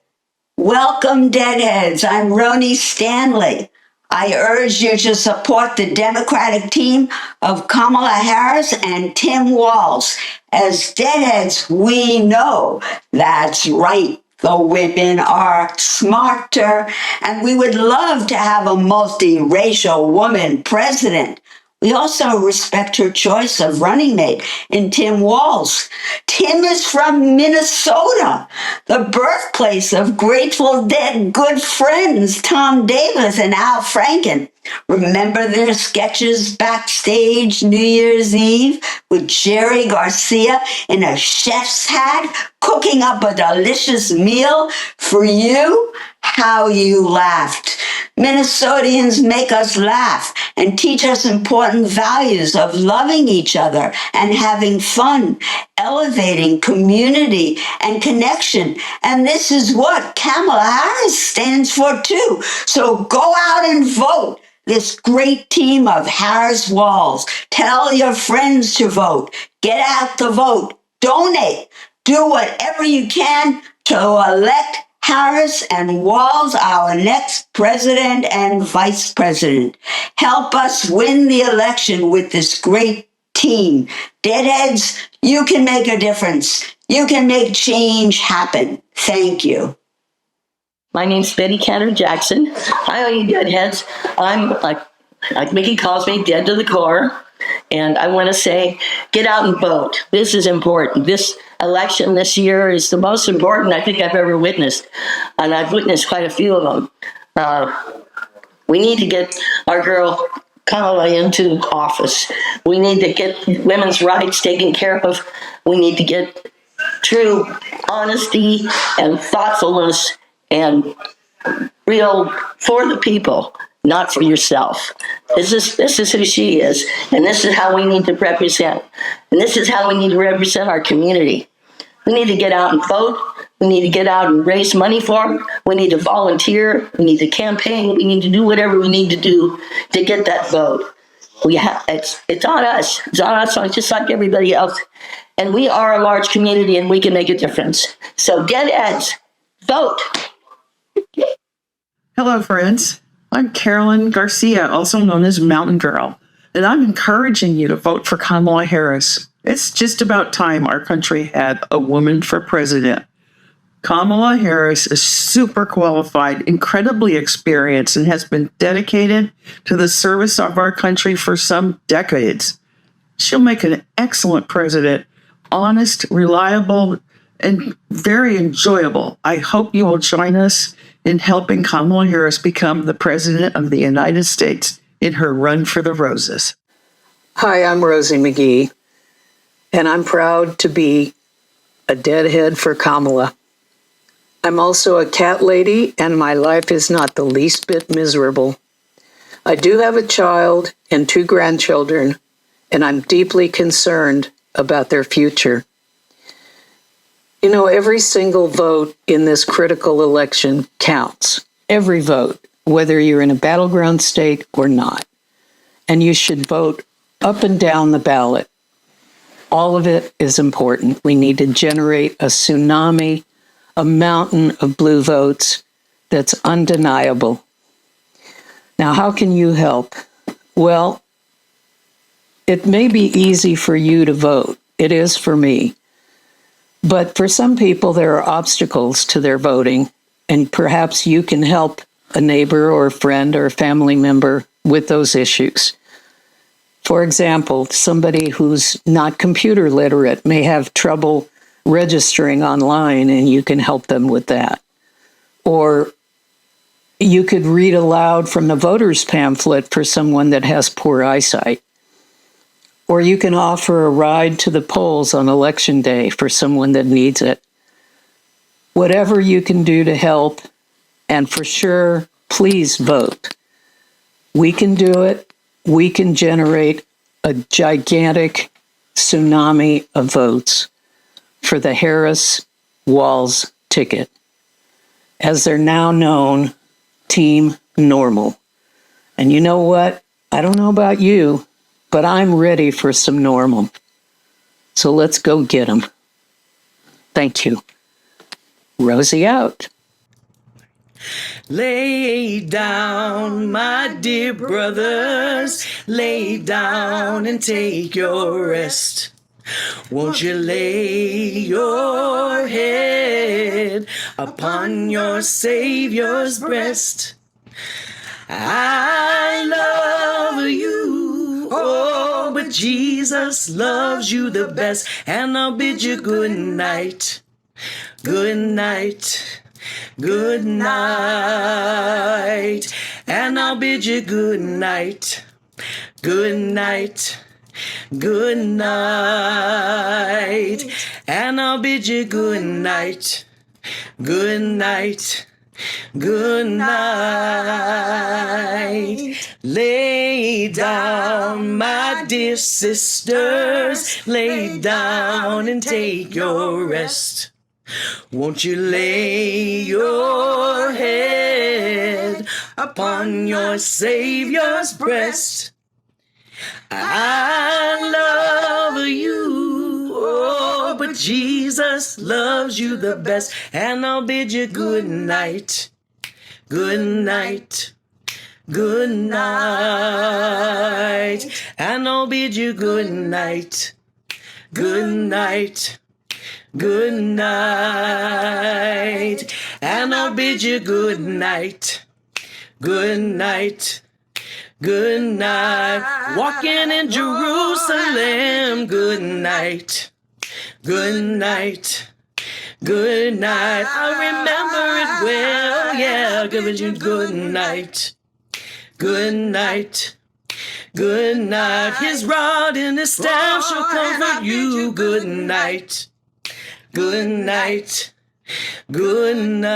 welcome Deadheads. I'm Roni Stanley. I urge you to support the Democratic team of Kamala Harris and Tim Walz. As Deadheads, we know that's right. The women are smarter, and we would love to have a multiracial woman president. We also respect her choice of running mate in Tim Walz. Tim is from Minnesota, the birthplace of Grateful Dead good friends Tom Davis and Al Franken. Remember their sketches backstage New Year's Eve with Jerry Garcia in a chef's hat cooking up a delicious meal for you? How you laughed. Minnesotans make us laugh and teach us important values of loving each other and having fun, elevating community and connection. And this is what Kamala Harris stands for too. So go out and vote. This great team of Harris Walls. Tell your friends to vote. Get out the vote. Donate. Do whatever you can to elect Harris and Walz, our next president and vice president. Help us win the election with this great team. Deadheads, you can make a difference. You can make change happen. Thank you. My name's Betty Cantor Jackson. Hi, all you deadheads. I'm, like Mickey calls me, dead to the core. And I want to say, get out and vote. This is important. This election this year is the most important I think I've ever witnessed. And I've witnessed quite a few of them. We need to get our girl Kamala into office. We need to get women's rights taken care of. We need to get true honesty and thoughtfulness and real for the people, not for yourself. This is who she is, and this is how we need to represent. And this is how we need to represent our community. We need to get out and vote. We need to get out and raise money for them. We need to volunteer. We need to campaign. We need to do whatever we need to do to get that vote. It's on us. It's on us just like everybody else. And we are a large community, and we can make a difference. So deadheads, vote. Hello, friends. I'm Carolyn Garcia, also known as Mountain Girl, and I'm encouraging you to vote for Kamala Harris. It's just about time our country had a woman for president. Kamala Harris is super qualified, incredibly experienced, and has been dedicated to the service of our country for some decades. She'll make an excellent president, honest, reliable, and very enjoyable. I hope you will join us in helping Kamala Harris become the President of the United States in her run for the roses. Hi, I'm Rosie McGee, and I'm proud to be a deadhead for Kamala. I'm also a cat lady, and my life is not the least bit miserable. I do have a child and 2 grandchildren, and I'm deeply concerned about their future. You know, every single vote in this critical election counts. Every vote, whether you're in a battleground state or not. And you should vote up and down the ballot. All of it is important. We need to generate a tsunami, a mountain of blue votes that's undeniable. Now, how can you help? Well, it may be easy for you to vote. It is for me. But for some people, there are obstacles to their voting, and perhaps you can help a neighbor or a friend or a family member with those issues. For example, somebody who's not computer literate may have trouble registering online, and you can help them with that. Or you could read aloud from the voter's pamphlet for someone that has poor eyesight. Or you can offer a ride to the polls on election day for someone that needs it. Whatever you can do to help, and for sure, please vote. We can do it. We can generate a gigantic tsunami of votes for the Harris-Walz ticket. As they're now known, Team Normal. And you know what? I don't know about you, but I'm ready for some normal. So let's go get them. Thank you. Rosie out. Lay down, my dear brothers, lay down and take your rest. Won't you lay your head upon your Savior's breast? I love you. Oh, but Jesus loves you the best, and I'll bid you good night. Good night. Good night. And I'll bid you good night. Good night. Good night. And I'll bid you good night. Good night. Good night. Lay down, my dear sisters. Lay down and take your rest. Won't you lay your head upon your Savior's breast? I love you, oh, but Jesus loves you the best, and I'll bid you good night, good night, good night, and I'll bid you good night, good night, good night, and I'll bid you good night, good night. Good night, walking in Jerusalem. Good night, good night, good night. I remember it well, yeah, giving you good night, good night, good night. His rod and his staff shall comfort you. Good night, good night. Good night.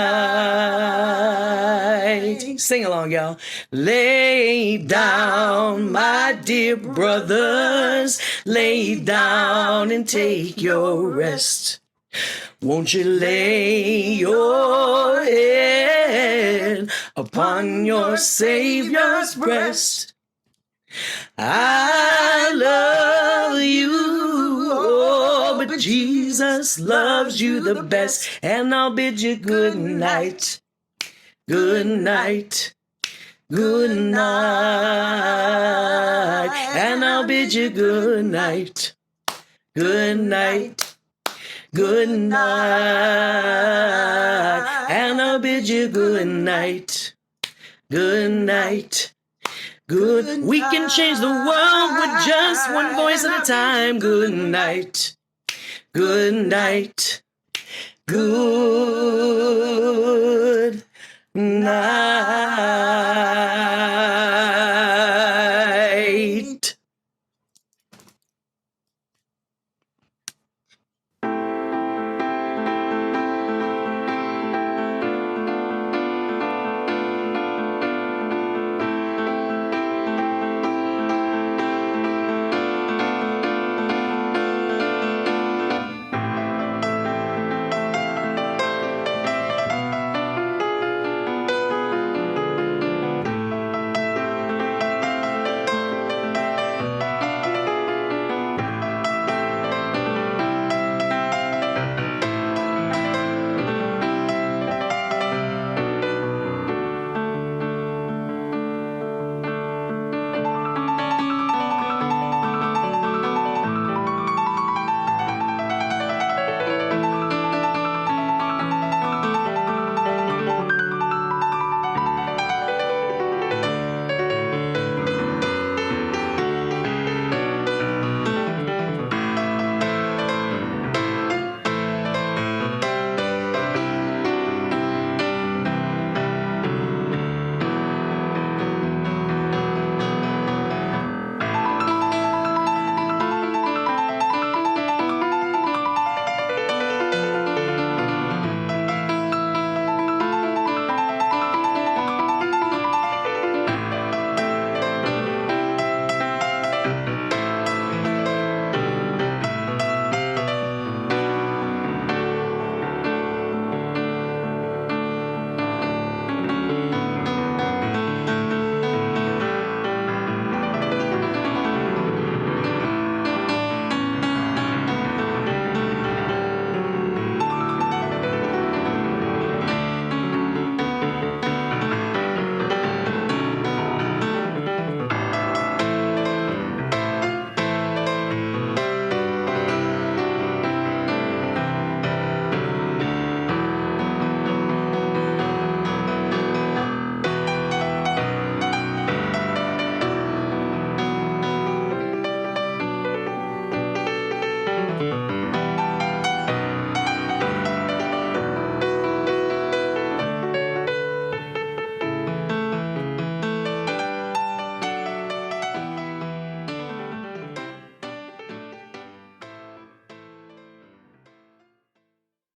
Sing along, y'all. Lay down, my dear brothers. Lay down and take your rest. Won't you lay your head upon your Savior's breast? I love you, oh, but Jesus loves you the best, and I'll bid you good night, good night, good night, and I'll bid you good night, good night, good night, and I'll bid you good night, good night. Good, we can change the world with just one voice at a time. Good night, good night, good